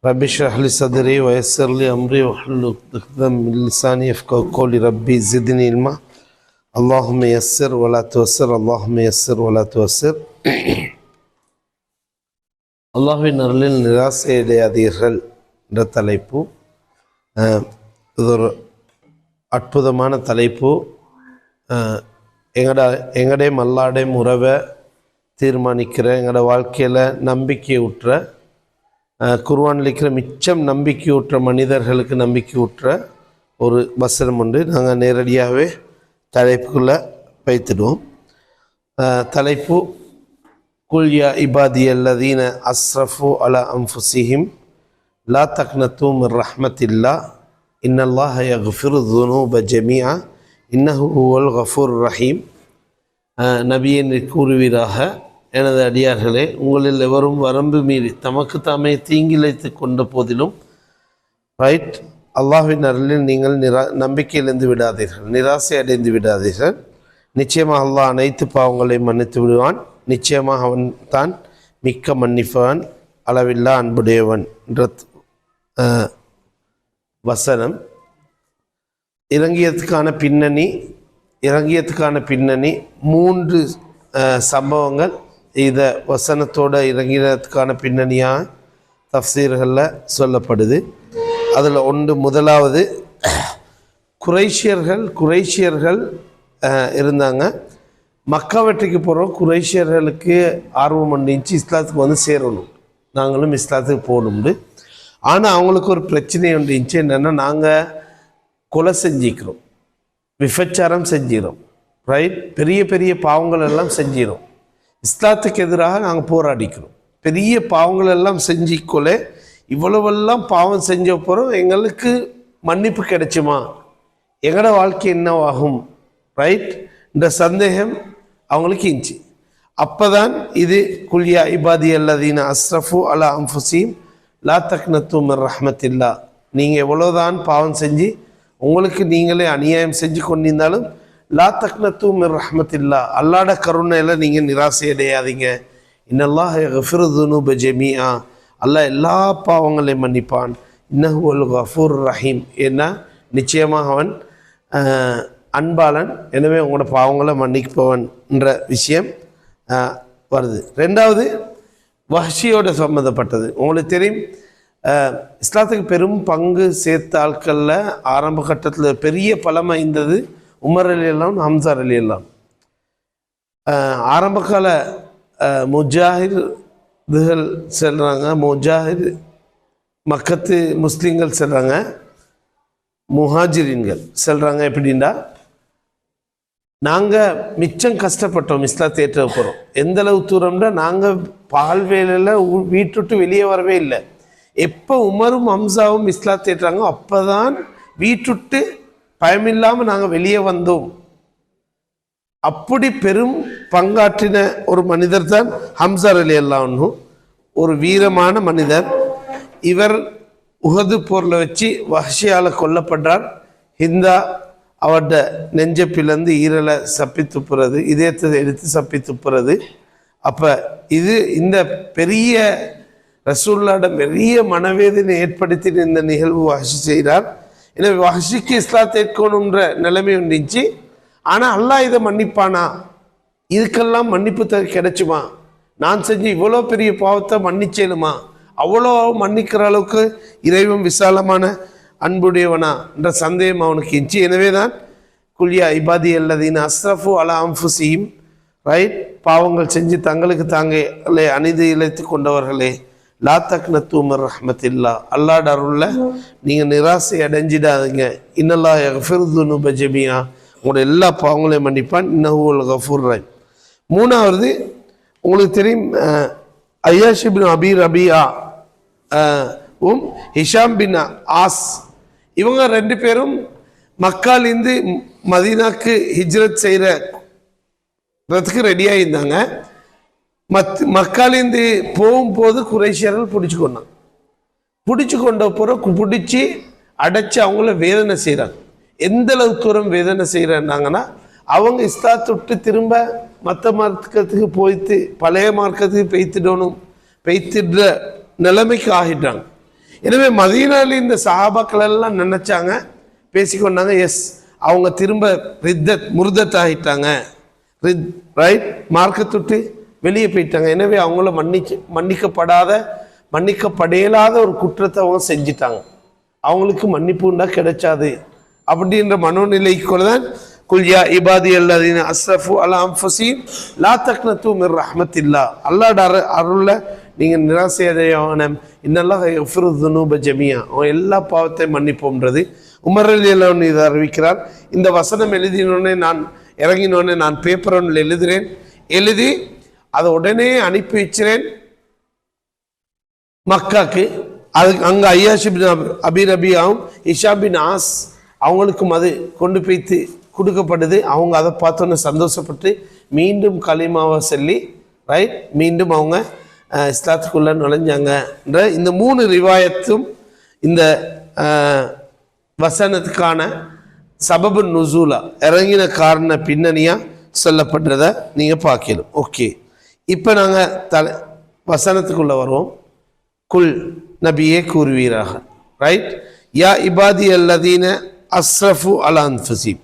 ربي اشرح لي صدري ويسر لي أمري واحلل عقدة من لساني يفقهوا قولي ربي زدني علما اللهم يسر ولا تعسر اللهم يسر ولا تعسر அல்லாஹ்வின் அருளில் நிராசையடையாதீர்கள் என்ற தலைப்பு. இது ஒரு அற்புதமான தலைப்பு. எங்கடையும் அல்லாடையும் உறவை தீர்மானிக்கிற எங்களோட வாழ்க்கையில் நம்பிக்கையூற்ற குர்ஆனில் இருக்கிற மிச்சம் நம்பிக்கையூற்ற மனிதர்களுக்கு நம்பிக்கையூற்ற ஒரு வசனம் உண்டு. நாங்கள் நேரடியாகவே தலைப்புக்குள்ளே வைத்துடுவோம். தலைப்பு குல் யா இபாதியல்லதீன அஸ்ரஃபு அலா அன்ஃபுஸிஹிம் லா தக்னத்து மிர் ரஹ்மத்தில்லா இன்னல்லாஹ யக்ஃபிரு ذுனூப ஜமீஆ இன்னஹு ஹுவல் கஃபூர் ரஹீம். நபியே கூறுவீராக, எனது அடியார்களே, உங்களில் எவரும் வரம்பு மீறி தமக்கு தாமே தீங்கிழைத்து கொண்ட போதிலும் அல்லாஹ்வின் அருளில் நீங்கள் நம்பிக்கையிலிருந்து விடாதீர்கள், நிராசை அடைந்து விடாதீர்கள். நிச்சயமாக அல்லாஹ் அனைத்து பாவங்களை மன்னித்து விடுவான். நிச்சயமாக அவன் தான் மிக்க மன்னிப்பவன், அளவில்லா அன்புடையவன் என்ற வசனம் இறங்கியதுக்கான பின்னணி 3 சம்பவங்கள் இதை வசனத்தோடு இறங்கினதுக்கான பின்னணியாக தஃப்சீர்களில் சொல்லப்படுது. அதில் முதலாவது குறைஷியர்கள் இருந்தாங்க. மக்கா வெற்றிக்கு போகிறோம். குறைஷியர்களுக்கு ஆர்வம் பண்ணிச்சு இஸ்லாத்துக்கு வந்து சேரணும், நாங்களும் இஸ்லாத்துக்கு போகணும்னு. ஆனால் அவங்களுக்கு ஒரு பிரச்சனை இருந்துச்சு. என்னென்னா, நாங்கள் கொலை செஞ்சிக்கிறோம், விபச்சாரம் செஞ்சிடும், பெரிய பெரிய பாவங்கள் எல்லாம் செஞ்சிடும். இஸ்லாத்துக்கு எதிராக நாங்கள் போராடிக்கிறோம். பெரிய பாவங்கள் எல்லாம் செஞ்சிக்கொள்ள இவ்வளவெல்லாம் பாவம் செஞ்ச போகிறோம், எங்களுக்கு மன்னிப்பு கிடைச்சுமா, எங்களோட வாழ்க்கை என்னவாகும் இந்த சந்தேகம் அவங்களுக்கு இருந்துச்சு. அப்போ தான் இது குல் யா இபாதியல்லதீன அஸ்ரஃபு அலா அன்ஃபுஸிஹிம் லா தக்னத்து மிர் ரஹ்மத்தில்லா. நீங்கள் எவ்வளோதான் பாவம் செஞ்சு உங்களுக்கு நீங்களே அநியாயம் செஞ்சு கொண்டிருந்தாலும் லா தக்னத்து மிர் ரஹ்மத்தில்லா, அல்லாட கருணையில் நீங்கள் நிராசை அடையாதீங்க. இன்னல்லாஹ யக்ஃபிரு ذுனூப ஜமீஆ, அல்லாஹ் எல்லா பாவங்களையும் மன்னிப்பான். இன்னஹு ஹுவல் கஃபூர் ரஹீம், ஏன்னா நிச்சயமாக அவன் அன்பாளன், எனவே உங்களோட பாவங்களை மன்னிப்பவன் என்ற விஷயம் வருது. 2வது வஹ்ஷியோட சம்மந்தப்பட்டது. உங்களுக்கு தெரியும், இஸ்லாத்துக்கு பெரும் பங்கு சேர்த்த ஆட்களில் ஆரம்ப கட்டத்தில் பெரிய பலம் ஐந்தது உமர் ரலியல்லாஹு, ஹம்சா ரலியல்லாஹு. ஆரம்ப கால முஜாஹிதுகள் செல்கிறாங்க, மக்கத்து முஸ்லீம்கள் செல்கிறாங்க, முஹாஜிரின்கள் செல்கிறாங்க. எப்படின்னா, நாங்கள் மிச்சம் கஷ்டப்பட்டோம் இஸ்லாத்தை ஏற்ற போகிறோம். எந்தளவு தூரம்னா, நாங்கள் பால்வேலையில் வீட்டுட்டு வெளியே வரவே இல்லை. எப்போ உமரும் ஹம்சாவும் இஸ்லாத்தை ஏற்றாங்க அப்போ தான் வீட்டுட்டு பயமில்லாமல் நாங்கள் வெளியே வந்தோம். அப்படி பெரும் பங்காற்றின ஒரு மனிதர் தான் ஹம்சா ரலியல்லாஹு, ஒரு வீரமான மனிதர். இவர் உஹது போரில் வச்சு வஹ்ஷியால் கொல்லப்படுறார். ஹிந்தா அவருடைய நெஞ்சை பிளந்து ஈரலை சப்பி துப்புறது, இதயத்தை எடுத்து சப்பி துப்புறது. அப்போ இந்த பெரிய ரசூலுல்லாஹ்ட பெரிய மனவேதனை ஏற்படுத்தின இந்த நிகழ்வு வஹ்ஷி செய்கிறார். எனவே வஹ்ஷிக்கு இஸ்லாத்தை ஏற்கணுன்ற நிலைமை வந்துச்சு. ஆனால் அல்லாஹ் இதை மன்னிப்பானா? இதுக்கெல்லாம் மன்னிப்பு கிடைச்சுமா? நான் செஞ்சு இவ்வளோ பெரிய பாவத்தை மன்னிச்சேனுமா? அவ்வளோ மன்னிக்கிற அளவுக்கு இறைவன் விசாலமான அன்புடையவனா என்ற சந்தேகம் அவனுக்கு இருந்துச்சு. எனவே தான் குல் யா இபாதியல்லதீன அஸ்ரஃபு அலா அன்ஃபுஸிஹிம், பாவங்கள் செஞ்சு தங்களுக்கு தாங்களே அநீதி இழைத்து கொண்டவர்களே, லா தக்னத்து மிர் ரஹ்மத்தில்லா, அல்லாஹ்ட அருள்ல நீங்கள் நிராசை அடைஞ்சிடாதீங்க. இன்னல்லாஹ யக்ஃபிரு ذுனூப ஜமீஆ, உங்களோட எல்லா பாவங்களையும் மன்னிப்பான். இன்னஹு ஹுவல் கஃபூர் ரஹீம். 3வது உங்களுக்கு தெரியும், ஐயாஷ் இப்னு அபி ரபியா ஹிஷாம் பின் ஆஸ், இவங்க 2 பேரும் மக்காலிருந்து மதீனாக்கு ஹிஜ்ரத் செய்கிறதுக்கு ரெடியாக இருந்தாங்க. மக்காலிருந்து போகும்போது குறைஷியர்கள் பிடிச்சு கொண்ட பிறகு பிடிச்சி அடைச்சி அவங்கள வேதனை செய்கிறாங்க. எந்த அளவு தூரம் வேதனை செய்கிறாங்கன்னா, அவங்க இஸ்லாத்தை விட்டு திரும்ப மற்ற மார்க்கத்துக்கு போய்த்து பழைய மார்க்கத்துக்கு பெய்த்திடுற நிலைமைக்கு ஆகிட்டாங்க. எனவே மதீனால இந்த சஹாபாக்கள் எல்லாம் நினைச்சாங்க, பேசிக்கொண்டாங்க, எஸ் அவங்க திரும்ப முர்தத் ஆகிட்டாங்க, ரைட், மார்க்கத்துட்டு வெளியே போயிட்டாங்க. எனவே அவங்கள மன்னிக்கப்படையலாத ஒரு குற்றத்தை அவங்க செஞ்சிட்டாங்க, அவங்களுக்கு மன்னிப்பு உண்டா கிடைச்சாது அப்படின்ற மனோநிலைக்குள்ள தான் குல்யா இபாதி அல்லதீன அஸ்ரஃபு அலா அன்ஃபுஸிஹிம் லா தக்னது மிர் ரஹ்மத்தில்லாஹ், அல்லாஹ்வோட அருள்ல நீங்க நிராசையடையாம இன்னல்லாஹ் யஃபிரு ذுனூப ஜமீஆ, அவன் எல்லா பாவத்தையும் மன்னிப்போம்ன்றது உமர் ரலியல்லாஹு அன்ஹு இதை அறிவிக்கிறார். இந்த வசனம் இறங்கினோடனே நான் பேப்பர் ஒன்றில் எழுதி அதை உடனே அனுப்பி வச்சிறேன் மக்காக்கு. அதுக்கு அங்கே ஐயாஷ் பின் அபி ரபியாவும் இஷா பின் ஆஸ் அவங்களுக்கும் அது கொண்டு போய்த்து கொடுக்கப்படுது. அவங்க அதை பார்த்தோன்னு சந்தோஷப்பட்டு மீண்டும் கலிமாவை சொல்லி ரைட் மீண்டும் அவங்க இஸ்லாத்துக்குள்ளே நுழைஞ்சாங்கன்ற இந்த 3 ரிவாயத்தும் இந்த வசனத்துக்கான சபபு நுசூலா இறங்கின காரண பின்னணியாக சொல்லப்படுறத நீங்கள் பார்க்கணும். ஓகே, இப்போ நாங்கள் வசனத்துக்குள்ளே வருவோம். குல் நபியே கூறுவீராக, ரைட், யா இபாதி அல்லதீன அஸ்ரஃபு அலா அன்ஃபுஸிஹிம்.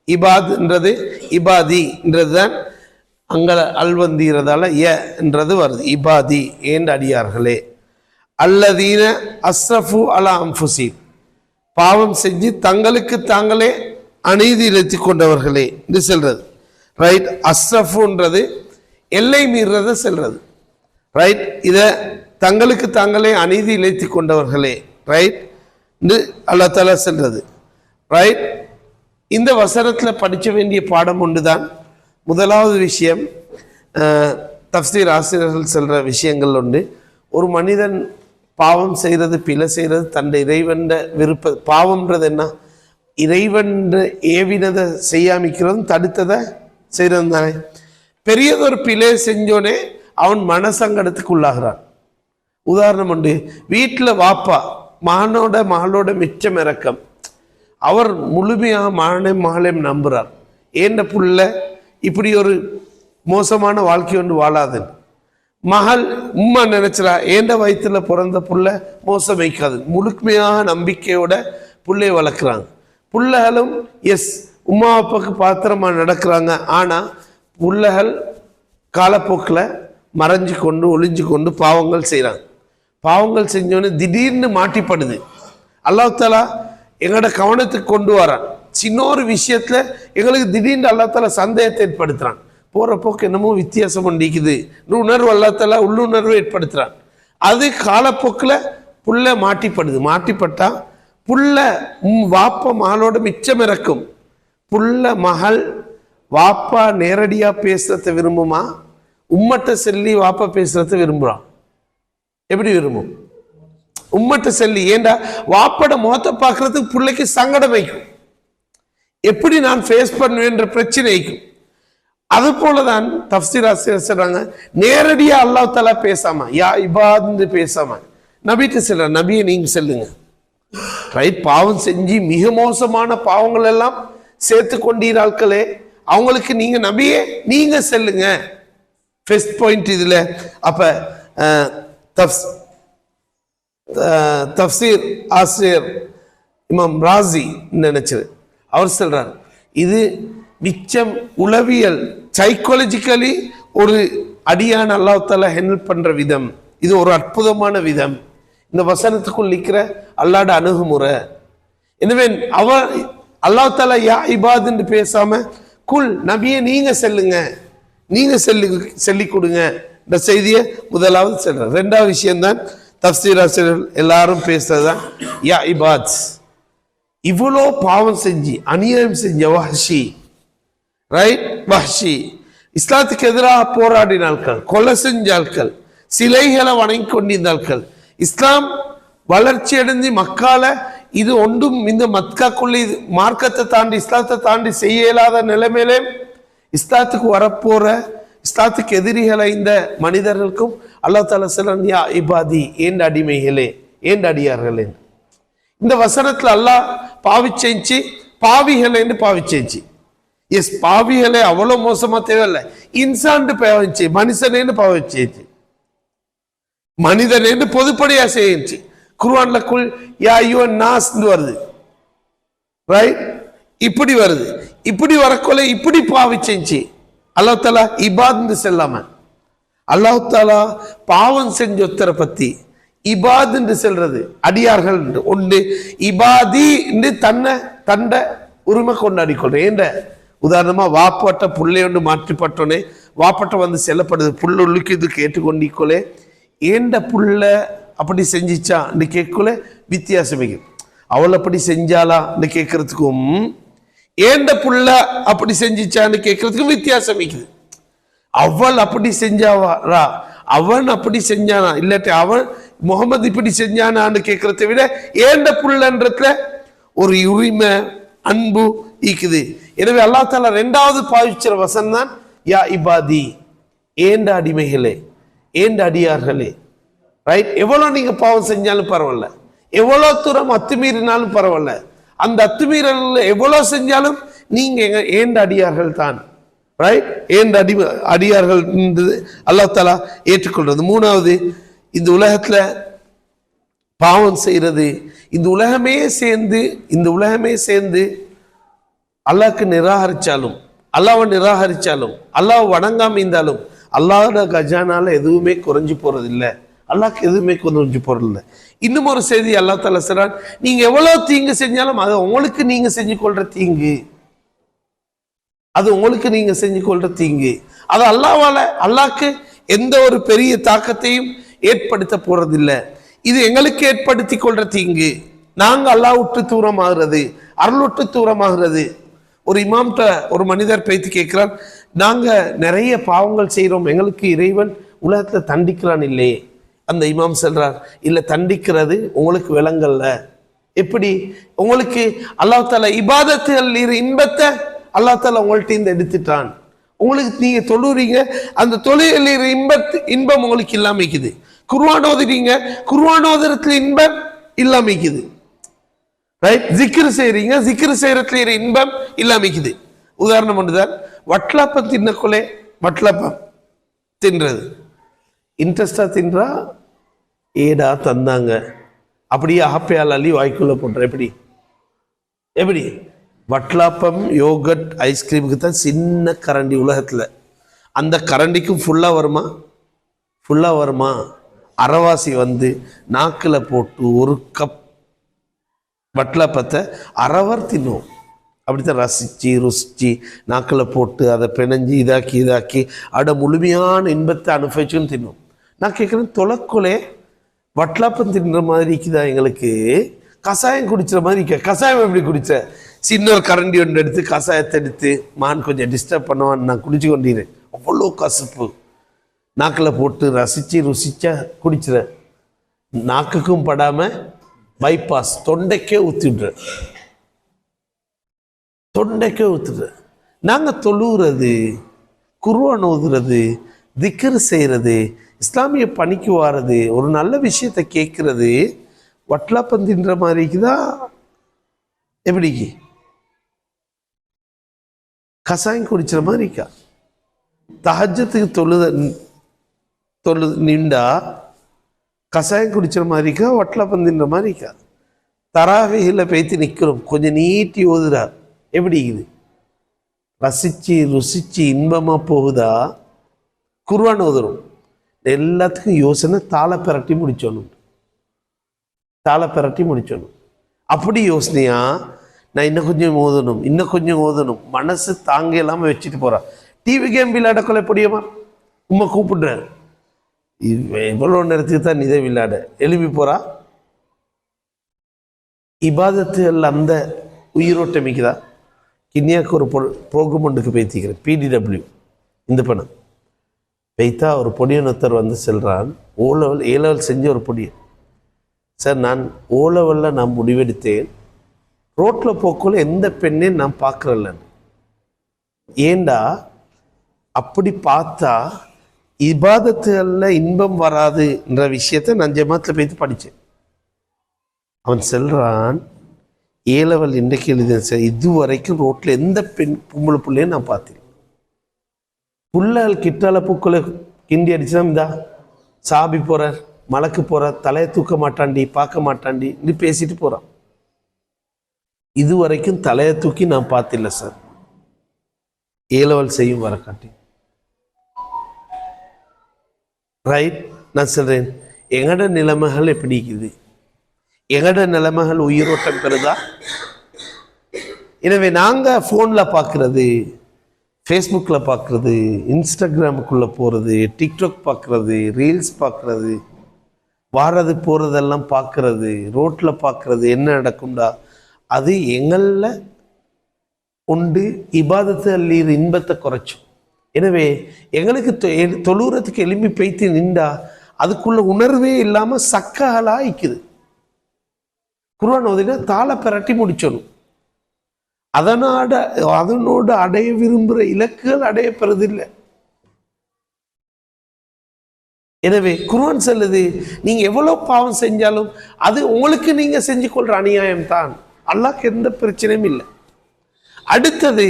இபாத்ன்றது இபாதின்றது தான் அங்கே அல்வந்தீரதால என்றது வருது. இபாதி ஏண்ட அடியார்களே, அல்லதீன அஸ்ரஃபு அலா அன்ஃபுஸிஹிம் பாவம் செஞ்சு தங்களுக்கு தாங்களே அநீதி இழைத்து கொண்டவர்களே என்று சொல்றது. ரைட், அஸ்ரஃபுன்றது எல்லை மீறத சொல்றது. ரைட், இதை தங்களுக்கு தாங்களே அநீதி இழைத்து கொண்டவர்களே ரைட் என்று அல்லாஹ் தஆலா சொல்றது. ரைட், இந்த வசனத்தில் படிக்க வேண்டிய பாடம் ஒன்று தான். முதலாவது விஷயம், தஃப்சீர் ஆசிரியர்கள் சொல்கிற விஷயங்கள் உண்டு. ஒரு மனிதன் பாவம் செய்கிறது, பிழை செய்கிறது, தன்னை இறைவன்ற பாவம்ன்றது என்ன, இறைவன்ற ஏவினதை செய்யாமிக்கிறதும் தடுத்ததை செய்கிறது தானே. பெரியதொரு பிழை செஞ்சோனே அவன் மனசங்கடத்துக்கு உள்ளாகிறான். உதாரணம் உண்டு, வீட்டில் வாப்பா மகளோட மிச்சம் இறக்கம், அவர் முழுமையாக மகளையும் நம்புகிறார். ஏண்ட புள்ள இப்படி ஒரு மோசமான வாழ்க்கை ஒன்று வாழாதுன்னு. மகள் உம்மா நினைச்சிடா ஏண்ட வயிற்றுல பிறந்த புள்ள மோசம் வைக்காது, முழுமையாக நம்பிக்கையோட புள்ளைய வளர்க்குறாங்க. புள்ளைகளும் எஸ் உம்மா அப்பாவுக்கு பாத்திரமாக நடக்கிறாங்க. ஆனால் புள்ளைகள் காலப்போக்கில் மறைஞ்சு கொண்டு ஒளிஞ்சு கொண்டு பாவங்கள் செய்கிறாங்க. பாவங்கள் செஞ்சோன்னு திடீர்னு மாட்டிப்படுது. அல்லாஹ் தஆலா எங்களோட கவனத்துக்கு கொண்டு வரான். சின்ன ஒரு விஷயத்துல எங்களுக்கு திடீர்னு அல்லாஹ் தஆலா சந்தேகத்தை ஏற்படுத்துறான். போற போக்கு என்னமோ வித்தியாசம் ஒண்டிக்குது உணர்வு அல்லாஹ் தஆலா உள்ளுணர்வு ஏற்படுத்துறான். அது காலப்போக்கில் புள்ள மாட்டிப்படுது. மாட்டிப்பட்டா புள்ள வாப்பா மகளோட மிச்சம் இறக்கும். புள்ள மகள் வாப்பா நேரடியா பேசுறத விரும்புமா, உம்மட்ட சொல்லி வாப்பா பேசுறத விரும்புறான்? எப்படி விரும்பும்? உம்மட்ட சொல்லி. ஏண்டா வாப்பட முகத்தை பார்க்கறதுக்கு பிள்ளைக்கு சங்கடம் வைக்கும், எப்படி நான் ஃபேஸ் பண்ணுவேன்ற பிரச்சனை வைக்கும். அது போலதான் தஃப்சீர் ஆசிரியர் சொல்றாங்க, நேரடியா அல்லாஹ் தஆலா பேசாம யா இபாத்னு பேசாம நபிட்டு சொல்ற, நபியை நீங்க சொல்லுங்க. ரைட், பாவம் செஞ்சு மிக மோசமான பாவங்கள் எல்லாம் சேர்த்து கொண்டீராட்களே, அவங்களுக்கு நீங்க நபியே நீங்க சொல்லுங்க. ஃபர்ஸ்ட் பாயிண்ட் இதுல. அப்ப தஃப்சீர் ஆசிரியர் இமாம் ராசி நினைச்சது, அவர் சொல்றார், இது மிச்சம் உளவியல் சைக்காலஜிக்கலி ஒரு அடியான அல்லாஹ் தஆலா ஹேண்டில் பண்ற விதம். இது ஒரு அற்புதமான விதம், இந்த வசனத்துக்குள் நிற்கிற அல்லாஹ்ட அணுகுமுறை. எனவே அல்லாஹ் தஆலா யா இபாத் என்று பேசாம குல் நபியே நீங்க சொல்லுங்க, நீங்க சொல்லி கொடுங்க இந்த செய்தியை முதலாவது சொல்ற. ரெண்டாவது விஷயம்தான் தஃப்சீர் ஆசிரியர்கள் எல்லாரும் பேசுறதுதான் யா இபாத். இவ்வளோ பாவம் செஞ்சு அநியாயம் செஞ்ச வஹ்ஷி, ரைட், வஹ்ஷி இஸ்லாத்துக்கு எதிராக போராடினார்கள், கொலை செஞ்சார்கள், சிலைகளை வணங்கி கொண்டிருந்தார்கள். இஸ்லாம் வளர்ச்சி அடைந்து மக்கால இது ஒன்றும் இந்த மக்காக்குள்ளே மார்க்கத்தை தாண்டி இஸ்லாத்தை தாண்டி செய்ய இயலாத நிலைமையிலே இஸ்லாத்துக்கு வரப்போற இஸ்லாத்துக்கு எதிரிகளை இந்த மனிதர்களுக்கும் அல்லாஹ் தஆலா சொல்றான், யா இபாதி ஏண்ட அடிமைகளே ஏண்ட அடியார்களே. இந்த வசனத்துல அல்லாஹ் பாவிச்சேச்சு பாவிகளேன்னு பாவிச்சேச்சு. எஸ், பாவிகளே அவ்வளவு மோசமா தேவையில்லை, இன்சான்ட்டு பாவிச்சு, மனுஷனேன்னு பாவிச்சேச்சு, மனிதனேன்னு பொதுப்படியா செய்யிச்சு. குர்ஆன்ல குல் யா அய்யுஹன் நாஸ் வருது, ரைட்? இப்படி வருது. இப்படி வரக்கொள்ள இப்படி பாவிச்சு அல்லாஹ் தஆலா இபாத்னு செல்லாம, அல்லாஹ் தஆலா பாவம் செஞ்ச ஒருத்தரை பத்தி இபாத் என்று சொல்றது அடியார்கள் ஒன்று. இபாதி என்று தண்ட உரிமை கொண்டாடி கொள்றேன். ஏண்ட உதாரணமா வாப்பாட்ட புள்ளை ஒன்று மாற்றிப்பட்டோன்னே வாப்பாட்ட வந்து செல்லப்படுது, புள்ள உள்ளுக்கு இது கேட்டுக்கொண்டிக்கொள்ளே ஏண்ட புள்ள அப்படி செஞ்சிச்சான்னு கேட்கல வித்தியாசமிக்கு. அவள் அப்படி செஞ்சாலான்னு கேட்கறதுக்கும் ஏண்ட புள்ள அப்படி செஞ்சிச்சான்னு கேட்கறதுக்கும் வித்தியாசமிக்குது. அவள் அப்படி செஞ்சாவா, அவன் அப்படி செஞ்சானா, இல்லாட்டி அவன் முகமது இப்படி செஞ்சானான்னு கேட்கறத விட ஏண்ட புள்ளன்றதுல ஒரு உரிமை அன்பு ஈக்குது. எனவே அல்லாஹ் தஆலா ரெண்டாவது பாவிச்சிற வசனம் தான் யா இபாதி, ஏண்ட அடிமைகளே, ஏண்ட அடியார்களே, ரைட்? எவ்வளோ நீங்க பாவம் செஞ்சாலும் பரவாயில்ல, எவ்வளோ தூரம் அத்துமீறினாலும் பரவாயில்ல, அந்த அத்துமீறல் எவ்வளோ செஞ்சாலும் நீங்க ஏண்ட அடியார்கள் தான், ரைட்? ஏண்ட அடியார்கள் அல்லாஹ் தஆலா ஏற்றுக்கொள்றது. மூணாவது, இந்த உலகத்துல பாவம் செய்யறது, இந்த உலகமே சேர்ந்து அல்லாஹ்க்கு நிராகரிச்சாலும், அல்லாஹ்வை நிராகரிச்சாலும், அல்லாஹ் வணங்காம இருந்தாலும் அல்லாஹோட கஜானால எதுவுமே குறைஞ்சு போறது இல்லை, அல்லாஹ்க்கு எதுவுமே குறைஞ்சு போறது இல்லை. இன்னும் ஒரு செய்தி அல்லாஹ் தஆலா சொல்றான், நீங்க எவ்வளவு தீங்கு செஞ்சாலும் அது உங்களுக்கு நீங்க செஞ்சு கொள்ற தீங்கு, அது உங்களுக்கு நீங்க செஞ்சு கொள்ற தீங்கு. அது அல்லாஹ்க்கு எந்த ஒரு பெரிய தாக்கத்தையும் ஏற்படுத்த போறதில்லை. இது எங்களுக்கு ஏற்படுத்தி கொள்ற தீங்கு. நாங்க அல்லாஹ் விட்டு தூரமாகிறது, அருள் விட்டு தூரமாகிறது. ஒரு இமாம்கிட்ட ஒரு மனிதர் பேத்து கேட்கிறார், நாங்க நிறைய பாவங்கள் செய்யறோம், எங்களுக்கு இறைவன் உலகத்துல தண்டிக்கிறான் இல்லையே? அந்த இமாம் சொல்றார், இல்ல, தண்டிக்கிறது உங்களுக்கு விளங்கல்ல. எப்படி? உங்களுக்கு அல்லாஹ் தஆலா இபாதத்தில் இன்பத்தை அல்லாஹ் தஆலா உங்கள்ட்ட இருந்து எடுத்துட்டான். உங்களுக்கு நீங்க தொழுறீங்க, அந்த தொழுகையில் இன்பம் உங்களுக்கு இல்லாமிக்குது. குர்ஆன் ஓதுறீங்க, குர்ஆன் ஓதுறதுல இன்பம் இல்லாமிக்குது, ரைட்? ஜிக்ர் செய்றீங்க, ஜிக்ர் செய்யறதுல இன்பம் இல்லாமிக்குது. உதாரணம் ஒன்றுதான், வட்லாப்பம் தின்னக்குள்ளே வட்லாப்பம் தின்றது இன்ட்ரெஸ்டா தின்றா, ஏடா தந்தாங்க அப்படியே ஆப்பையால் அள்ளி வாய்க்குள்ள போட்டுற. எப்படி? வட்லாப்பம் யோகட் ஐஸ்கிரீமுக்கு தான் சின்ன கரண்டி உலகத்துல, அந்த கரண்டிக்கும் ஃபுல்லா வருமா? அரைவாசி வந்து நாக்கில் போட்டு ஒரு கப் வட்லாப்பத்தை அரைவர் தின்னும். அப்படித்தான் ருசிச்சு நாக்கில் போட்டு அதை பிணைஞ்சி இதாக்கி அட முழுமையான இன்பத்தை அனுபவிச்சுன்னு தின்னும். நான் கேட்குறேன், தொலைக்குள்ளே வட்லாப்பம் தின்ற மாதிரி இருக்குதா எங்களுக்கு? கஷாயம் குடிச்சிற மாதிரி இருக்க. கஷாயம் எப்படி குடிச்ச? சின்ன ஒரு கரண்டி ஒன்று எடுத்து கஷாயத்தை எடுத்து மான் கொஞ்சம் டிஸ்டர்ப் பண்ணுவான்னு நான் குடிச்சு கொண்டிருந்தேன். அவ்வளோ கசப்பு, நாக்கில் போட்டு ருசிச்சா குடிச்சிட, நாக்குக்கும் படாம பைபாஸ் தொண்டைக்கே ஊற்றிடுற. நாங்கள் தொழுகிறது, குர்ஆன் ஓதுறது, திக்ர் செய்கிறது, இஸ்லாமிய பணிக்கு வாரது, ஒரு நல்ல விஷயத்தை கேட்கறது வட்லாப்பம் தின்ற மாதிரிக்குதா? எப்படிக்கு? கசாயம் குடிச்சிற மாதிரி இருக்கா? தஹஜ்ஜத்துக்கு தொழு நின்றா கசாயம் குடிச்சிற மாதிரி இருக்கா? வட்லாப்பம் தின்ற மாதிரி இருக்கா? தராவியில் பேத்து நிற்கிறோம், கொஞ்சம் நீட்டி ஓதுறா, எப்படி இருக்குது? ருசிச்சு இன்பமா போகுதா? குர்ஆன் ஓதுறோம், எல்லாத்துக்கும் யோசனை தாளை பிரட்டி முடிச்சோணும். அப்படி யோசனையா, நான் இன்னும் கொஞ்சம் ஓதணும், மனசு தாங்க இல்லாமல் வச்சுட்டு போறா. டிவி கேம் விளையாடக்குள்ள எப்படியமா உம்மை கூப்பிடுறாரு, எவ்வளோ நேரத்துக்கு தான் இதை விளையாட எழுப்பி போறா. இபாதத்துகள் அந்த உயிரோட்டமிக்குதா? கிண்ணியாக்கு ஒரு ப்ரோக்ராம் ஒன்றுக்கு பேத்திக்கிறேன், PDW இந்த பணம் வைத்தா ஒரு பொடியனொருத்தர் வந்து செல்றான். ஏ லெவல் செஞ்ச ஒரு பொடியன், சார் நான் ஓ லெவலில் நான் முடிவெடுத்தேன், ரோட்டில் போக்குள்ள எந்த பெண்ணையும் நான் பார்க்குறேன். ஏண்டா அப்படி பார்த்தா இபாதத்துகளில் இன்பம் வராதுன்ற விஷயத்தை நான் ஜமாத்தில் போய்த்து படித்தேன். அவன் செல்றான், ஏ லெவல் இன்றைக்கு எழுதினேன் சார், இது வரைக்கும் ரோட்டில் எந்த பொம்பளை பிள்ளையும் நான் பார்த்தேன். புள்ளல் கிட்டால பூக்களை கிண்டி அடிச்சுதான் இந்தா சாபி போகிறார், மலக்கு போற தலையை தூக்க மாட்டாண்டி, பார்க்க மாட்டாண்டி, நீ பேசிட்டு போறான். இதுவரைக்கும் தலையை தூக்கி நான் பார்த்தில்ல சார். ஏலவல் செய்யும் வர காட்டி. ரைட், நான் சொல்றேன், எங்கட நிலைமைகள் எப்படி இருக்குது? எங்கட நிலைமைகள் உயிரோட்டம் பெறுதா? எனவே நாங்கள் ஃபோனில் பார்க்குறது, ஃபேஸ்புக்கில் பார்க்குறது, இன்ஸ்டாகிராமுக்குள்ளே போகிறது, டிக்டாக் பார்க்குறது, ரீல்ஸ் பார்க்குறது, வாரது போகிறதெல்லாம் பார்க்குறது, ரோட்டில் பார்க்குறது, என்ன நடக்கும்டா அது எங்களில் உண்டு இபாதத்தை அள்ளீர் இன்பத்தை குறைச்சோம். எனவே எங்களுக்கு தொழுறதுக்கு எலும்பி பெய்த்து நின்றா அதுக்குள்ள உணர்வே இல்லாமல் சக்ககலாக இக்குது. குர்ஆன் ஓதினா தாளை பிரட்டி முடிச்சணும். அதனோடு அடைய விரும்புகிற இலக்குகள் அடையப்படுறதில்லை. எனவே குர்ஆன் சொல்லுது, நீங்க எவ்வளவு பாவம் செஞ்சாலும் அது உங்களுக்கு நீங்க செஞ்சு கொள்ற அநியாயம் தான். அல்லாஹ்க்கு எந்த பிரச்சனையும் இல்லை. அடுத்தது,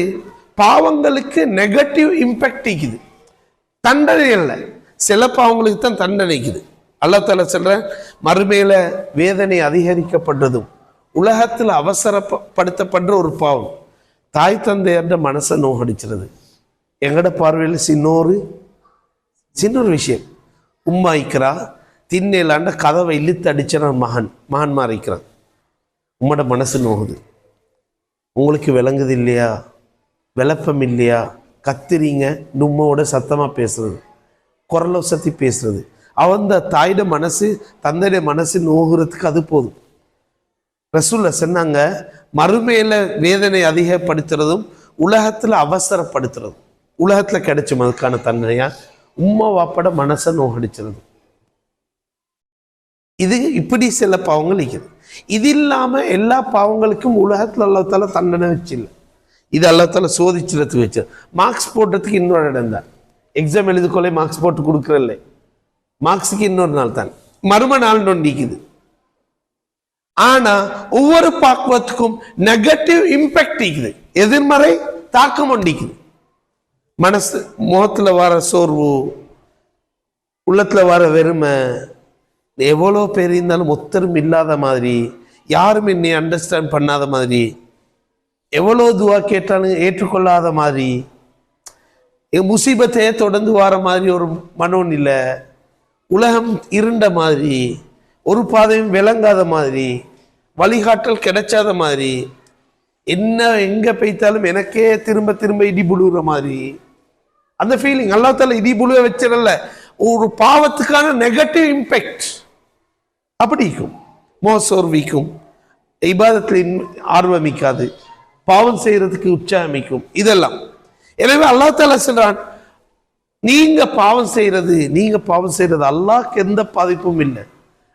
பாவங்களுக்கு நெகட்டிவ் இம்பேக்ட் இருக்குது, தண்டனை இல்லை. சில பாவங்களுக்கு தான் தண்டனைக்குது. அல்லாஹ் தஆலா சொல்ற, மறுமையில வேதனை அதிகரிக்கப்பட்டதும் உலகத்தில் அவசரப்படுத்தப்படுற ஒரு பாவம் தாய் தந்தையர்ட மனசை நோகடிச்சிருது. எங்கட பார்வையில் சின்னொரு விஷயம். உம்மா இருக்கிறா, திண்ணையிலாண்ட கதவை இழுத்து அடிச்ச மகன் மாறிக்கிறான். உம்மோட மனசு நோகுது. உங்களுக்கு விளங்குது இல்லையா? விளப்பம் இல்லையா? கத்துறீங்க, உம்மாவோட சத்தமாக பேசுறது, குரலை சத்தி பேசுறது. அவன் தாயோட மனசு, தந்தையோட மனசு நோகுறதுக்கு அது போதும். ரசூலுல்லாஹ் சொன்னாங்க, மறுமையில வேதனை அதிகப்படுத்துறதும் உலகத்தில் அவசரப்படுத்துறதும், உலகத்தில் கிடைச்சும் அதுக்கான தண்டனையா உம்மா வாப்பட மனசை நோகடிச்சிருது. இது இப்படி சில பாவங்கள் இருக்குது. இது இல்லாம எல்லா பாவங்களுக்கும் உலகத்தில் அல்லாஹ் தஆலா தண்டனை வச்சில்லை. இது அல்லாஹ் தஆலா சோதிச்சுறதுக்கு வச்சு. மார்க்ஸ் போடுறதுக்கு இன்னொரு இடம் தான். எக்ஸாம் எழுதுக்கொள்ளே மார்க்ஸ் போட்டு கொடுக்குறல்ல, மார்க்ஸுக்கு இன்னொரு நாள் தான், மறும நாள் நொண்டிக்குது. ஆனா ஒவ்வொரு பாக்குவத்துக்கும் நெகட்டிவ் இம்பேக்ட் இருக்குது, எதிர்மறை தாக்கம் ஒண்டிக்குது. மனசு, முகத்துல வர சோர்வு, உள்ளத்துல வர வெறுமை, எவ்வளோ பேர் இருந்தாலும் ஒத்தரும் இல்லாத மாதிரி, யாரும் என்னை அண்டர்ஸ்டாண்ட் பண்ணாத மாதிரி, எவ்வளோ துவா கேட்டாலும் ஏற்றுக்கொள்ளாத மாதிரி, முசீபத்தையே தொடர்ந்து வர மாதிரி ஒரு மனோநிலை, உலகம் இருண்ட மாதிரி, ஒரு பாதையும் விளங்காத மாதிரி, வழிகாட்டல் கிடைச்சாத மாதிரி, என்ன எங்க பெய்த்தாலும் எனக்கே திரும்ப திரும்ப இடி புழுகிற மாதிரி அந்த ஃபீலிங். அல்லாஹ் தஆலா இடி புழுக வச்சிடல, ஒரு பாவத்துக்கான நெகட்டிவ் இம்பேக்ட் அப்படி இருக்கும். மோசோர்விக்கும், இபாதத்தில் ஆர்வமிக்காது, பாவம் செய்யறதுக்கு உற்சாகமிக்கும், இதெல்லாம். எனவே அல்லாஹ் தஆலா சொல்றான், நீங்க பாவம் செய்யறது அல்லாஹ்க்கு எந்த பாதிப்பும் இல்லை.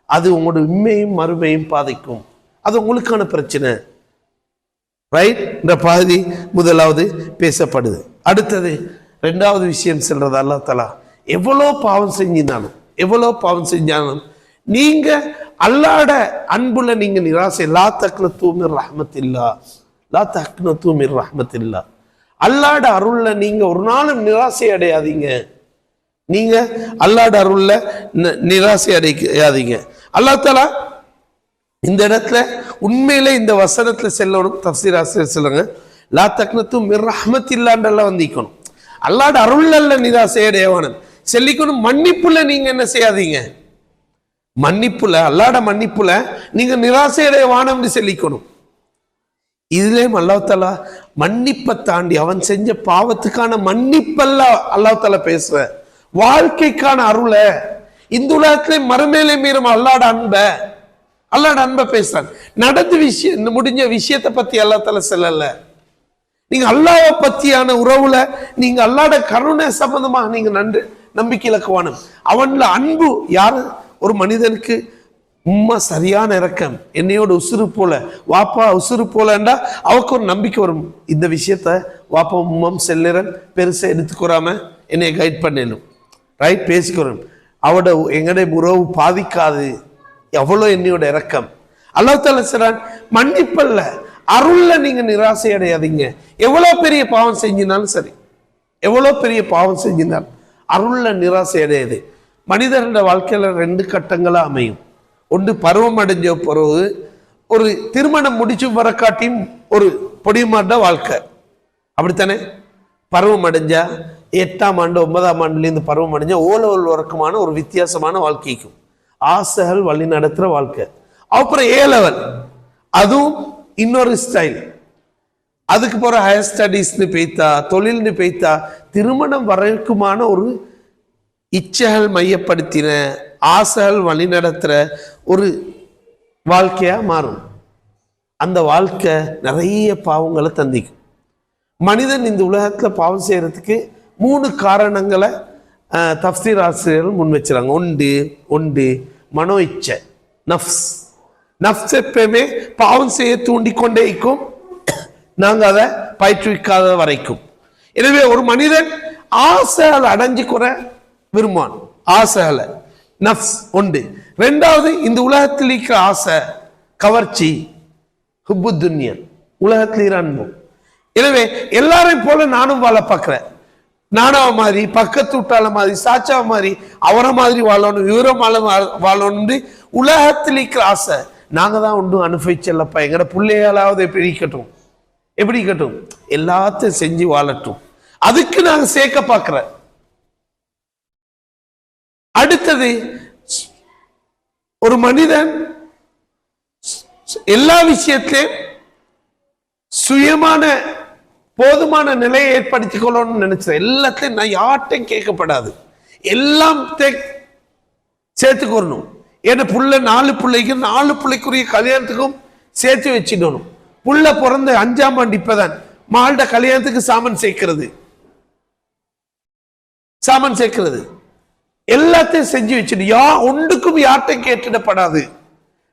அது உங்களோட உண்மையும் மறுமையும் பாதிக்கும். அது உங்களுக்கான பிரச்சனை. ரைட், இந்த பகுதி முதலாவது பேசப்படுது. அடுத்தது ரெண்டாவது விஷயம் சொல்றது, அல்லாஹ் தஆலா எவ்வளோ பாவம் செஞ்சாலும் நீங்க அல்லாஹ்ட அன்புல நீங்க நிராசை, லா தக்னது மிர் ரஹ்மத்தில்லா, அல்லாஹ்ட அருள்ல நீங்க ஒரு நாளும் நிராசை அடையாதீங்க. நீங்க அல்லாஹ்ட அருள்ல நிராசை அடையாதீங்க. அல்லாஹ் தஆலா இந்த இடத்துல உண்மையிலே இந்த வசனத்துல செல்லணும். தஃப்சீர் ஆசிரியர் சொல்லுங்க, லா தக்னது மிர் ரஹ்மத்தில்லான்றெல்லாம் வந்திக்கணும். அல்லாஹ்ட அருள்ல நிராசை அடையவானம் சொல்லிக்கணும். மன்னிப்புல நீங்க என்ன செய்யாதீங்க, மன்னிப்புல, அல்லாஹ்ட மன்னிப்புல நீங்க நிராசை அடையவானம்னு சொல்லிக்கணும். இதுலயும் அல்லாஹ் தஆலா மன்னிப்பை தாண்டி அவன் செஞ்ச பாவத்துக்கான மன்னிப்பல்ல அல்லாஹ் தஆலா பேசுற, வாழ்க்கைக்கான அருளை, இந்த உலகத்திலே மறுமையிலே மீறும் அல்லாஹ்ட அன்பை பேசுறான். முடிஞ்ச விஷயத்தை பத்தி அல்லாஹ் தஆலா சொல்லல. நீங்க அல்லாஹ்வை பத்தியான உறவுல நீங்க அல்லாஹ்ட கருணை சம்பந்தமாக நீங்க நம்பிக்கை இலக்குவானும். அவன்ல அன்பு யாரு? ஒரு மனிதனுக்கு உம்மா சரியான இரக்கம், என்னையோட உசுறு போல, வாப்பா உசுறு போலண்டா அவருக்கு ஒரு நம்பிக்கை வரும். இந்த விஷயத்த வாப்பா உம்மம் செல்லுறன் பெருசா எடுத்துக்கிறாம என்னை கைட் பண்ணணும், ரைட், பேசிக்கிறோம், அவட எங்கடைய உறவு பாதிக்காது, எவ்வளோ என்னையோட இரக்கம். அல்லாஹ் தஆலா சொல்றான், மன்னிப்பல்ல அருள்ல நீங்க நிராசை அடையாதீங்க. எவ்வளவு பெரிய பாவம் செஞ்சினாலும் சரி, எவ்வளவு பெரிய பாவம் செஞ்சினாலும் அருள்ல நிராசை அடையாது. மனிதர்களோட வாழ்க்கையில 2 கட்டங்களா அமையும். ஒன்று பருவம் அடைஞ்ச பிறகு ஒரு திருமணம் முடிச்சு வரக்காட்டியும் ஒரு பொடிமாட்ட வாழ்க்கை அப்படித்தானே. பருவம் அடைஞ்சா 8ஆம் ஆண்டு 9ஆம் ஆண்டுலேருந்து பருவம் அடைஞ்சா ஓலவல் வரைக்குமான ஒரு வித்தியாசமான வாழ்க்கைக்கும் ஆசைகள் வழி நடத்துற வாழ்க்கை. அப்புறம் ஏலவல், அதுவும் இன்னொரு ஸ்டைல். அதுக்கு போற ஹையர் ஸ்டடீஸ்னு பேய்த்தா, தொழில்னு பேய்த்தா, திருமணம் வரைக்குமான ஒரு இச்சைகள் மையப்படுத்தின ஆசைகள் வழி நடத்துற ஒரு வாழ்க்கையா மாறும். அந்த வாழ்க்கை நிறைய பாவங்களை தந்திக்கும். மனிதன் இந்த உலகத்துல பாவம் செய்யறதுக்கு 3 காரணங்களை தஃப்சீர் ஆசிரியர்கள் முன் வச்சுறாங்க. ஒன்று மனோ இச்சை, நஃப்ஸ். நஃப்ஸ் எப்பயுமே பாவம் செய்ய தூண்டிக்கொண்டே இருக்கும், நாங்க அதை பயிற்றுவிக்காத வரைக்கும். எனவே ஒரு மனிதன் ஆசைகளை அடைஞ்சு குற விரும்புவான். ஆசைகளை, நஃப்ஸ் ஒன்று. 2வது இந்த உலகத்தில் இருக்கிற ஆசை, கவர்ச்சி, ஹுப்பு துன்யா, உலகத்தில் அன்பும். எனவே எல்லாரையும் போல நானும் வாழ பார்க்கிறேன். நானாவ மாதிரி, பக்கத்து விட்டால மாதிரி, சாச்சாவ மாதிரி, அவரை மாதிரி வாழணும், இவரை வாழணும். உலகத்தில் இருக்கிற ஆசை நாங்க தான் ஒன்றும் அனுபவிச்சல்லப்பா, எங்கட பிள்ளைகளாவது எப்படி இருக்கட்டும், எல்லாத்தையும் செஞ்சு வாழட்டும், அதுக்கு நாங்க சேர்க்க பார்க்கிறேன். அடுத்தது ஒரு மனிதன் எல்லா விஷயத்திலையும் சுயமான போதுமான நிலையை ஏற்படுத்திக் கொள்ளணும்னு நினைச்சேன். எல்லாத்தையும் நான் யார்ட்டையும் கேட்கப்படாது, எல்லாம் சேர்த்துக்கொள்ளணும். ஏன்னா புள்ள 4 பிள்ளைக்கு 4 பிள்ளைக்குரிய கல்யாணத்துக்கும் சேர்த்து வச்சிடணும். புள்ள பிறந்த 5ஆம் ஆண்டு இப்பதான் மால்ட கல்யாணத்துக்கு சாமான் சேர்க்கிறது எல்லாத்தையும் செஞ்சு வச்சிடு. ஒன்றுக்கும் யார்ட்டையும் கேட்டுடப்படாது.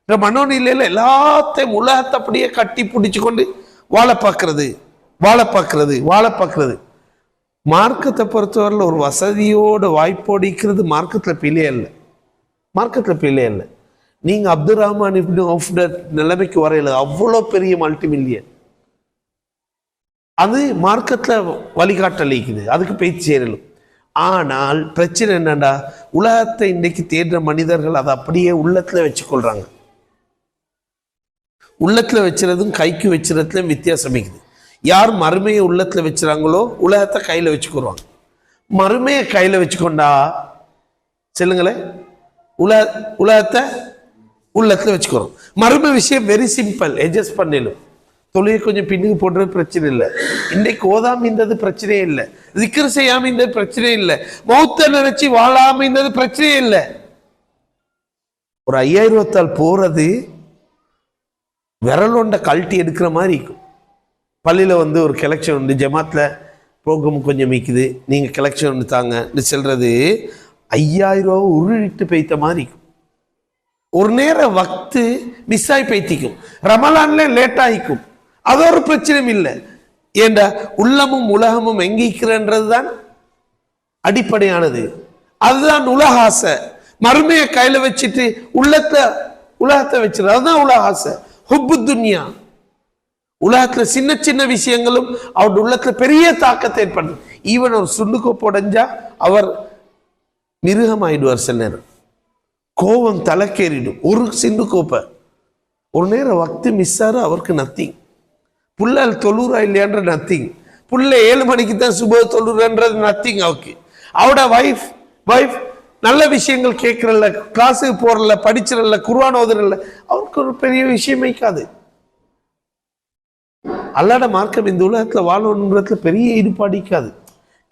மனோநிலையில எல்லாத்தையும் உலகத்தை அப்படியே கட்டி பிடிச்சு கொண்டு வாழ பார்க்கிறது. மார்க்கத்தை பொறுத்தவரையில் ஒரு வசதியோட வாய்ப்போடு இருக்கிறது மார்க்கத்தில் பிழையே இல்லை. நீங்க அப்துல் ரஹ்மான் இப்னு அவுஃப் நிலைமைக்கு வரையில அவ்வளோ பெரிய மல்டி மில்லியன், அது மார்க்கத்துல வழிகாட்டளிக்குது, அதுக்கு பேச்சு சேரலும். ஆனால் பிரச்சனை என்னடா, உலகத்தை இன்னைக்கு தேடுற மனிதர்கள் அதை அப்படியே உள்ளத்துல வச்சுக்கொள்றாங்க. உள்ளத்துல வச்சுறதும் கைக்கு வச்சுறதுலையும் வித்தியாசம் இருக்குது. யார் மறுமையை உள்ளத்துல வச்சுறாங்களோ உலகத்தை கையில வச்சுக்கிடுவாங்க. மறுமையை கையில வச்சுக்கொண்டா சொல்லுங்களேன், உலகத்தை உள்ளத்துல வச்சுக்கிறோம். மறுமை விஷயம் வெரி சிம்பிள், அட்ஜஸ்ட் பண்ணிடும். தொழிலை கொஞ்சம் பின்னுக்கு போடுறது பிரச்சனை இல்லை. இன்னைக்கு ஓதாம இருந்தது பிரச்சனையே இல்லை, திக்ர் செய்யாம இருந்தது பிரச்சனை இல்லை, மௌத்த நினைச்சு வாழாம இருந்தது பிரச்சனையே இல்லை. ஒரு 5000 ரூபாத்தால் போறது விரலோண்ட கழட்டி எடுக்கிற மாதிரி இருக்கும். பள்ளியில் ஒரு கலெக்ஷன் உண்டு, ஜமாத்தில் ப்ரோக்ராம் கொஞ்சம் மிக்குது, நீங்கள் கலெக்ஷன் ஒன்று தாங்க சொல்றது 5000 ரூபா உருளிட்டு பெய்த்த மாதிரி இருக்கும். ஒரு நேரம் வக்து மிஸ் ஆகி பெய்த்திக்கும், ரமலான்ல லேட் ஆகிக்கும், அது ஒரு பிரச்சனையும் இல்லை. ஏண்டா உள்ளமும் உலகமும் எங்கிக்கிறன்றது தான் அடிப்படையானது. அதுதான் உலக ஆசை. மறுமையை கையில வச்சுட்டு உலகத்தை வச்சிரு, அதுதான் உலக ஆசை. ஹுப்பு துன்யா, உலகத்துல சின்ன சின்ன விஷயங்களும் அவருடைய உள்ளத்துல பெரிய தாக்கத்தை ஏற்படுது. ஈவன் ஒரு சுண்டுக்கோப்பு உடைஞ்சா அவர் மிருகம் ஆயிடுவார். சில நேரம் கோபம் தலைக்கேறிடும். ஒரு சிண்டுக்கோப்பை ஒரு நேரம் வக்து மிஸ் ஆறு, அவருக்கு நத்திங். புள்ள தொழுறா இல்லையான்ற நத்திங். புள்ள 7 மணிக்கு தான் சுப தொழுறன்றது நத்திங். அவருக்கு அவட வைஃப் நல்ல விஷயங்கள் கேட்கறல, கிளாஸுக்கு போறல, படிச்சிடல, குர்ஆன் ஓதுறல, அவருக்கு ஒரு பெரிய விஷயம் வைக்காது. அல்லாட மார்க்கம் இந்த உலகத்துல வாழணுன்றதுல பெரிய ஈடுபாடிக்காது.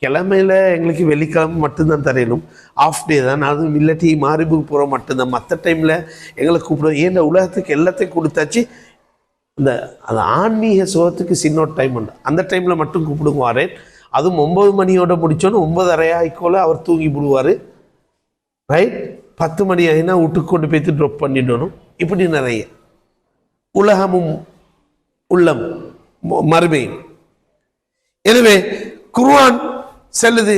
கிழமையில எங்களுக்கு வெள்ளிக்கிழமை மட்டும்தான் தரையணும், ஆஃப் டே தான், அதுவும் இல்லாட்டி மாரிபுக்கு போகிற மட்டும்தான். மற்ற டைமில் எங்களை கூப்பிடுவோம். ஏன் உலகத்துக்கு எல்லாத்தையும் கொடுத்தாச்சு, அந்த ஆன்மீக சுகத்துக்கு சின்ன டைம் உண்டு, அந்த டைமில் மட்டும் கூப்பிடுவாரு. அதுவும் 9 மணியோட முடிச்சோன்னு 9:30 ஆயிக்கோல அவர் தூங்கி விடுவார். ரைட், 10 மணி ஆகினா வீட்டுக்கு கொண்டு போய்த்து ட்ராப் பண்ணிடணும். இப்படி நிறைய உலகமும் உள்ளம் மறுமையும். எனவே குர்ஆன் செல்லுது,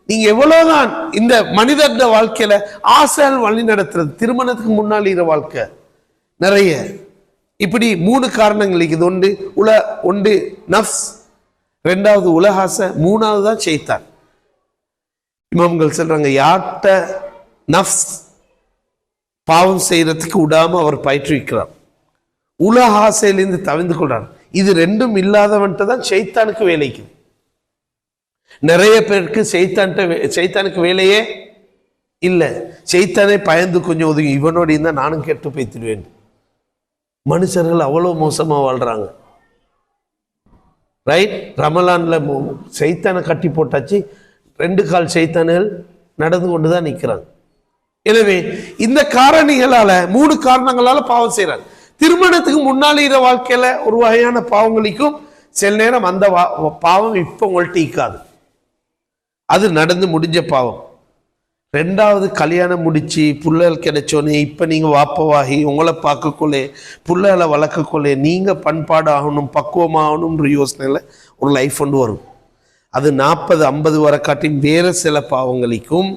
நீங்க எவ்வளவுதான் இந்த மனிதர்ட வாழ்க்கையில ஆசையால் வழி நடத்துறது, திருமணத்துக்கு முன்னால் இருக்கிற வாழ்க்கை நிறைய இப்படி 3 காரணங்கள் இருக்குது. ஒன்று நஃப்ஸ், 2வது உலக ஆசை, 3வது தான் ஷைத்தான். இமாம்கள் சொல்றாங்க, யார்கிட்ட நஃப்ஸ் பாவம் செய்யறதுக்கு விடாம அவர் பயிற்றுவிக்கிறார். உலக ஆசையிலிருந்து தவிர்ந்து கொள்றார். இது ரெண்டும் இல்லாதவன்ட்டு தான் ஷைத்தானுக்கு வேலைக்கு. நிறைய பேருக்கு ஷைத்தானுக்கு வேலையே இல்லை. ஷைத்தானே பயந்து கொஞ்சம் ஒதுங்கி இவனோட இருந்தா நானும் கெட்டு போய்த்திடுவேன். மனுஷர்கள் அவ்வளவு மோசமா வாழ்றாங்க. ரைட்? ரமலான்ல ஷைத்தானை கட்டி போட்டாச்சு, 2 கால் ஷைத்தான்கள் நடந்து கொண்டுதான் நிற்கிறாங்க. எனவே இந்த காரணிகளால 3 காரணங்களால பாவம் செய்யறாங்க. திருமணத்துக்கு முன்னால வாழ்க்கையில ஒரு வகையான பாவங்களுக்கும் சில நேரம் அந்த பாவம் இப்ப உங்கள்ட்ட ஈக்காது, அது நடந்து முடிஞ்ச பாவம். 2வது கல்யாணம் முடிச்சு புள்ளைகள் கிடைச்சோன்னே இப்ப நீங்க வாப்பவாகி உங்களை பார்க்கக்குள்ளே புள்ளைகளை வளர்க்கக்குள்ளே நீங்க பண்பாடு ஆகணும், பக்குவமாகணும்ன்ற யோசனையில ஒரு லைஃப் கொண்டு வரும். அது 40-50 வர காட்டியும் வேற சில பாவங்களுக்கும்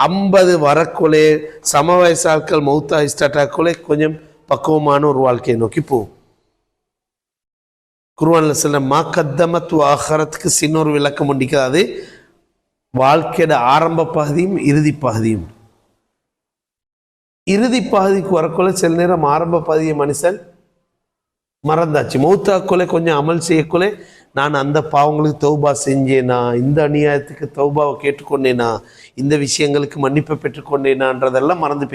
50 வரக்குள்ளே சம வயசாக்கள் மௌத்தா ஸ்டார்டாக்குள்ளே கொஞ்சம் பக்குவமான ஒரு வாழ்க்கையை நோக்கி போகும். குர்ஆன்ல சில கத்தமத் ஆகரத்துக்கு சின்ன ஒரு விளக்கம் முடிக்காது. வாழ்க்கையோட ஆரம்ப பகுதியும் இறுதி பகுதியும். இறுதி பகுதிக்கு வரக்குள்ள சில நேரம் ஆரம்ப பகுதியை மனுஷன் மறந்தாச்சு. மௌத்தாக்குள்ளே கொஞ்சம் அமல் செய்யக்குள்ளே நான் அந்த பாவங்களுக்கு தௌபா செஞ்சேனா, இந்த அநியாயத்துக்கு தௌபாவை கேட்டுக்கொண்டேனா, இந்த விஷயங்களுக்கு மன்னிப்பை பெற்றுக்கொண்டேனான்றதெல்லாம் மறந்து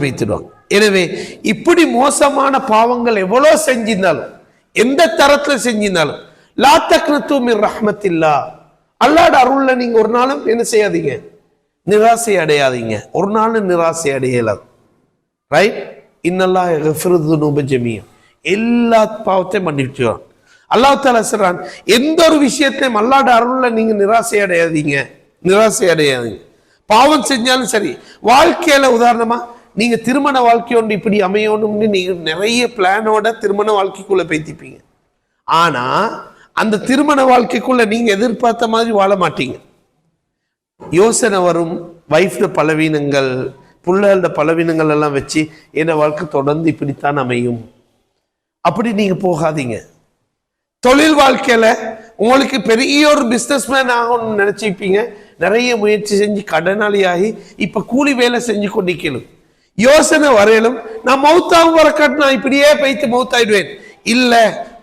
பேய்த்திடுவாங்க. எனவே இப்படி மோசமான பாவங்கள் எவ்வளோ செஞ்சிருந்தாலும், எந்த தரத்துல செஞ்சிருந்தாலும், லா தக்னது மின் ரஹ்மத்தில்லாஹ், அல்லாஹ்வுடைய அருள்ல நீங்க ஒரு நாளும் என்ன செய்யாதீங்க, நிராசை அடையாதீங்க. ஒரு நாளும் நிராசை அடையலாம். ரைட்? இன்னல்லாஹ் யக்ஃபிரு ذுனூப ஜமீஆ, எல்லா பாவத்தையும் மன்னிச்சுவான். அல்லாஹ் தஆலா சொல்றான், எந்த ஒரு விஷயத்தையும் அல்லாஹ்வுடைய அருள்ல நீங்க நிராசை அடையாதீங்க. பாவம் செஞ்சாலும் சரி. வாழ்க்கையில உதாரணமா நீங்க திருமண வாழ்க்கையோடு இப்படி அமையணும்னு நீங்க நிறைய பிளானோட திருமண வாழ்க்கைக்குள்ள பேத்திப்பீங்க. ஆனா அந்த திருமண வாழ்க்கைக்குள்ள நீங்க எதிர்பார்த்த மாதிரி வாழ மாட்டீங்க. யோசனை வரும், வைஃப்ல பலவீனங்கள், புள்ளகளோட பலவீனங்கள் எல்லாம் வச்சு என்ன வாழ்க்கை தொடர்ந்து இப்படித்தான் அமையும். அப்படி நீங்க போகாதீங்க. தொழில் வாழ்க்கையில உங்களுக்கு பெரிய ஒரு பிசினஸ்மேன் ஆகணும்னு நினைச்சிருப்பீங்க. நிறைய முயற்சி செஞ்சு கடனாளியாகி இப்ப கூலி வேலை செஞ்சு கொண்டிருக்கணும். யோசனை வரையிலும் நான் மௌத்தாவும் வரக்காட்டு நான் இப்படியே பைத்து மௌத்தாயிடுவேன். இல்ல,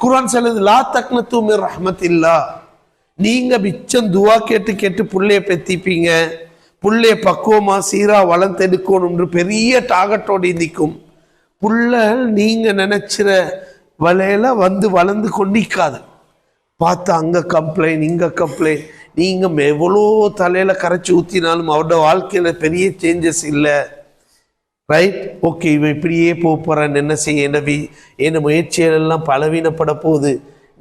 குர்ஆன் சொல்லுது, லா தக்னது மின் ரஹ்மத்தில்லாஹ், நீங்க மிச்சம் துவா கேட்டு புள்ளைய பெத்திப்பீங்க. புள்ளைய பக்குவமா சீரா வளர்த்தெடுக்கணும்னு பெரிய டார்கெட்டோடு நிற்கும். புள்ள நீங்க நினைச்சிற வலையில வளர்ந்து கொண்டிருக்காது. பார்த்தா அங்க கம்ப்ளைண்ட், இங்க கம்ப்ளைண்ட். நீங்க எவ்வளோ தலையில கரைச்சி ஊத்தினாலும் அவரோட வாழ்க்கையில பெரிய சேஞ்சஸ் இல்லை. ரைட்? ஓகே, இவன் இப்படியே போறான், என்ன செய்ய, என்ன முயற்சிகள் எல்லாம் பலவீனப்பட போகுது.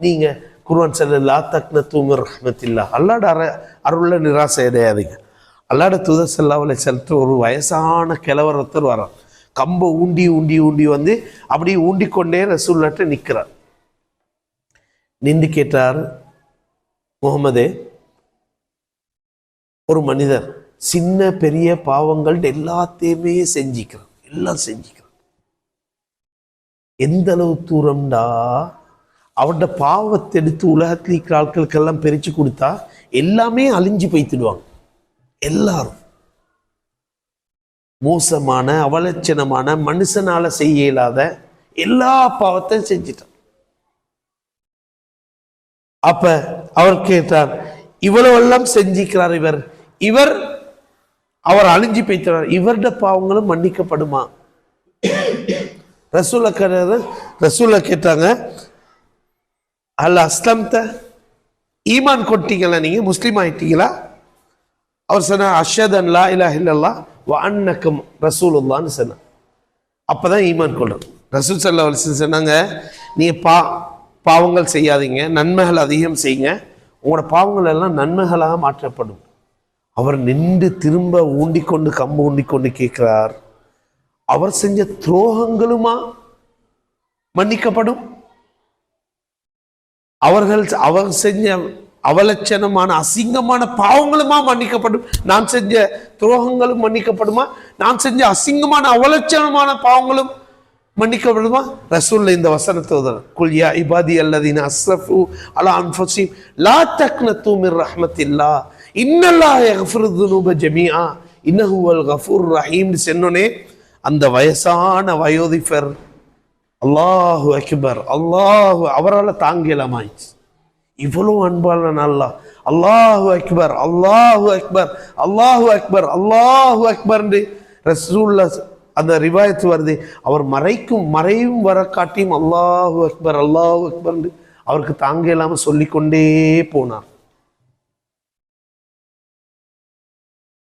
நீங்க குர்ஆன் சொல்லுது, லா தக்னது மின் ரஹ்மத்தில்லாஹ், அல்லாஹ்வுடைய அருள்ல நிராசை அடையாதீங்க. அல்லாஹ்வுடைய தூதர் ஸல்லல்லாஹு அலைஹி வஸல்லம் ஒரு வயசான கிழவர் ஒருத்தர் வரான். கம்பை ஊண்டி வந்து அப்படியே ஊண்டிக்கொண்டே ரசூலுல்லாஹ்ட்ட நிற்கிறார். நின்று கேட்டார், முகமதே, ஒரு மனிதர் சின்ன பெரிய பாவங்கள் எல்லாத்தையுமே செஞ்சிக்கிறான், எல்லாம் செஞ்சிக்கிறான். எந்த அளவு தூரம்டா, அவரோட பாவத்தை எடுத்து உலகத்தில் இருக்கிற ஆட்களுக்கெல்லாம் பிரிச்சு கொடுத்தா எல்லாமே அழிஞ்சு போய்த்திடுவாங்க. எல்லாரும் மோசமான அவலட்சணமான மனுஷனால செய்ய இயலாத எல்லா பாவத்தையும் செஞ்சிட்டான். அப்ப அவர் கேட்டார், இவ்வளவு எல்லாம் செஞ்சிக்கிறார் இவர் அவர் அழிஞ்சு போய்த்தார், இவருடைய பாவங்களும் மன்னிக்கப்படுமா? ரசூல கேட்டாங்க, அல்ல அஸ்லம்த, ஈமான் கொட்டீங்களா, நீங்க முஸ்லீம் ஆயிட்டீங்களா? அவர் சொன்னார், அஷ்ஹது அன் லா இலாஹ இல்லல்லாஹ் வ அன்னக ரசூலுல்லாஹ்னு சொன்னார். அப்பதான் ஈமான் கொள்றோம். ரசூல் ஸல்லல்லாஹு அலைஹி வஸல்லம் சொன்னாங்க, நீங்க பாவங்கள் செய்யாதீங்க, நன்மைகள் அதிகம் செய்யுங்க, உங்களோட பாவங்கள் எல்லாம் நன்மைகளாக மாற்றப்படும். அவர் நின்று திரும்ப ஊண்டிக்கொண்டு கம்பு ஊண்டிக்கொண்டு கேட்கிறார், அவர் செஞ்ச துரோகங்களுமா மன்னிக்கப்படும்? அவர் செஞ்ச அவலட்சணமான அசிங்கமான பாவங்களுமா மன்னிக்கப்படும்? நான் செஞ்ச துரோகங்களும் மன்னிக்கப்படுமா? நான் செஞ்ச அசிங்கமான அவலட்சணமான பாவங்களும் மன்னிக்கப்படுமா? ரசூலுல்லாஹ் இந்த வசனத்தை ஓதுறார், குல் யா இபாதி அல்லதீன அஸ்ரஃபு அலா அன்ஃபுஸிஹிம் லா தக்னது மின் ரஹ்மத்தில்லாஹ், இன்னல்லாஹ் யக்ஃபிரு துனூப ஜமீஆ இன்னஹு வல் கஃபூர் ரஹீம் சொன்னோனே அந்த வயசான வயோதிபர் அல்லாஹு அக்பர் அல்லாஹு அவரால் தாங்கலாமாயிடுச்சு. இவ்வளவு அன்பான அல்லாஹ் அல்லாஹு அக்பர் அல்லாஹு அக்பர் அல்லாஹு அக்பர் அல்லாஹு அக்பர் ரசூலுல்லாஹ் அந்த ரிவாயத்து வருது. அவர் மறையும் வர காட்டியும் அல்லாஹு அக்பர் அல்லாஹு அக்பர் அவருக்கு தாங்க இல்லாம சொல்லிக்கொண்டே போனார்.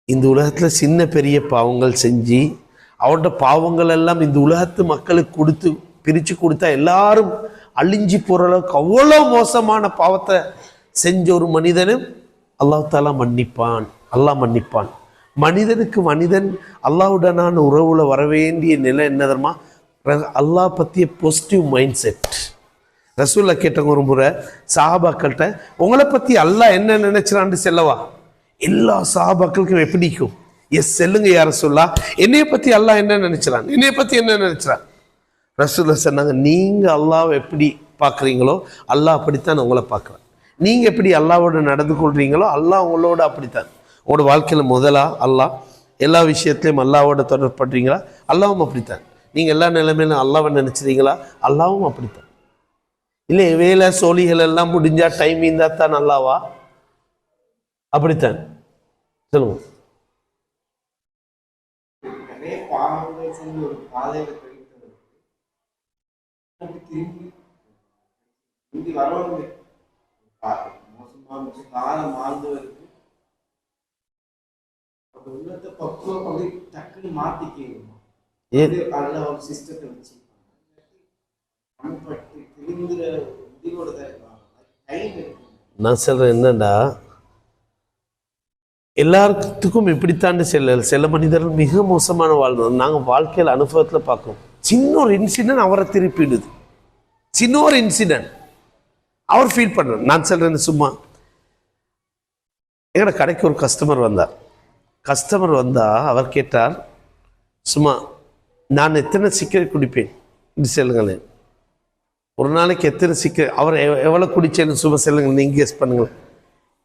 இந்த உலகத்துல சின்ன பெரிய பாவங்கள் செஞ்சு அவருடைய பாவங்கள் எல்லாம் இந்த உலகத்து மக்களுக்கு பிரிச்சு கொடுத்தா எல்லாரும் அழிஞ்சு போற அளவுக்கு அவ்வளவு மோசமான பாவத்தை செஞ்ச ஒரு மனிதனும் அல்லாஹ் தாலா மன்னிப்பான். அல்லாஹ் மன்னிப்பான். மனிதனுக்கு மனிதன் அல்லாஹ்வுடனான உறவுல வர வேண்டிய நிலை என்ன தெரியுமா? அல்லாஹ் பத்திய பாசிட்டிவ் மைண்ட் செட். ரசூல்லா கேட்டவங்க ஒரு முறை சஹாபாக்கள்கிட்ட, உங்களை பத்தி அல்லாஹ் என்ன நினைச்சான்னு செல்லவா? எல்லா சஹாபாக்களுக்கும் எப்படிக்கும் எஸ் செல்லுங்க யார் ரசூல்லா, என்னைய பத்தி அல்லாஹ் என்ன நினைச்சான், என்னைய பத்தி என்ன நினைச்சான்? ரசூல்லா சொன்னாங்க, நீங்க அல்லாஹ் எப்படி பார்க்குறீங்களோ அல்லாஹ் அப்படித்தான் உங்களை பார்க்குறான். நீங்க எப்படி அல்லாஹ்வோட நடந்து கொள்றீங்களோ அல்லாஹ் உங்களோட அப்படித்தான். உங்களோட வாழ்க்கையில முதலா அல்லாஹ், எல்லா விஷயத்திலையும் அல்லாஹ்வோட தொடர்படுறீங்களா அல்லாவும் அப்படித்தான். நீங்க எல்லா நிலைமையிலும் அல்லாஹ்வை நினைச்சிருக்கீங்களா அல்லாவும் அப்படித்தான். இல்லை வேலை சோழிகள் எல்லாம் முடிஞ்சா டைம் இருந்தா தான் அல்லாவா? அப்படித்தான். சொல்லுங்க. நான் சொல்றேன் என்னண்டா, எல்லாத்துக்கும் இப்படித்தான் சில மனிதர்கள் மிக மோசமான வாழ்ந்தோம். நாங்கள் வாழ்க்கையில் அனுபவத்தில் பார்க்கணும். சின்ன ஒரு இன்சிடென்ட் அவரை திருப்பிடுது. சின்ன ஒரு இன்சிடென்ட் அவர் ஃபீல் பண்ணுறார். நான் சொல்றேன், சும்மா எங்களோட கடைக்கு ஒரு கஸ்டமர் வந்தா அவர் கேட்டார், சும்மா நான் எத்தனை சிகரெட் குடிப்பேன் இது சொல்லுங்களேன், ஒரு நாளைக்கு எத்தனை சிகரெட், அவர் எவ்வளோ குடிச்சேன்னு சும்மா சொல்லுங்க, நீங்கள் கெஸ் பண்ணுங்களேன்.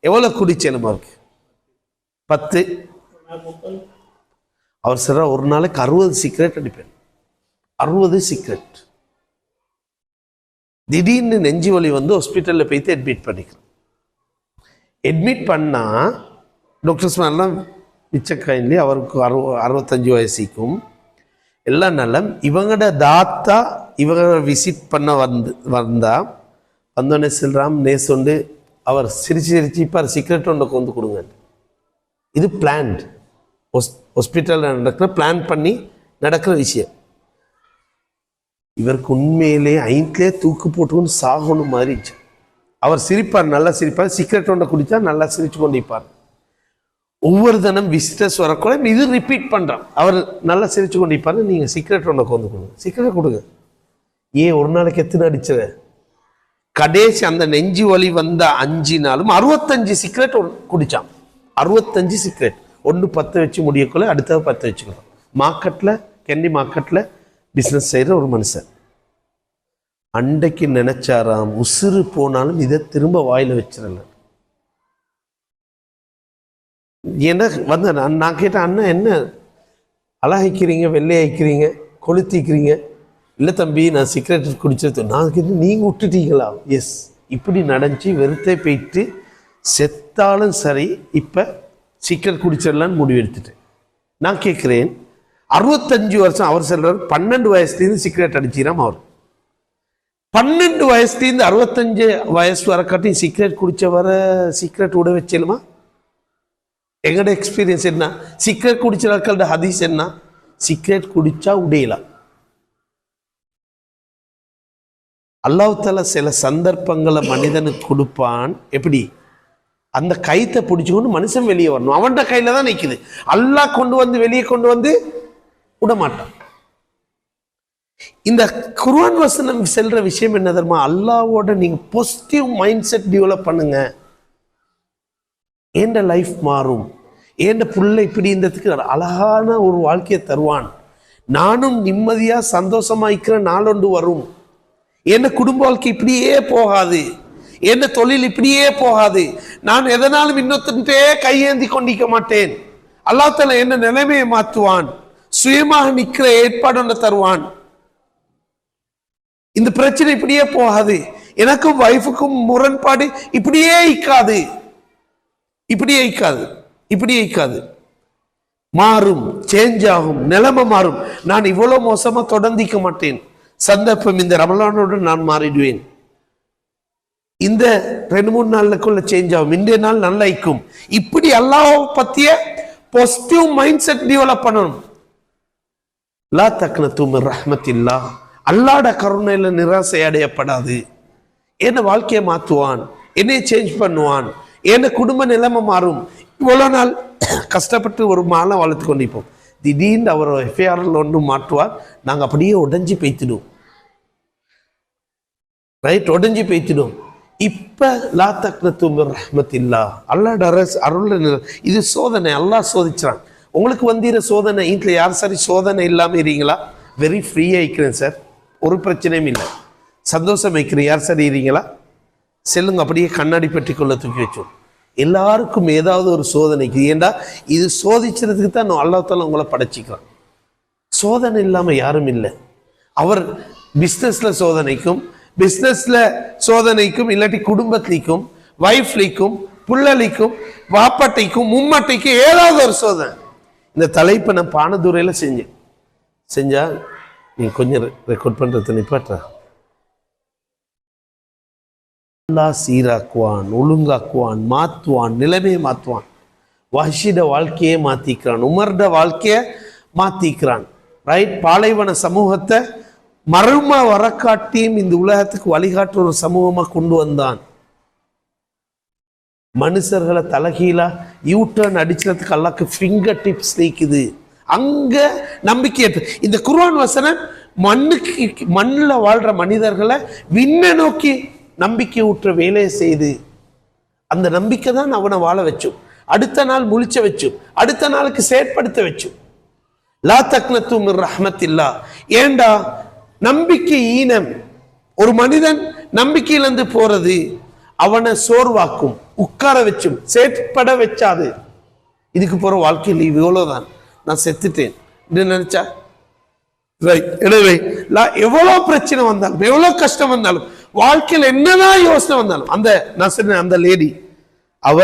எவ்வளோ குடிச்சேனும் அவருக்கு? 10. அவர் சொல்ற ஒரு நாளைக்கு 60 சிகரெட் அடிப்பேன். 60 சிகரெட். திடீர்னு நெஞ்சு வலி வந்து ஹாஸ்பிட்டலில் போய்த்து அட்மிட் பண்ணிக்கிறேன். அட்மிட் பண்ணால் டாக்டர்ஸ் எல்லாம் மிச்சக்காயின்லேயே அவருக்கு 65 வயசுக்கும் எல்லாம் நலம். இவங்களோட தாத்தா இவங்க விசிட் பண்ண வந்தோடனே செல்றாம் நேசொண்டு அவர் சிரிச்சு இப்போ சிகரெட் ஒன்றை கொண்டு கொடுங்க. இது பிளான்ட், ஹாஸ்பிட்டலில் நடக்கிற பிளான் பண்ணி நடக்கிற விஷயம். இவருக்கு உண்மையிலே 5லே தூக்கு போட்டுக்கொண்டு சாகணும் மாதிரி. அவர் சிரிப்பார், நல்லா சிரிப்பார். சிகரெட் ஒன்றை குடித்தா நல்லா சிரிச்சு கொண்டு இருப்பார். ஒவ்வொரு தினம் விசிட்டர்ஸ் வரக்கூட இது ரிப்பீட் பண்ணுறான். அவர் நல்லா சிரிச்சு கொண்டு இருப்பார். நீங்கள் சிகரெட் ஒன்றை கொண்டு கொடுங்க, சிகரெட் கொடுங்க. ஏன் ஒரு நாளைக்கு எத்தனை அடிச்சத? கடைசி அந்த நெஞ்சு வலி வந்த 5 நாளும் 65 சிகரெட் குடித்தான். 65 சிகரெட். 1 10 வச்சு முடியக்குள்ள அடுத்த 10 வச்சுக்கலாம். மார்க்கெட்டில், கெண்டி மார்க்கெட்டில் பிஸ்னஸ் செய்கிற ஒரு மனுஷன் அன்றைக்கு நினைச்சாராம், உசுறு போனாலும் இதை திரும்ப வாயில வச்சிடல. ஏன்னா வந்து நான் கேட்டேன், அண்ணா என்ன அழகிக்கிறீங்க, வெள்ளையாக்கிறீங்க, கொளுத்திக்கிறீங்க? இல்லை தம்பி, நான் சிகரெட் குடிச்சது. நான் கேட்டேன், நீங்கள் விட்டுட்டீங்களா? எஸ், இப்படி நடந்துச்சு. வெறுத்தே போயிட்டு செத்தாலும் சரி இப்போ சிகரெட் குடிச்சிடலான்னு முடிவு எடுத்துட்டேன். நான் கேட்குறேன், 65 வருஷம் அவர் சொல்றார், 12 வயசுலேருந்து சிகரெட் அடிச்சிடாம அவர் 12 வயசுலேருந்து 65 வயசு வரக்காட்டி சிகரெட் குடிச்ச வர சிகரெட் விட வச்சேலுமா? எங்களோட எக்ஸ்பீரியன்ஸ் என்ன? சிகரெட் குடிச்ச ஹதீஸ் என்ன? சிகரெட் குடிச்சா உடையலாம். அல்லாஹ் தஆலா சில சந்தர்ப்பங்களை மனிதனுக்கு கொடுப்பான். எப்படி? அந்த கைத்தை பிடிச்சுக்கொண்டு மனுஷன் வெளியே வரணும். அவன்கிட்ட கையில தான் நிற்குது. அல்லாஹ் கொண்டு வந்து வெளியே கொண்டு வந்து விட மாட்டான். இந்த குர்ஆன் வசனம் செல்ற விஷயம் என்ன தெரியுமா? அல்லாஹ்வோட நீங்க பாசிட்டிவ் மைண்ட் செட் டெவலப் பண்ணுங்க. ஏண்ட லைஃப் மாறும். ஏண்ட புள்ள இப்படி இருந்ததுக்கு அழகான ஒரு வாழ்க்கையை தருவான். நானும் நிம்மதியா சந்தோஷமா இருக்கிற நாளொன்று வரும். என்ன குடும்ப வாழ்க்கை இப்படியே போகாது. என்ன தொழில் இப்படியே போகாது, நான் எதனாலும் இன்னொருத்தே கையேந்தி கொண்டிருக்க மாட்டேன். அல்லாஹ் தஆலா என்ன நிலைமையை மாற்றுவான், சுயமாக நிற்கிற ஏற்பாடு ஒன்று தருவான். இந்த பிரச்சனை இப்படியே போகாது, எனக்கும் வைஃபுக்கும் முரண்பாடு இப்படியே இக்காது, இப்படியே இக்காது, மாறும், சேஞ்ச் ஆகும், நிலைமை மாறும். நான் இவ்வளவு மோசமா தொடர்ந்திக்க மாட்டேன். சந்தர்ப்பம் இந்த ரமலானோடு நான் மாறிடுவேன். இந்த 2-3 நாளுக்குள்ள சேஞ்ச் ஆகும், இன்றைய நாள் நல்லா இருக்கும். இப்படி அல்லாஹ் பத்திய பாசிட்டிவ் மைண்ட் செட் டெவலப் பண்ணணும். லா தக்னது மின் ரஹ்மத்தில்லாஹ், அல்லாஹ்வுடைய கருணையில நிராசை அடையப்படாது. என்ன வாழ்க்கையை மாற்றுவான், என்னை சேஞ்ச் பண்ணுவான், என்ன குடும்ப நிலைமை மாறும். இவ்வளோ நாள் கஷ்டப்பட்டு ஒரு மாலை வளர்த்து கொண்டிருப்போம், திடீர்னு அவர் எஃப்ஐஆரில் ஒன்று மாற்றுவார், நாங்கள் அப்படியே உடஞ்சி பெய்த்திடுவோம். ரைட், உடஞ்சி பெய்த்திடுவோம். இப்போ லா தக்னது மின் ரஹ்மத்தில்லாஹ், அல்லாஹ்வுடைய அருள். இது சோதனை, அல்லாஹ் சோதிச்சான். உங்களுக்கு வந்திர சோதனை, வீட்டில் யார் சரி சோதனை இல்லாமல் இருக்கீங்களா? வெரி ஃப்ரீயாக இருக்கிறேன் சார், ஒரு பிரச்சனையும் இல்லை, சந்தோஷம் வைக்கிறேன். யார் சரி இருக்கீங்களா? செல்லுங்க, அப்படியே கண்ணாடி பெட்டிக்குள்ள தூக்கி வச்சோம். எல்லாருக்கும் ஏதாவது ஒரு சோதனைக்கு, ஏண்டா இது சோதிச்சதுக்கு தான் அல்லாஹ் தஆலா உங்களை படைச்சிக்கிறான். சோதனை இல்லாமல் யாரும் இல்லை. அவர் பிஸ்னஸில் சோதனைக்கும் இல்லாட்டி குடும்பத்திலைக்கும், வைஃப்லிக்கும், புள்ளலிக்கும், வாப்பாட்டைக்கும், மும்மாட்டைக்கும் ஏதாவது ஒரு சோதனை. இந்த தலைப்பை நான் பானதுரையில் செஞ்சா நீ கொஞ்சம் ரெக்கார்ட் பண்ணுறது நிப்பாட்டுற. அல்லாஹ் சீராக்குவான், ஒழுங்காக்குவான், மாற்றுவான், நிலைமையை மாற்றுவான். வஹ்ஷிட வாழ்க்கையை மாற்றிக்கிறான், உமர்ட வாழ்க்கையை மாற்றிக்கிறான். ரைட், பாலைவன சமூகத்தை மர்ம வரக்காட்டியும் இந்த உலகத்துக்கு வழிகாட்டு ஒரு சமூகமாக கொண்டு வந்தான். மனுஷர்களை தலகீழா யூட்டர்ன் அடிச்சதுக்கு அல்லாஹ்க்கு ஃபிங்கர் டிப்ஸ் நீக்குது. அங்க நம்பிக்கை. இந்த குர்ஆன் வசனம் மண்ணில் வாழ்ற மனிதர்களை விண்ண நோக்கி நம்பிக்கை ஊற்ற வேலையை செய்து, அந்த நம்பிக்கை தான் அவனை வாழ வச்சோம், அடுத்த நாள் முழிச்ச வச்சோம், அடுத்த நாளுக்கு செயற்படுத்த வச்சோம். லா தக்னது மின் ரஹ்மத்தில்லாஹ். ஏண்டா நம்பிக்கை ஈனம். ஒரு மனிதன் நம்பிக்கையிலிருந்து போறது அவனை சோர்வாக்கும், உட்கார வச்சும், செயற்பட வச்சாது. இதுக்கு போற வாழ்க்கையில் இவ்வளவுதான், நான் செத்துட்டேன் நினைச்சா ரைட். எனவே எவ்வளவு பிரச்சனை வந்தாலும், எவ்வளவு கஷ்டம் வந்தாலும், வாழ்க்கையில் என்னதான் யோசனை வந்தாலும், அந்த நான் சொன்ன அந்த லேடி, அவ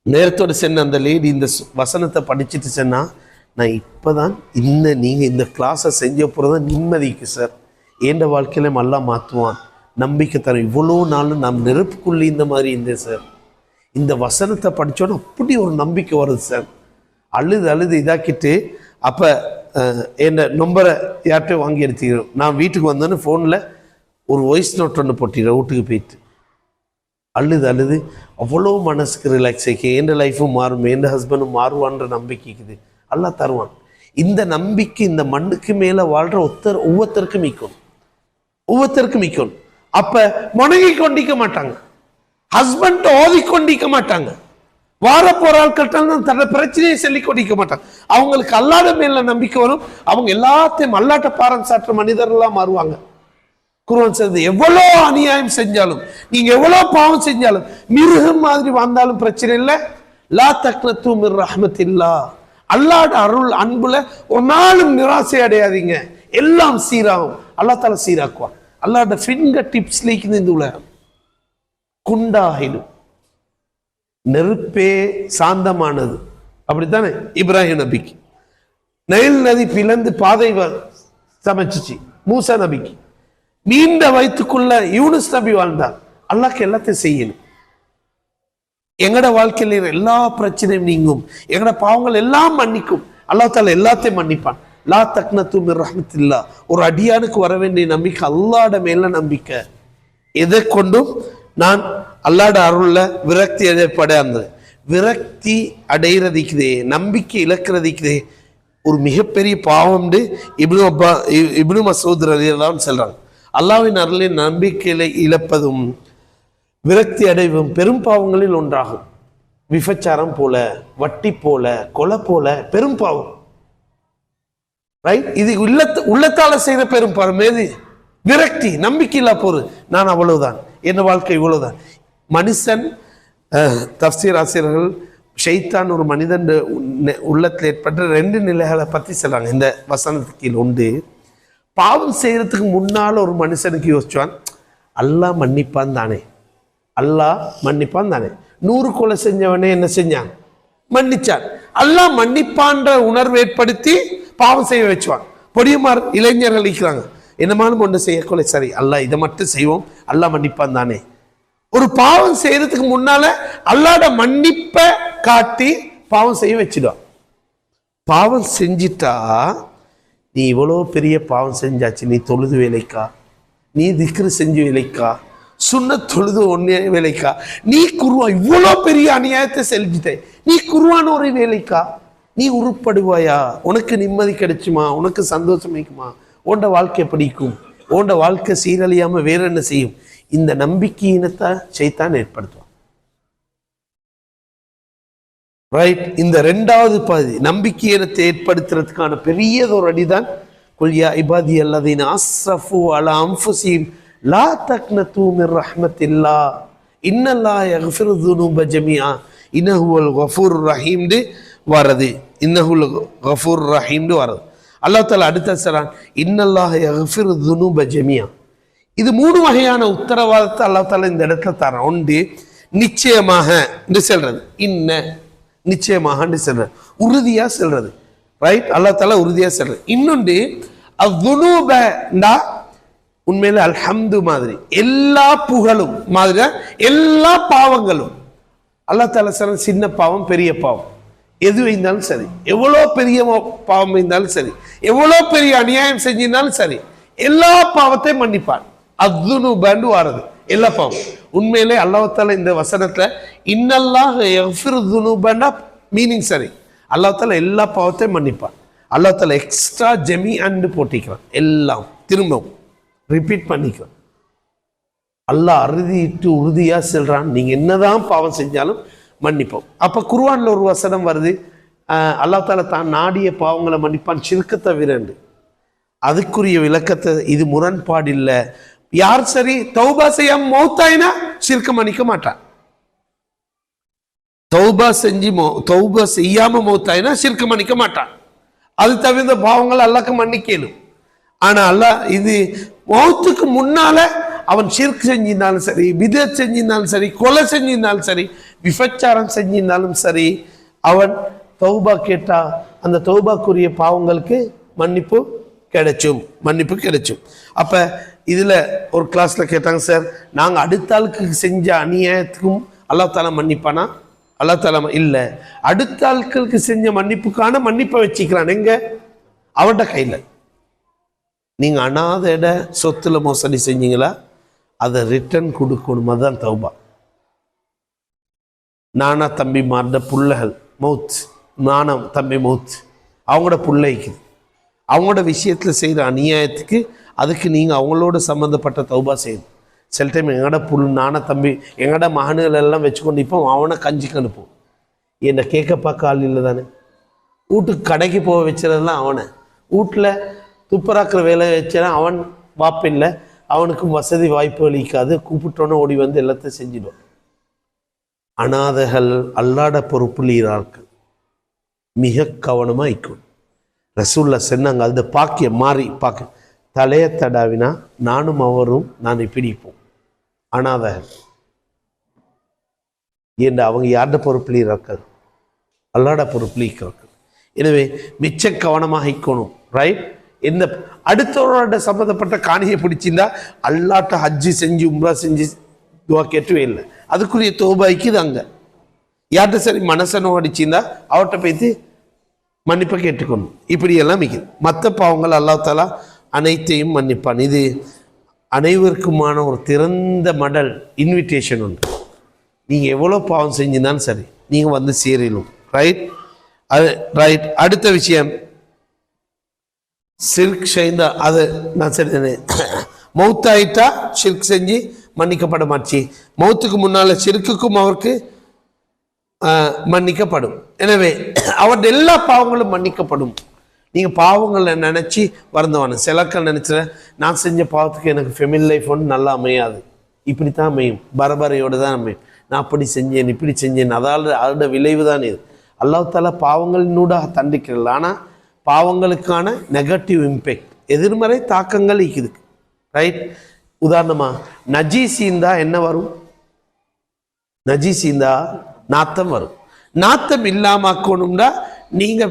நேரத்தோடு சென்ன அந்த லேடி இந்த வசனத்தை படிச்சுட்டு சொன்னா, நான் இப்பதான் நீங்க இந்த கிளாஸை செஞ்ச போறதான் நிம்மதிக்கு சார், ஏண்ட வாழ்க்கையில நல்லா மாற்றுவான், நம்பிக்கை தரும். இவ்வளோ நாளும் நாம் நெருப்புக்குள்ளே இந்த மாதிரி இருந்தேன் சார், இந்த வசனத்தை படித்தோன்னு அப்படி ஒரு நம்பிக்கை வருது சார். அழுது இதாக்கிட்டு அப்போ என்ன நம்பரை யார்கிட்டையும் வாங்கி எடுத்துக்கிறோம். நான் வீட்டுக்கு வந்தோன்னு ஃபோனில் ஒரு வாய்ஸ் நோட் ஒன்று போட்டிடுறேன். வீட்டுக்கு போயிட்டு அழுது அவ்வளோ மனசுக்கு ரிலாக்ஸ் ஆகி எந்த லைஃப்பும் மாறும், எந்த ஹஸ்பண்டும் மாறுவான்ற நம்பிக்கைக்குது. அல்லாஹ் தருவான். இந்த நம்பிக்கை இந்த மண்ணுக்கு மேலே வாழ்கிற ஒவ்வொருத்தருக்கும் மிக்கணும். அப்ப முணங்கி கொண்டிக்க மாட்டாங்க, ஹஸ்பண்ட் ஓதி கொண்டிக்க மாட்டாங்க, வார போற ஆட்கள் தன்னை பிரச்சனையை சொல்லி கொண்டிக்க மாட்டாங்க. அவங்களுக்கு அல்லாஹ் மேல நம்பிக்கை வரும். அவங்க எல்லாத்தையும் அல்லாஹ்ட்ட பாரம் சாற்ற மனிதர்களா மாறுவாங்க. குர்ஆன் சொல்லுது, எவ்வளவு அநியாயம் செஞ்சாலும், நீங்க எவ்வளவு பாவம் செஞ்சாலும், மிருகம் மாதிரி வாழ்ந்தாலும் பிரச்சனை இல்லை. லா தக்னது மின் ரஹ்மத்தில்லாஹ், அல்லாஹ்ட அருள் அன்புல ஒரு நாளும் நிராசை அடையாதீங்க, எல்லாம் சீராகும். அல்லாஹ் தஆலா சீராக்குவான். அல்லாஹ்ட ஃபிங்கர் டிப்ஸ் லீக்குது. இந்த உலகம் குண்டாகிடும், நெருப்பே சாந்தமானது. அப்படித்தானே இப்ராஹிம் நபிக்கு நைல் நதி பிளந்து பாதை சமைச்சிச்சு. மூசா நபிக்கு நீண்ட வயிற்றுக்குள்ள யூனுஸ் நபி வாழ்ந்தார். அல்லாஹ்க்கு எல்லாத்தையும் செய்யணும். எங்கட வாழ்க்கையில் எல்லா பிரச்சனையும் நீங்கும், எங்கட பாவங்கள் எல்லாம் மன்னிக்கும். அல்லாஹ் தஆலா எல்லாத்தையும் மன்னிப்பான். லா தக்னது மின் ரஹ்மத்தில்லாஹ். ஒரு அடியானுக்கு வர வேண்டிய நம்பிக்கை அல்லாஹ்ட மேல நம்பிக்கை. எதை கொண்டும் நான் அல்லாஹ்ட அருள்ல விரக்தி அடையப்பட, அந்த விரக்தி அடைகிறதுக்குதே, நம்பிக்கை இழக்கிறதுக்குதே ஒரு மிகப்பெரிய பாவம். இப்னு மஸ்ஊத் ரலியல்லாஹு சொல்றாங்க, அல்லாஹ்வின் அருளின் நம்பிக்கையில இழப்பதும் விரக்தி அடைவும் பெரும் பாவங்களில் ஒன்றாகும். விபச்சாரம் போல, வட்டி போல, கொலை போல பெரும் பாவம். ரைட், இது உள்ளத்தால செய்த பெரும் பாவம். ஏது? விரக்தி, நம்பிக்கை இல்லா போரு. நான் அவ்வளவுதான், என் வாழ்க்கை இவ்வளவுதான். மனுஷன் தஃப்சீர் ஆசிரியர்கள் ஷைத்தான் ஒரு மனிதன் உள்ளத்தில் ஏற்பட்ட 2 நிலைகளை பற்றி சொல்றாங்க இந்த வசனத்துக்கு. உண்டு பாவம் செய்யறதுக்கு முன்னால் ஒரு மனுஷனுக்கு யோசிச்சான், அல்லாஹ் மன்னிப்பான் தானே, அல்லாஹ் மன்னிப்பான் தானே. 100 கொலை செஞ்சவனே என்ன செஞ்சான்? மன்னிச்சான். அல்லாஹ் மன்னிப்பான்ற உணர்வு ஏற்படுத்தி பாவம் செய்ய வச்சுவான். பொடியமார் இளைஞர்கள் இருக்கிறாங்க, என்னமாலும் ஒன்று செய்யக்கொலை, சரி அல்லாஹ் இதை மட்டும் செய்வோம், அல்லாஹ் மன்னிப்பான் தானே. ஒரு பாவம் செய்யறதுக்கு முன்னால அல்லாஹ்ட மன்னிப்பை காட்டி பாவம் செய்ய வச்சிடுவான். பாவம் செஞ்சிட்டா நீ இவ்வளோ பெரிய பாவம் செஞ்சாச்சு, நீ தொழுது வேலைக்கா, நீ திக்ரு செஞ்சு வேலைக்கா, சுன்ன தொழுது ஒன்னே வேலைக்கா, நீ குருவான் இவ்வளோ பெரிய அநியாயத்தை செஞ்சுட்ட, நீ குருவான ஒரு வேலைக்கா, நீ உருப்படுவாயா? உனக்கு நிம்மதி கிடைச்சுமா? உனக்கு சந்தோஷம் வைக்குமா? உண்ட வாழ்க்கை பிடிக்கும்? உண்ட வாழ்க்கை சீரழியாம வேற என்ன செய்யும்? இந்த நம்பிக்கையினத்தை ஷைத்தான் ஏற்படுத்துவான். ரைட். இந்த 2வது பகுதி நம்பிக்கையினத்தை ஏற்படுத்துறதுக்கான பெரியதொரு அடிதான் குல்யா இபாதி அல்லதீன அஸ்ரஃபு அலா அன்ஃபுஸிஹிம் லா தக்னது மிர் ரஹ்மத்தில்லாஹ் இன்னல்லாஹ யக்ஃபிரு ذுனூப ஜமீஆ இன்னஹுல் கஃபூர் ரஹீம் வரது. இன்னஹுல் கஃபூர் ரஹீம் வரது. அல்லாஹ் தஆலா அடுத்த சொல்றான், இன்னல்லாஹ யக்ஃபிரு ذுனூப ஜமீஆ. இது 3 வகையான உத்தரவாதத்தை அல்லாஹ் தஆலா இந்த இடத்துல தரான். ஒன்று நிச்சயமாக என்று சொல்றது, இன்ன நிச்சயமாக சொல்றது, உறுதியா சொல்றது. ரைட். அல்லாஹ் தஆலா உறுதியா சொல்றது. இன்னொன்று அவ்வுனூபண்டா உண்மையில அல்ஹம்து மாதிரி எல்லா புகழும் மாதிரி எல்லா பாவங்களும். அல்லாஹ் தஆலா சொல்ற சின்ன பாவம் பெரிய பாவம் எது இருந்தாலும் சரி, எவ்வளோ பெரிய பாவம் இருந்தாலும் சரி, எவ்வளோ பெரிய அநியாயம் செஞ்சிருந்தாலும் சரி, எல்லா பாவத்தையும் மன்னிப்பான். அவ்வுனூபண்டு வாரது எல்லா பாவம். உண்மையிலே அல்லாஹ் தஆலா இந்த வசனத்துல இன்னல்லாஹ யக்ஃபிரு ذுனூபண்டா மீனிங் சரி, அல்லாஹ் தஆலா எல்லா பாவத்தையும் மன்னிப்பான். அல்லாஹ் தஆலா எக்ஸ்ட்ரா ஜமீஅன்னு போட்டிக்கிறான், எல்லாம் திரும்பவும் ரிப்பீட் பண்ணிக்கிறான். அல்லாஹ் அறுதிட்டு உறுதியா சொல்றான், நீங்க என்னதான் பாவம் செஞ்சாலும் மன்னிப்போம். அப்ப குர்ஆன்ல ஒரு வசனம் வருது, அல்லாஹ் தஆலா தான் நாடிய பாவங்களை மன்னிப்பான் ஷிர்க் தவிரண்டு. அதுக்குரிய விளக்கத்தை இது முரண்பாடு இல்லை. யார் சரி தௌபா செய்யாம மௌத்தாயினா ஷிர்க் மன்னிக்க மாட்டான். தௌபா செய்யாம மௌத்தாயினா ஷிர்க் மன்னிக்க மாட்டான். அது தவிர்த்த பாவங்கள் அல்லாஹ்க்கு மன்னிக்கலும். ஆனா அல்லாஹ் இது மௌத்துக்கு முன்னால அவன் ஷிர்க் செஞ்சிருந்தாலும் சரி, பிதத் செஞ்சிருந்தாலும் சரி, கொலை செஞ்சிருந்தாலும் சரி, விபச்சாரம் செஞ்சிருந்தாலும் சரி, அவன் தௌபா கேட்டா அந்த தௌபாக்குரிய பாவங்களுக்கு மன்னிப்பு கிடைச்சும். அப்ப இதுல ஒரு கிளாஸ்ல கேட்டாங்க, சார் நாங்க அடுத்த ஆளுக்கு செஞ்ச அநியாயத்துக்கும் அல்லாஹ் தஆலா மன்னிப்பானா? அல்லாஹ் தஆலா இல்ல, அடுத்த ஆட்களுக்கு செஞ்ச மன்னிப்புக்கான மன்னிப்பை வச்சுக்கிறான். எங்க? அவன்கிட்ட கையில. நீங்க அனாதைட சொத்துல மோசடி செஞ்சீங்களா, அதை ரிட்டர்ன் கொடுக்கணும். அதுதான் தௌபா. நானா தம்பி மார்ட புள்ளைகள் மௌத், நானா தம்பி மௌத், அவங்களோட பிள்ளைக்கு அவங்களோட விஷயத்துல செய்யற அநியாயத்துக்கு அதுக்கு நீங்க அவங்களோட சம்பந்தப்பட்ட தௌபா செய்யணும். சில டைம் எங்கட நானா தம்பி எங்கட மகன்கள் எல்லாம் வச்சுக்கொண்டு இப்போ அவனை கஞ்சிக்கு அனுப்பும். என்னை கேட்க பார்க்க ஆள் இல்லை தானே. வீட்டுக்கு கடைக்கு போக வச்சதெல்லாம் அவனை, வீட்டில் துப்பராக்கிற வேலை வச்சா அவன் வாப்பில்லை, அவனுக்கும் வசதி வாய்ப்பு அளிக்காது, கூப்பிட்டோன்னு ஓடி வந்து எல்லாத்தையும் செஞ்சிடுவான். அநாதைகள் அல்லாட பொறுப்புள்ளார்கள், மிக கவனமாக இருக்கணும். ரசூல்லா சொன்னாங்க, அந்த பாக்கியம் மாறி பார்க்க தலையை தடாவினா நானும் அவரும் நான் பிடிப்போம். அனாதைகள் ஏன் அவங்க யார்ட பொறுப்புள்ளார்கள்? அல்லாட பொறுப்புள்ளார்கள். எனவே மிச்ச கவனமாக இருக்கணும். ரைட். எந்த அடுத்தவரோட சம்மந்தப்பட்ட காணியை பிடிச்சிருந்தா அல்லாட்ட ஹஜ்ஜி செஞ்சு உம்ரா செஞ்சு துவா கேட்டுவே இல்லை. அதுக்குரிய தௌபாய்க்கு இது அங்கே யார்கிட்ட சரி மனசனோ அடிச்சிருந்தா அவர்கிட்ட போய்த்து மன்னிப்பை கேட்டுக்கணும். இப்படியெல்லாம் மிகுது. மற்ற பாவங்கள் அல்லாஹ் தஆலா அனைத்தையும் மன்னிப்பான். இது அனைவருக்குமான ஒரு திறந்த மடல் இன்விடேஷன் உண்டு. நீங்கள் எவ்வளோ பாவம் செஞ்சிருந்தாலும் சரி நீங்கள் வந்து சேரலும். ரைட். ரைட். அடுத்த விஷயம் ஷிர்க் செய்தா அது நான் சரி மௌத்தாயிட்டா ஷிர்க் செஞ்சு மன்னிக்கப்பட மாட்சி. மௌத்துக்கு முன்னால ஷிர்க்குக்கும் அவருக்கு மன்னிக்கப்படும். எனவே அவருடைய எல்லா பாவங்களும் மன்னிக்கப்படும். நீங்க பாவங்களை நினைச்சு வருந்தவான சிலக்கள் நினைச்சிட நான் செஞ்ச பாவத்துக்கு எனக்கு ஃபெமிலி லைஃப் ஒன்று நல்லா அமையாது. இப்படித்தான் அமையும், பரபரையோடு தான் அமையும். நான் அப்படி செஞ்சேன் இப்படி செஞ்சேன், அதோட விளைவு தான் இது. அல்லாஹ் தஆலா பாவங்களினூடாக தண்டிக்கிறல, ஆனால் பாவங்களுக்கான நெகட்டிவ் இம்பேக்ட், எதிர்மறை தாக்கங்கள் இருக்குது. ரைட்? உதாரணமா நஜீசீந்தா என்ன வரும்? நஜீசீந்தா நாத்தம் வரும். நாத்தம் இல்லாமக்கணும்னா நீங்க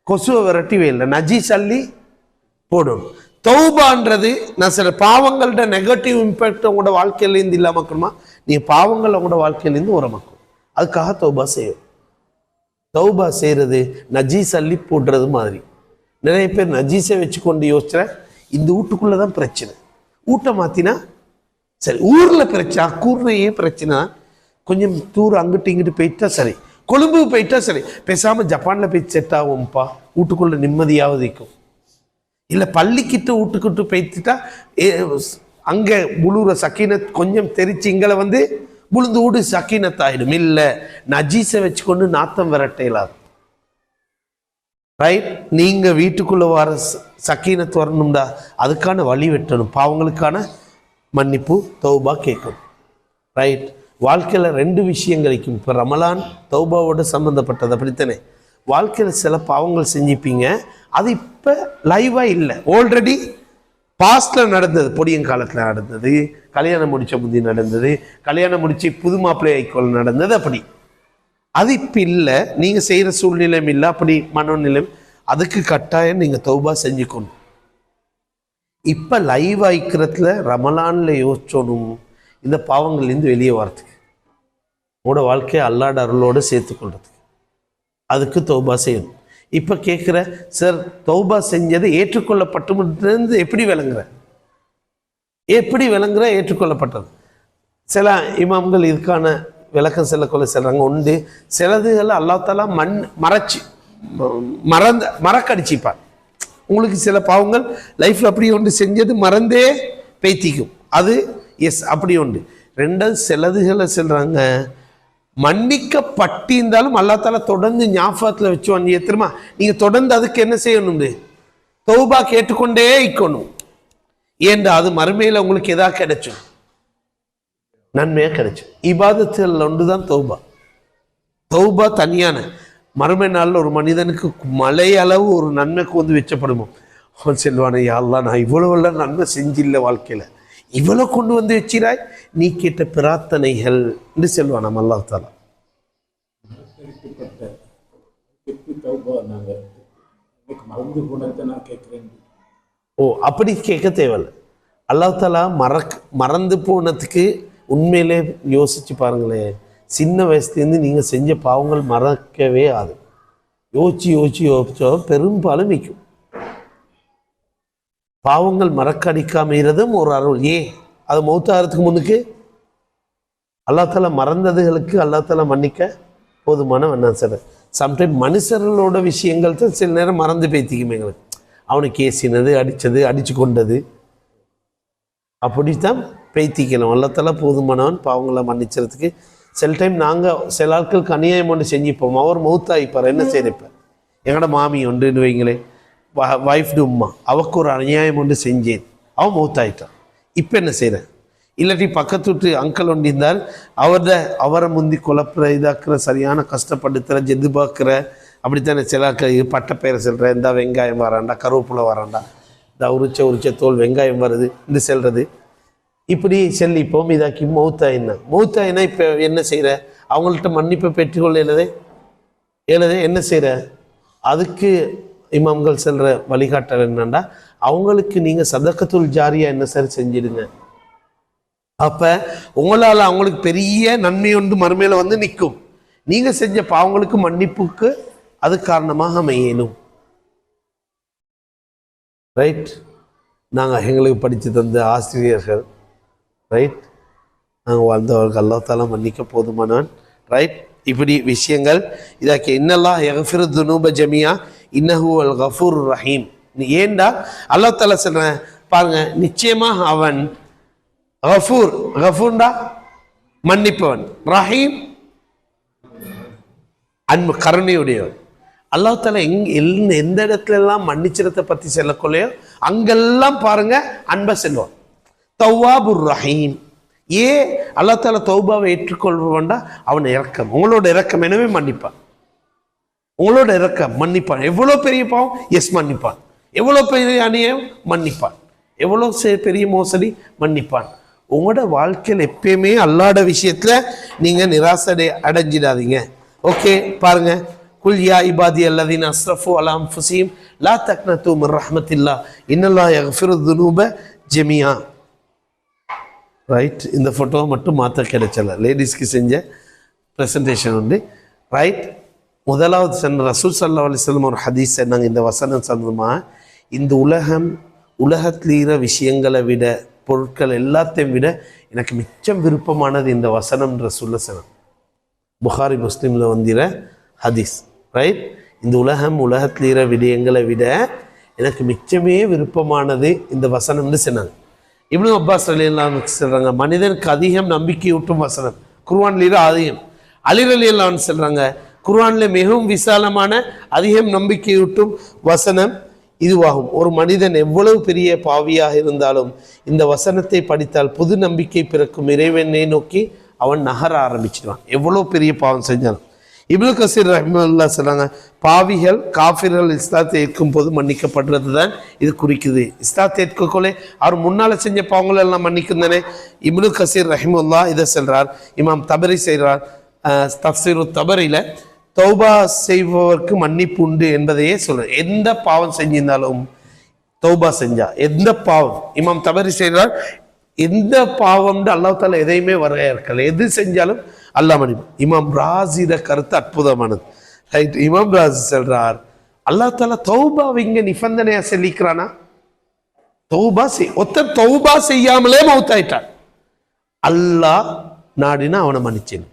கொசுவை விரட்டிவே இல்லை, நஜீஸ் அள்ளி போடணும். தௌபான்றது நான் சில பாவங்களோட நெகட்டிவ் இம்பேக்ட் உங்களோட வாழ்க்கையிலேருந்து இல்லாமக்கணுமா, நீங்க பாவங்கள் உங்களோட வாழ்க்கையிலேருந்து உரமாக்கணும். அதுக்காக தௌபா செய்யும். தௌபா செய்யறது நஜீஸ் அள்ளி போடுறது மாதிரி. நிறைய பேர் நஜீஸை வச்சு கொண்டு யோசிச்சுற, இந்த வீட்டுக்குள்ளதான் பிரச்சனை, வீட்டை மாத்தினா சரி, ஊர்ல பிரச்சனை, கூர்மையே பிரச்சனை, கொஞ்சம் தூரம் அங்கிட்டு இங்கிட்டு போயிட்டா சரி, கொழும்பு போயிட்டா சரி, பேசாம ஜப்பான்ல போய் செட் ஆகும்ப்பா, வீட்டுக்குள்ள நிம்மதியாவது இருக்கும். இல்ல பள்ளிக்கிட்ட வீட்டுக்கிட்டு போய்த்துட்டா அங்க முழுற சக்கீனத் கொஞ்சம் தெரிச்சு இங்களை வந்து முழுந்து வீடு சக்கீனத் ஆயிடும். இல்ல நஜீஸை வச்சுக்கொண்டு நாத்தம் விரட்டையிலாது. ரைட்? நீங்க வீட்டுக்குள்ள வர சக்கீனத் வரணும்டா, அதுக்கான வழி வெட்டணும், பாவங்களுக்கான மன்னிப்பு தௌபா கேட்கணும். ரைட்? வாழ்க்கையில 2 விஷயங்கள் இருக்கும். இப்போ ரமலான் தௌபாவோட சம்பந்தப்பட்டது, அப்படித்தானே? வாழ்க்கையில் சில பாவங்கள் செஞ்சுப்பீங்க, அது இப்போ லைவாக இல்லை, ஆல்ரெடி பாஸ்டில் நடந்தது, பொடியங்காலத்தில் நடந்தது, கல்யாணம் முடித்த முந்தி நடந்தது, கல்யாணம் முடித்து புது மாப்பிள்ளை ஐக்கோல் நடந்தது. அப்படி அது இப்போ இல்லை, நீங்கள் செய்கிற சூழ்நிலையும் இல்லை, அப்படி மனநிலை, அதுக்கு கட்டாயம் நீங்கள் தௌபா செஞ்சுக்கணும். இப்போ லைவ் ஆயிக்கிறதுல ரமலானில் யோசிச்சோணும் இந்த பாவங்கள்லேருந்து வெளியே வரத்துக்கு, உங்களோட வாழ்க்கையை அல்லாட அருளோடு சேர்த்துக்கொள்றதுக்கு, அதுக்கு தௌபா செய்யணும். இப்போ கேட்குற சார், தௌபா செஞ்சது ஏற்றுக்கொள்ளப்பட்டு எப்படி விளங்குற? எப்படி விளங்குற ஏற்றுக்கொள்ளப்பட்டது? சில இமாம்கள் இதுக்கான விளக்கம் செல்லக்கொள்ள சொல்கிறாங்க. உண்டு சிலதுகளை அல்லாஹ் தஆலா மறைச்சி மறக்கடிச்சிப்பார். உங்களுக்கு சில பாவங்கள் லைஃப்பில் அப்படி ஒன்று செஞ்சது மறந்தே பேத்திக்கும், அது எஸ் அப்படி உண்டு. 2 சிலதுகளை சொல்கிறாங்க மன்னிக்கப்பட்டிருந்தாலும் அல்லாஹ் தஆலா தொடர்ந்து ஞாபகத்தில் வச்சு வந்து தெரியுமா, நீங்க தொடர்ந்து அதுக்கு என்ன செய்யணும்? தௌபா கேட்டுக்கொண்டே இருக்கணும். ஏண்டா அது மறுமையில உங்களுக்கு எதா கிடைச்சும், நன்மையா கிடைச்சும். இபாதத்தில் ஒன்றுதான் தௌபா. தௌபா தனியான மறுமை நாளில் ஒரு மனிதனுக்கு மலை அளவு ஒரு நன்மைக்கு வந்து வச்சப்படுமோ, அவன் செல்வானே, யா அல்லாஹ் நான் இவ்வளவு நன்மை செஞ்சில்லை வாழ்க்கையில, இவ்வளவு கொண்டு வந்து வச்சிராய், நீ கேட்ட பிரார்த்தனைகள் என்று செல்வான் நம்ம அல்லாஹ் தஆலா. ஓ, அப்படி கேட்க தேவையில்லை. அல்லாஹ் தஆலா மறந்து போனதுக்கு உண்மையிலே யோசிச்சு பாருங்களேன். சின்ன வயசுலேருந்து நீங்க செஞ்ச பாவங்கள் மறக்கவே ஆகுது. யோசிச்சோ பெரும்பாலும் நிற்கும். பாவங்கள் மறக்கடிக்காமறதும் ஒரு அருள். ஏன் அது மௌத்தாகிறதுக்கு முன்னுக்கு அல்லாஹ் தஆலா மறந்ததுகளுக்கு அல்லாஹ் தஆலா மன்னிக்க போதுமான வேணாம் சார். சம்டைம் மனுஷர்களோட விஷயங்கள் தான் சில நேரம் மறந்து பேத்திக்குமே எங்களுக்கு. அவனுக்கு ஏசினது, அடித்தது, அடித்து கொண்டது, அப்படித்தான் பேத்திக்கணும். அல்லாஹ் தஆலா போதுமானவன் பாவங்களை மன்னிச்சதுக்கு. சில டைம் நாங்கள் சில ஆட்களுக்கு அநியாயம் ஒன்று செஞ்சுப்போம், அவர் மௌத்தாயிப்பார், என்ன செய்யறப்ப எங்களோட மாமி ஒன்றுன்னு வைங்களேன், வைஃப்டு உம்மா, அவக்கு ஒரு அநியாயம் ஒன்று செஞ்சேன், அவன் மௌத்தாயிட்டான். இப்போ என்ன செய்கிறேன்? இல்லாட்டி பக்கத்து விட்டு அங்கிள் ஒன்று இருந்தால் அவரை முந்தி குழப்புற, இதாக்குற, சரியான கஷ்டப்படுத்துகிற, ஜெதுபாக்குற, அப்படித்தானே சில பட்டப்பெயரை சொல்கிற, இந்த வெங்காயம் வராண்டா, கருவேப்பிலை வராண்டா, இந்த உரிச்ச தோல் வெங்காயம் வருது இந்த செல்றது, இப்படி செல்லிப்போம். இதாக்கி மௌத்தாயினா இப்போ என்ன செய்கிற? அவங்கள்ட்ட மன்னிப்பை பெற்றுக்கொள்ள எழுதே என்ன செய்கிற? அதுக்கு இமாம்கள் செல்ற வழிகாட்டல் என்னன்னா, அவங்களுக்கு நீங்க சதக்கத்துல் ஜாரியா என்ன சரி செஞ்சிடுங்க. அப்ப உங்களால அவங்களுக்கு பெரிய நன்மை ஒன்று மறுமையில வந்து நிற்கும். நீங்க செஞ்ச பாவங்களுக்கு மன்னிப்புக்கு அது காரணமாக அமையணும். ரைட்? நாங்கள் எங்களுக்கு படித்து தந்த ஆசிரியர்கள், ரைட், நாங்கள் வாழ்ந்தவர்கள் அல்லாஹ் தஆலா மன்னிக்க போதுமானவன். ரைட்? இப்படி விஷயங்கள் இதாக்கி இன்னல்லாஹ் யக்ஃபிரு துனூப ஜமியா இன்னஹு அல் கஃபூர் ரஹீம். ஏண்டா அல்லாஹ் தஆலா சொல்றேன் பாருங்க, நிச்சயமா அவன் கஃபூர், கஃபூர்டா மன்னிப்பவன், ரஹீம் அன்பு கருணையுடையவன். அல்லாஹ் தஆலா எந்த இடத்துல எல்லாம் மன்னிச்சிரத்தை பத்தி சொல்லக்கொள்ளையோ அங்கெல்லாம் பாருங்க அன்பை செல்வான். தவ்வாபுர் ரஹீம், ஏன் அல்லாஹ் தஆலா தௌபாவை ஏற்றுக்கொள்வா? அவன் இரக்கம், உங்களோட இரக்கம், எனவே மன்னிப்பான். உங்களோட இரக்கம் மன்னிப்பான். எவ்வளோ பெரிய பாவம், எஸ் மன்னிப்பான். எவ்வளோ பெரிய அநியாயம் மன்னிப்பான். எவ்வளோ பெரிய மோசடி மன்னிப்பான். உங்களோட வாழ்க்கையில் எப்பயுமே அல்லாஹ்ட விஷயத்துல நீங்க நிராசை அடைஞ்சிடாதீங்க. ஓகே, பாருங்க. குல் யா இபாதி அல்லதீன அஸ்ரஃபு அலா அன்ஃபுஸிஹிம் லா தக்னது மின் ரஹ்மத்தில்லாஹ் இன்னல்லாஹ் யக்ஃபிருத் துனூப ஜமீஆ. ரைட், இந்த ஃபோட்டோவை மட்டும் மாற்ற கிடைச்சல, லேடிஸ்க்கு செஞ்ச ப்ரெசன்டேஷன் உண்டு. ரைட், முதலாவது சொன்ன ரசூல் ஸல்லல்லாஹு அலைஹி வஸல்லம் ஒரு ஹதீஸ் சொன்னாங்க இந்த வசனம் சம்பந்தமாக. இந்த உலகத்தில் இருக்கிற விஷயங்களை விட, பொருட்கள் எல்லாத்தையும் விட எனக்கு மிச்சம் விருப்பமானது இந்த வசனம்ன்ற சொன்ன புகாரி முஸ்லீமில் வந்திர ஹதீஸ். ரைட், இந்த உலகத்தில் இருக்கிற விடயங்களை விட எனக்கு மிச்சமே விருப்பமானது இந்த வசனம்னு சொன்னாங்க. இப்னு அப்பாஸ் ரலியல்லாஹு அன்ஹு சொல்கிறாங்க, மனிதனுக்கு அதிகம் நம்பிக்கையூட்டும் வசனம் குர்ஆன்ல அதிகம். அலி ரலியல்லாஹு அன்ஹு சொல்கிறாங்க, குர்ஆனில் மிகவும் விசாலமான அதிகம் நம்பிக்கையூட்டும் வசனம் இதுவாகும். ஒரு மனிதன் எவ்வளவு பெரிய பாவியாக இருந்தாலும் இந்த வசனத்தை படித்தால் புது நம்பிக்கை பிறக்கும் இறைவனை நோக்கி அவன் நகர ஆரம்பிச்சிடுவான், எவ்வளோ பெரிய பாவம் செஞ்சாலும். இப்னு கசீர் ரஹ்மத்துல்லாஹி சொல்றாங்க, பாவிகள் காஃபிர்கள் இஸ்லாத்தை ஏற்கும் போது மன்னிக்கப்படுறது தான் இது குறிக்குது. இஸ்லாத்தை ஏற்கக்கொள்ளே அவர் முன்னால் செஞ்ச பாவங்கள் எல்லாம் மன்னிக்கும் தானே. இப்னு கசீர் ரஹ்மத்துல்லாஹி இதை சொல்றார். இமாம் தபரி செய்கிறார் தஃப்சீரு தபரியில், தௌபா செய்பவருக்கு மன்னிப்பு உண்டு என்பதையே சொல்றார். எந்த பாவம் செஞ்சிருந்தாலும் தௌபா செஞ்சா, எந்த பாவம், இமாம் தபரி செய்கிறார், எந்த பாவம்னு அல்லாஹ் தஆலா எதையுமே வரையறுக்கல, எது செஞ்சாலும் அல்லாஹ் மன்னிப்பான். இமாம் ராஸிட கருத்து அற்புதமானது. ரைட், இமாம் ராஸி சொல்றார், அல்லாஹ் தஆலா தௌபாவை இங்க நிபந்தனையா சொல்லிக்கிறானா? ஒருத்தர் தௌபா செய்யாமலே மௌத்தாயிட்டான், அல்லாஹ் நாடினா அவனை மன்னிச்சேன்.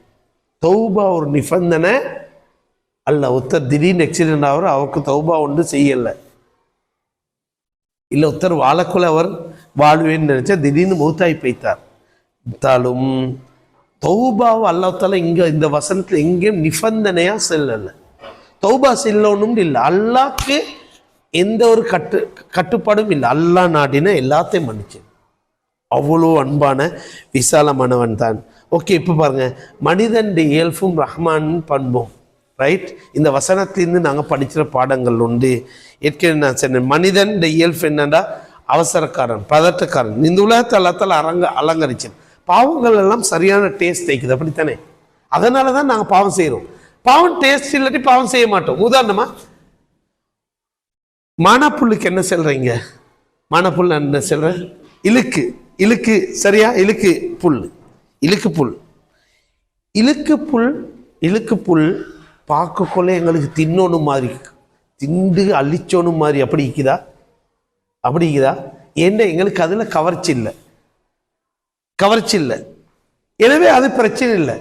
தௌபா ஒரு நிபந்தனை அல்ல. ஒருத்தர் திடீர்னு ஆக்சிடென்ட் ஆகிற அவருக்கு தௌபா ஒன்று செய்யலை. இல்லை ஒருத்தர் வாழக்குள்ள அவர் வாழ்வேன்னு நினைச்சா திடீர்னு மௌத்தாய் போய்த்தார். இருந்தாலும் தௌபாவை அல்லாஹ் தஆலா இங்கே இந்த வசனத்தில் எங்கேயும் நிபந்தனையாக செல்லலை. தௌபா செல்லணும் இல்லை, அல்லாஹ்க்கு எந்த ஒரு கட்டுப்பாடும் இல்லை. அல்லாஹ் நாடினா எல்லாத்தையும் மன்னிச்சேன். அவ்வளோ அன்பான விசாலமானவன் தான். ஓகே, இப்போ பாருங்க, மனிதன் இயல்பும் ரஹ்மான் பண்பும். ரைட், இந்த வசனத்திலிருந்து நாங்கள் படிக்கிற பாடங்கள் உண்டு. ஏற்கனவே நான் சொன்னேன், மனிதன் இயல்பு என்னன்னா அவசரக்காரன், பதட்டக்காரன். இந்த உலகத்தை அல்லாஹ் தஆலா அலங்கரிச்சேன். பாவங்கள் எல்லாம் சரியான டேஸ்ட் தைக்குது, அப்படித்தானே? அதனால தான் நாங்கள் பாவம் செய்கிறோம். பாவம் டேஸ்ட் இல்லாட்டி பாவம் செய்ய மாட்டோம். உதாரணமா மானாப்புல்லுக்கு என்ன சொல்றீங்க? மானாப்புல் என்ன சொல்றேன்? இழுக்கு சரியா? இழுக்கு புல் பார்க்கக்குள்ள எங்களுக்கு தின்னோணும் மாதிரி, திண்டு அழிச்சோணும் மாதிரி அப்படி இருக்குதா? ஏன்னா எங்களுக்கு அதில் கவர்ச்சி இல்லை. எனவே அது பிரச்சனை இல்லை.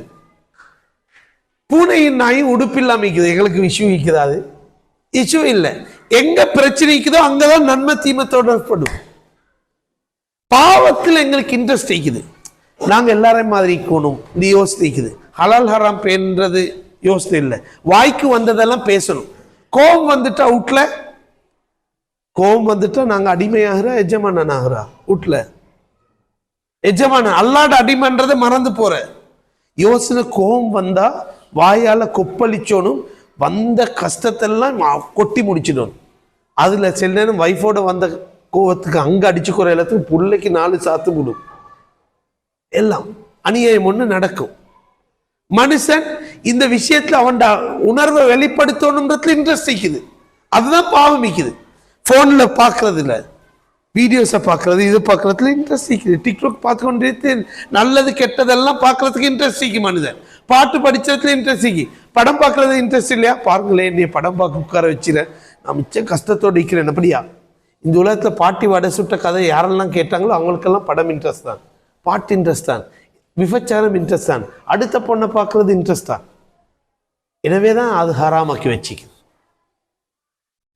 பூனையின் நாயும் உடுப்பில்லாம இருக்குது, எங்களுக்கு இஷ்யூ இருக்குதா? அது இஷ்யூ இல்லை. எங்க பிரச்சனை இருக்குதோ அங்கதான் நன்மை தீமை தொடர்படும். பாவத்தில் எங்களுக்கு இன்ட்ரெஸ்ட் இருக்குது, நாங்க எல்லாரையும் மாதிரி இருக்கணும், இது யோசிக்குது. ஹலால் ஹராம் பேன்றது யோசனை இல்லை. வாய்க்கு வந்ததெல்லாம் பேசணும். கோபம் வந்துட்டா நாங்க அடிமையாகிறா எஜமானன் ஆகிறா? வீட்டுல எஜமானன் அல்லாட அடிமைன்றதை மறந்து போற யோசனை. கோபம் வந்தா வாயால கொப்பளிச்சோனும், வந்த கஷ்டத்தெல்லாம் கொட்டி முடிச்சிடணும். அதுல சில நேரம் வைஃபோட வந்த கோவத்துக்கு அங்க அடிச்சுக்கிற எல்லாத்துக்கும் பிள்ளைக்கு 4 சாத்து விடும். எல்லாம் அநியாயம் ஒண்ணு நடக்கும். மனுஷன் இந்த விஷயத்துல அவன் உணர்வை வெளிப்படுத்தணும்ன்றதுல இன்ட்ரெஸ்ட் இருக்குது. அதுதான் பாவம் இருக்குது. போன்ல பாக்குறது இல்ல, வீடியோஸை பார்க்கறது, இது பார்க்கறதுல இன்ட்ரெஸ்ட் இருக்குது. டிக்டாக் பார்த்துக்கொண்டே நல்லது கெட்டதெல்லாம் பார்க்கறதுக்கு இன்ட்ரெஸ்ட் இருக்கு. மனிதன் பாட்டு படிச்சதுல இன்ட்ரெஸ்ட் இருக்கு. படம் பார்க்கறது இன்ட்ரெஸ்ட் இல்லையா? பாருங்களேன், நீ படம் பார்க்க உட்கார வச்சுறேன், நான் மிச்சம் கஷ்டத்தோடு இருக்கிறேன். அப்படியா? இந்த உலகத்துல பாட்டி வடை சுட்ட கதை யாரெல்லாம் கேட்டாங்களோ அவங்களுக்கெல்லாம் படம் இன்ட்ரெஸ்ட் தான், பாட்டு இன்ட்ரெஸ்ட் தான், விபச்சாரம் இன்ட்ரெஸ்ட் தான், அடுத்த பொண்ணை பார்க்கறது இன்ட்ரெஸ்ட் தான். எனவே தான் அது ஹராமாக்கி வச்சுக்குது.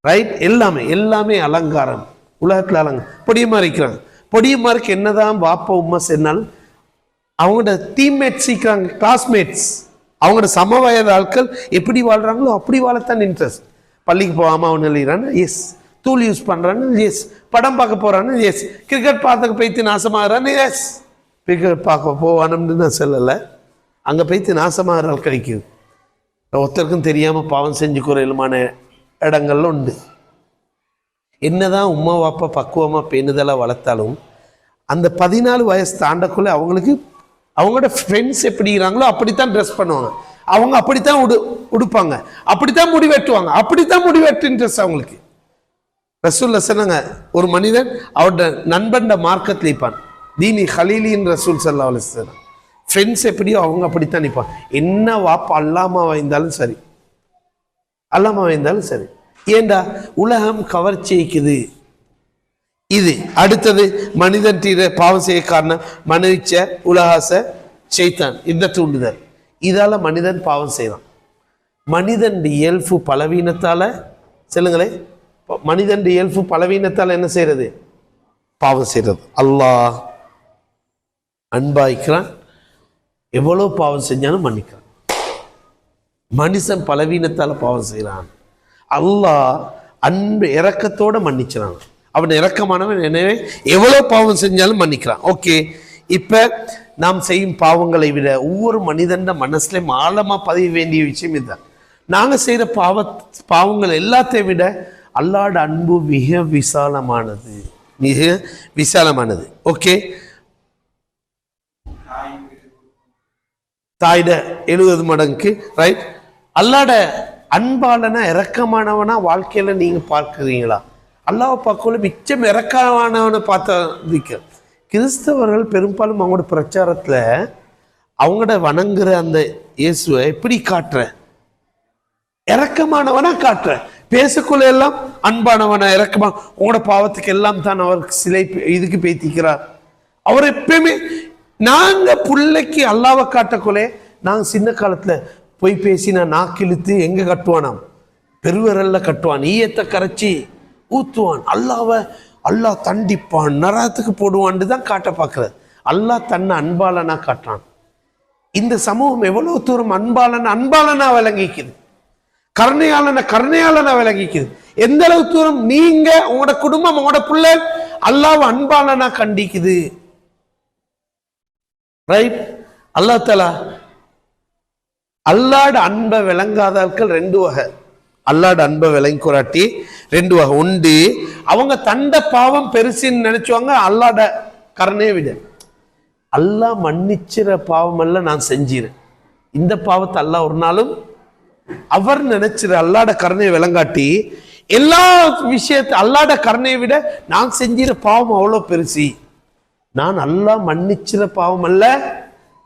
ரைட், எல்லாமே அலங்காரம். உலகத்துல பொடியமா இருக்கிறாங்க. பொடியமாருக்கு என்னதான் பாப்பா உமா சொன்னாலும் அவங்களோட டீம்மேட்ஸ் இருக்கிறாங்க, கிளாஸ்மேட்ஸ், அவங்களோட சம வயது ஆட்கள் எப்படி வாழ்றாங்களோ அப்படி வாழத்தான் இன்ட்ரெஸ்ட். பள்ளிக்கு போகாம அவன் எழுதுறான்னு, எஸ். தூள் யூஸ் பண்றான்னு, எஸ். படம் பார்க்க போறான்னு, எஸ். கிரிக்கெட் பார்த்துக்கு போய்த்து நாசமாகறான்னு, எஸ். பார்க்க போவானம்னு நான் சொல்லலை. அங்கே போய்த்து நாசமாக கிடைக்குது. ஒருத்தருக்கும் தெரியாமல் பாவம் செஞ்சு குறையிலுமான இடங்கள்ல உண்டு. என்னதான் உமா வாப்பா பக்குவமாக பேணுதலாக வளர்த்தாலும் அந்த 14 வயசு தாண்டக்குள்ளே அவங்களுக்கு அவங்களோட ஃப்ரெண்ட்ஸ் எப்படிங்கிறாங்களோ அப்படித்தான் ட்ரெஸ் பண்ணுவாங்க, அவங்க அப்படித்தான் உடுப்பாங்க, அப்படித்தான் முடி வெட்டுவாங்க, அப்படித்தான் முடி வெட்டு இன்ட்ரெஸ்ட் அவங்களுக்கு. ரசூல்ல சொன்னாங்க, ஒரு மனிதன் அவரோட நண்பன் மார்க்கத்தில் நிற்பான். தீனி ஹலீலின் ரசூல் ஸல்லல்லாஹு அலைஹி வஸல்லம். ஃப்ரெண்ட்ஸ் எப்படியோ அவங்க அப்படித்தான் நிற்பான். என்ன வாப்பா அல்லாமா வாய்ந்தாலும் சரி, அல்லாமா வாய்ந்தாலும் சரி. ஏண்டா உலகம் கவர்ச்சிக்குது. இது அடுத்தது மனிதன் பாவம் செய்ய காரணம் மனித உலகாச ஷைத்தான், இந்த தூண்டுதல். இதால மனிதன் பாவம் செய்யறான். மனிதன் இயல்பு பலவீனத்தால, சொல்லுங்களே, மனிதன் இயல்பு பலவீனத்தால என்ன செய்யறது? பாவம் செய்யறது. அல்லாஹ் அன்பாய்க்கிறான், எவ்வளவு பாவம் செஞ்சாலும் மன்னிக்கிறான். மனுஷன் பலவீனத்தால பாவம் செய்யறான், அல்லாஹ் அன்பு இரக்கத்தோட மன்னிச்சான். அவன் இரக்கமானவன், எனவே எவ்வளவு பாவம் செஞ்சாலும் மன்னிக்கிறான். ஓகே, இப்ப நாம் செய்யும் பாவங்களை விட ஒவ்வொரு மனிதன் மனசுலையும் ஆழமா பதிய வேண்டிய விஷயம் இதுதான். நாங்க செய்யற பாவங்கள் எல்லாத்தையும் விட அல்லாஹ்வுடைய அன்பு மிக விசாலமானது, மிக விசாலமானது. ஓகே, தாயிட 70 மடங்கு, ரைட்? அல்லாஹ்வுடைய அன்பாளனா இரக்கமானவனா வாழ்க்கையில நீங்க பார்க்கிறீங்களா? அல்லாஹ் பார்க்கல மிச்சம் இறக்கமானவனை பார்த்த கிறிஸ்தவர்கள் பெரும்பாலும் அவங்களோட பிரச்சாரத்தில் அவங்களோட வணங்குற அந்த இயேசுவை எப்படி காட்டுற? இறக்கமானவனா காட்டுற. பேசக்குள்ள எல்லாம் அன்பானவனா, இறக்கமா, உங்களோட பாவத்துக்கு எல்லாம் தான் அவர் சிலை இதுக்கு பேத்திக்கிறார். அவர் எப்பயுமே, நாங்க பிள்ளைக்கு அல்லாவை காட்டக்குள்ளே, நாங்க சின்ன காலத்துல போய் பேசினா நாக்கிழுத்து எங்க கட்டுவானாம்? பெருவரல்ல கட்டுவான், ஈயத்தை கரைச்சி ஊத்துவான். அல்லாஹ் தண்டிப்பான், நரகத்துக்கு போடுவான்னு தான் காட்ட பார்க்கிறது. அல்லாஹ் தன்னை அன்பாளனா காட்டுறான். இந்த சமூகம் எவ்வளவு தூரம் அன்பாளனா விளங்கிக்குது, கருணையாளனா விளங்கிக்குது. எந்த அளவு தூரம் நீங்க, உங்களோட குடும்பம், உங்களோட பிள்ளை அல்லாஹ் அன்பாளனா கண்டிக்குது. ரைட்? அல்லாஹ் தஆலா அல்லாஹ்வுடைய அன்பை விளங்காதார்கள் 2 வகை. அல்லாஹ்வுடைய அன்பை விளங்கி கொராட்டி 2 வகை உண்டு. அவங்க தண்ட பாவம் பெருசுன்னு நினைச்சுவாங்க அல்லாஹ்வுடைய கருணையை விட. அல்லாஹ் மன்னிச்சிற பாவம் எல்லாம் நான் செஞ்சிறேன், இந்த பாவத்தை அல்லாஹ் ஒரு நாளும் அவர் நினைச்சிற அல்லாஹ்வுடைய கருணையை விளங்காட்டி எல்லா விஷயத்தை அல்லாஹ்வுடைய கருணையை விட நான் செஞ்சிற பாவம் அவ்வளோ பெருசு, நான் அல்லாஹ் மன்னிச்சிற பாவம் அல்ல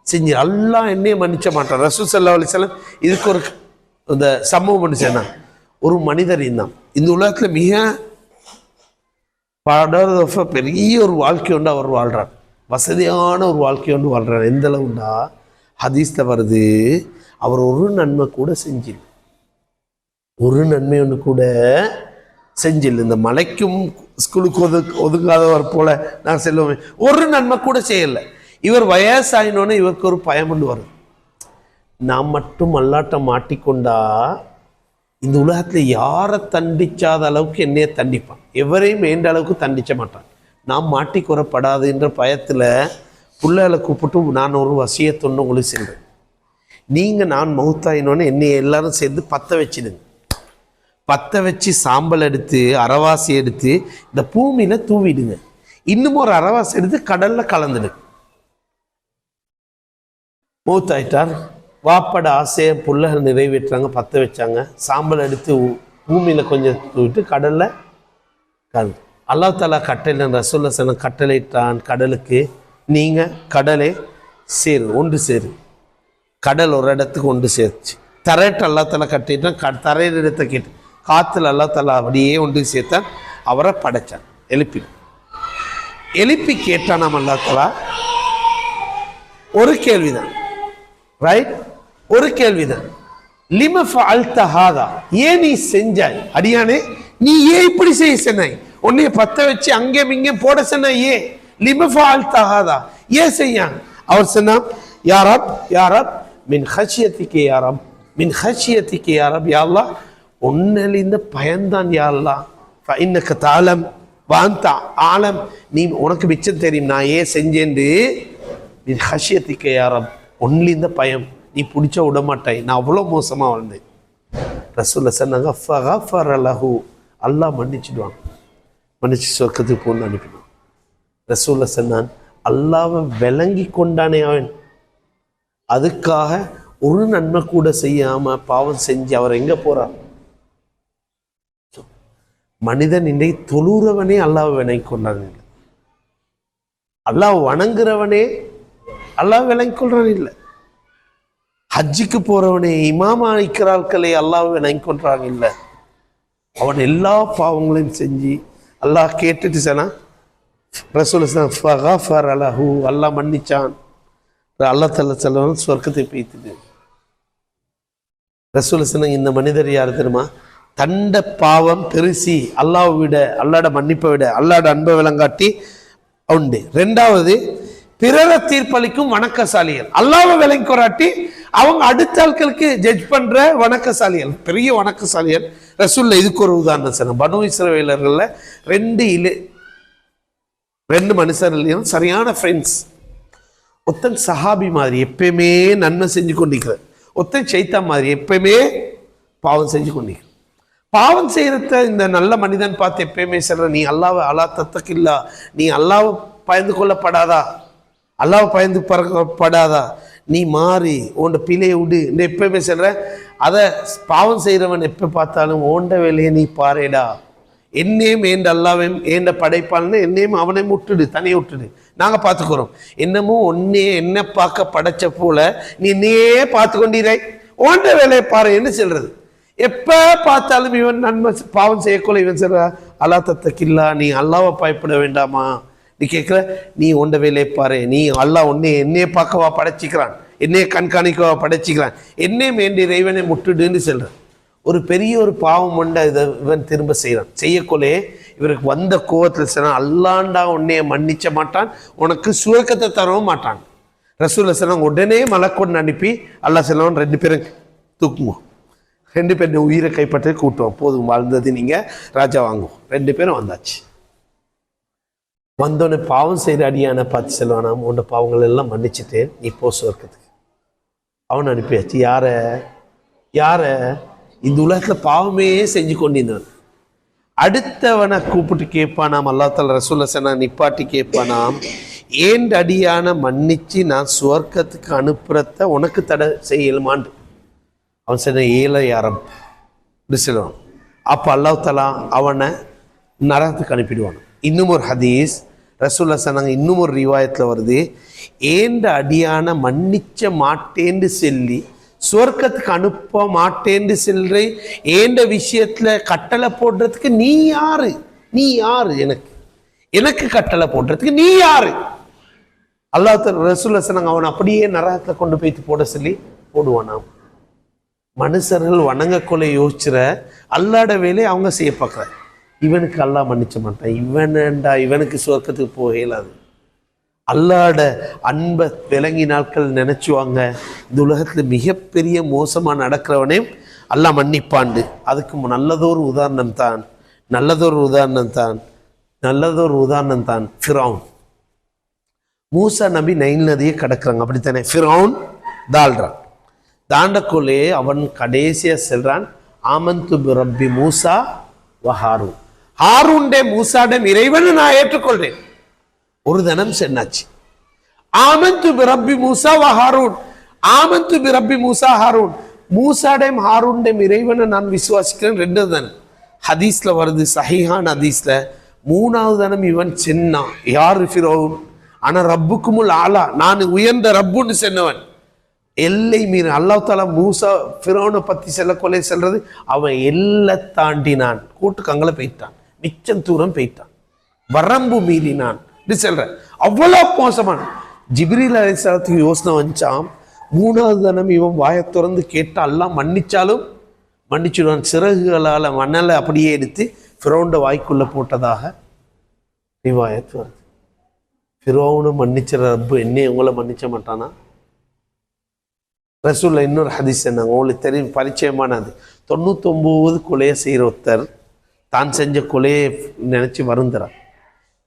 செஞ்சு, அல்லாஹ் என்னையே மன்னிச்ச மாட்டான். ரசூல் ஸல்லல்லாஹு அலைஹி வஸல்லம் இதுக்கு ஒரு இந்த சம்பவம் பண்ணிச்சேன்னா, ஒரு மனிதர் இருந்தான் இந்த உலகத்துல மிக பெரிய ஒரு வாழ்க்கை உண்டு அவர் வாழ்றார், வசதியான ஒரு வாழ்க்கை உண்டு வாழ்றார். எந்த அளவுண்டா ஹதீஸ்ல வருது, அவர் ஒரு நன்மை கூட செஞ்சில், ஒரு நன்மை ஒன்று கூட செஞ்சில். இந்த மலைக்கும் ஸ்கூலுக்கு ஒதுங்காதவர் போல நான் செல்லுவேன், ஒரு நன்மை கூட செய்யலை. இவர் வயசாயினோன்னு இவருக்கு ஒரு பயம் கொண்டு வரும், நான் மட்டும் அல்லாட்ட மாட்டிக்கொண்டா இந்த உலகத்துல யாரை தண்டிச்சாத அளவுக்கு என்னைய தண்டிப்பான், எவரையும் வேண்ட அளவுக்கு தண்டிச்ச மாட்டான், நான் மாட்டிக்குறப்படாதுன்ற பயத்துல புள்ளைகளை கூப்பிட்டு நான் ஒரு வசியத்தொன்னு உங்களுக்கு செல்றேன், நீங்க நான் மௌத்தாயினோன்னு என்னைய எல்லாரும் சேர்ந்து பற்ற வச்சிடுங்க, பற்ற வச்சு சாம்பல் எடுத்து அரவாசி எடுத்து இந்த பூமியில தூவிடுங்க, இன்னும் ஒரு அரவாசி எடுத்து கடல்ல கலந்துடு. மௌத்தாயிட்டார். வாப்பட ஆசையை புள்ளைகள் நிறைவேற்றாங்க, பற்ற வச்சாங்க, சாம்பல் எடுத்து பூமியில கொஞ்சம் தூவிட்டு கடல்ல கலந்து. அல்லாஹ் தஆலா கட்டளை, ரசூலுல்லாஹி ஸல்லல்லாஹு அலைஹி வஸல்லம் கட்டளையிட்டான் கடலுக்கு, நீங்க கடலை சேரு, ஒன்று சேரு. கடல் ஒரு இடத்துக்கு ஒன்று சேர்த்து தரையிட்டு அல்லாஹ் தஆலா கட்டிட்டான். தரையிற இடத்தை கேட்டு காத்துல அல்லாஹ் தஆலா அப்படியே ஒன்று சேர்த்தான். அவரை படைச்சான், எழுப்பி கேட்டான் நம்ம அல்லாஹ் தஆலா. ஒரு கேள்விதான், ரைட்? ஒரு கேள்விதான், லிம ஃபஅல்த ஹாதா, ஏன் நீ செஞ்சாய் அடியானே, நீ ஏன் இப்படி செய்ய சொன்னாய், உன்னைய பத்த வச்சு அங்கே இங்கே போட சொன்னாய், ஏன் லிம ஃபஅல்த ஹாதா, ஏன் செய்யான்? அவர் சொன்னான், யா ரப் யா ரப் மின் ஹஷியத்திகே யா ரப் மின் ஹஷியத்திகே யா ரப், யா அல்லாஹ் உன்னில் இந்த பயன்தான் யா அல்லாஹ், ஃபஇன்னக தஅலம் வஅன்த ஆலம், நீ உனக்கு மிச்சம் தெரியும் நான் ஏன் செஞ்சேன்னு மின் ஹஷியத்திக்க யாரம், ஒன்லி இந்த பயம், நீ பிடிச்ச விட மாட்டாய், நான் அவ்வளோ மோசமாக வாழ்ந்தேன். ரசூலுல்லாஹ் சொன்னாங்க ஃபகஃபர லஹு, அல்லாஹ் மன்னிச்சிடுவான், மன்னிச்சு சொர்க்கத்துக்கு போன்னு அனுப்பிடுவான். ரசூலுல்லாஹ் சொன்னான், அல்லாவை விளங்கி கொண்டானே அவன், அதுக்காக ஒரு நன்மை கூட செய்யாம பாவம் செஞ்சு அவர் எங்க போறார்? மனிதன் இன்றைக்கு தொழுறவனே அல்லாவை விளங்கி கொண்டான் இல்லை, அல்லாஹ் வணங்குறவனே அல்லாஹ் விளங்கி கொள்றான் இல்லை, ஹஜ்ஜுக்கு போறவனே இமாமா இருக்கிறார்களே அல்லாஹ் விளங்கி கொள்றாங்க இல்லை. அவன் எல்லா பாவங்களையும் செஞ்சு அல்லாஹ் கேட்டுட்டு சொன்னா ரசூலுல்லாஹ் ஃபகஃபர லஹு, அல்லாஹ் மன்னிச்சான். அல்லாஹ் தஆலா சொல்லுவான் சொர்க்கத்தை பேய்த்துது. ரசூலுல்லாஹ் சொன்னாங்க, இந்த மனிதர் யார் தெரியுமா? தண்ட பாவம் பெருசி அல்லாஹ் விட, அல்லாட மன்னிப்பை விட அல்லாட அன்பை விளங்காட்டி உண்டு. ரெண்டாவது, பிறரை தீர்ப்பளிக்கும் வணக்கசாலிகள், அல்லாஹ்வை விளங்கி கொராட்டி அவங்க அடுத்த ஆட்களுக்கு ஜட்ஜ் பண்ற வணக்கசாலிகள், பெரிய வணக்கசாலிகள். ரசூலுல்லாஹ் இதுக்கு ஒரு உதாரணம் சொன்ன, பனு இஸ்ரவேலர்கள்ல ரெண்டு மனுஷர்கள் சரியான ஃப்ரெண்ட்ஸ். ஒருத்தன் சஹாபி மாதிரி எப்பயுமே நன்மை செஞ்சு கொண்டிருக்கிறார், ஒருத்தன் சைத்தா மாதிரி எப்பயுமே பாவம் செஞ்சு கொண்டிருக்கிறார். பாவம் செய்யறத இந்த நல்ல மனிதன் பார்த்து எப்பயுமே சொல்ற, நீ அல்லாஹ்வை அலா தத்தகில்லா, நீ அல்லாஹ்வை பயந்து கொள்ளப்படாதா, அல்லாஹ்வை பயந்து பறக்கப்படாதா, நீ மாறி உன்ட பிழையை விடு இந்த எப்பயுமே சொல்ற. அதை பாவம் செய்கிறவன் எப்போ பார்த்தாலும் ஓண்ட வேலையை நீ பாருடா, என்னையும் ஏண்ட அல்லாவையும் ஏண்ட படைப்பாள்னு என்னையும் அவனையும் விட்டுடு, தனியை விட்டுடு, நாங்கள் பார்த்துக்கிறோம். என்னமோ ஒன்னே என்ன பார்க்க படைச்ச போல நீ என்னையே பார்த்து கொண்டீரை, ஓண்ட வேலையை பாருன்னு சொல்றது. எப்போ பார்த்தாலும் இவன் நன்மை பாவம் செய்யக்குள்ள இவன் சொல்ற, அல்லா தத்தக்கில்லா, நீ அல்லாவை பயப்பட வேண்டாமா? நீ கேட்குற, நீ உண்ட வேலையை பாரு, நீ அல்லாஹ் என்னையே பார்க்கவா படைச்சிக்கிறான், என்னையே கண்காணிக்கவா படைச்சிக்கிறான், என்னையே வேண்டிய இறைவனை முட்டுடுன்னு சொல்கிறான். ஒரு பெரிய ஒரு பாவம் உண்டா இதை இவன் திரும்ப செய்கிறான். செய்யக்கொள்ளே இவருக்கு வந்த கோவத்தில் சொன்னான், அல்லாண்டா உன்னைய மன்னிச்ச மாட்டான், உனக்கு சுவர்க்கத்தை தரவும் மாட்டான். ரசூலுல்லாஹ் சொன்னாங்க, உடனே மலக்கொண்டு அனுப்பி அல்லாஹ் சொல்லுவான், 2 பேரும் தூக்குவோம், 2 பேரும் உயிரை கைப்பற்றி கூட்டுவோம், போதும் வாழ்ந்தது நீங்கள் ராஜா வாங்குவோம். 2 பேரும் வந்தாச்சு. வந்தோடனே பாவம் செய்கிற அடியான பார்த்து செல்வானா, உன்னோட பாவங்கள் எல்லாம் மன்னிச்சுட்டு நீ போ சுவர்க்கத்துக்கு. அவன் அனுப்பியாச்சு. யார இந்த உலகத்தில் பாவமே செஞ்சு கொண்டிருந்தான். அடுத்தவனை கூப்பிட்டு கேட்பானாம், அல்லாஹ் தஆலா ரசூலுல்லாஹ் சொன்னா நிப்பாட்டி கேட்பானாம், ஏண்ட அடியான மன்னிச்சு நான் சுவர்க்கத்துக்கு அனுப்புறத உனக்கு தடை செய்யலுமாண்டு. அவன் சொன்ன ஏழை யாரம் சொல்லுவான். அப்போ அல்லாஹ் தஆலா அவனை நரகத்துக்கு அனுப்பிடுவான். இன்னும் ஒரு ஹதீஸ் ரசூலுல்லாஹ் சொன்னாங்க, இன்னும் ஒரு ரிவாயத்தில் வருது, ஏண்ட அடியான மன்னிச்ச மாட்டேன்னு சொல்லி சுவர்க்கத்துக்கு அனுப்ப மாட்டேன்னு சொல்றே, ஏண்ட விஷயத்துல கட்டளை போடுறதுக்கு நீ யாரு? நீ யாரு? எனக்கு கட்டளை போடுறதுக்கு நீ யாரு? அல்லாஹ் ரசூலுல்லாஹ் சொன்னாங்க, அவன் அப்படியே நரகத்துல கொண்டு போய்த்து போட சொல்லி போடுவானாம். மனுஷர்கள் வணங்க கொலை யோசிச்சுற அல்லாட வேலையை அவங்க செய்ய பார்க்குற, இவனுக்கு அல்லாஹ் மன்னிச்ச மாட்டான், இவனுக்கு சுவர்க்கத்துக்கு போக இயலாது. அல்லாட அன்பை விளங்கி நாட்கள் நினைச்சுவாங்க, இந்த உலகத்துல மிகப்பெரிய மோசமா நடக்கிறவனே அல்லாஹ் மன்னிப்பாண்டு. அதுக்கு நல்லதொரு உதாரணம் தான் ஃபிரௌன். மூசா நபி நைல் நதியை கடக்குறாங்க, அப்படித்தானே? ஃபிரௌன் தாண்டக்கொள்ளே அவன் கடைசியா செல்றான், ஆமந்து பிரப்பி மூசா வஹாரூன், ஹாரூன்டே மூசாட இறைவனை நான் ஏற்றுக்கொள்றேன். ஒரு தினம் சென்னாச்சு, ஆமந்து பிரப்பி மூசா வஹாரூன், ஆமந்து பிரப்பி மூசா ஹாரூன், மூசாடையும் ஹாரூன்டையும் இறைவனை நான் விசுவாசிக்கிறேன். 2 தினம் ஹதீஸ்ல வருது, சஹீஹான் ஹதீஸ்ல. 3வது தினம் இவன் சென்னான், யார்? ஃபிரௌன். ஆனா ரப்புக்குமுல் ஆலா, நான் உயர்ந்த ரப்புன்னு சொன்னவன், எல்லை மீறி அல்லாஹ் தஆலா மூசா ஃபிரௌனை பத்தி கொலை சொல்றது, அவன் எல்லை தாண்டினான், கூட்டுக்கங்களை போயிட்டான், மிச்சம் தூரம் போயிட்டான், வரம்பு மீறினான் சொல்ற. அவ்வளோ மோசமான ஜிப்ரீல் அலைஹிஸ்ஸலாத்துக்கு யோசனை வந்துச்சாம், 3வது தினம் இவன் வாயை திறந்து கேட்டா அல்லாஹ் மன்னிச்சுடுவான். சிறகுகளால் மணலை அப்படியே எடுத்து ஃபிரௌண்ட வாய்க்குள்ள போட்டதாக ரிவாயத் வருது. ஃபிரௌனை மன்னிச்ச ரப்பு என்னை உங்களை மன்னிச்ச மாட்டானா? ரசூலுல்லாஹ் இன்னொரு ஹதீஸ் சொன்னாங்க, உங்களுக்கு தெரியும், பரிச்சயமானது. 99 கொலையை செய்கிற ஒருத்தர் தான் செஞ்ச கொலையை நினைச்சு வருந்துறார்.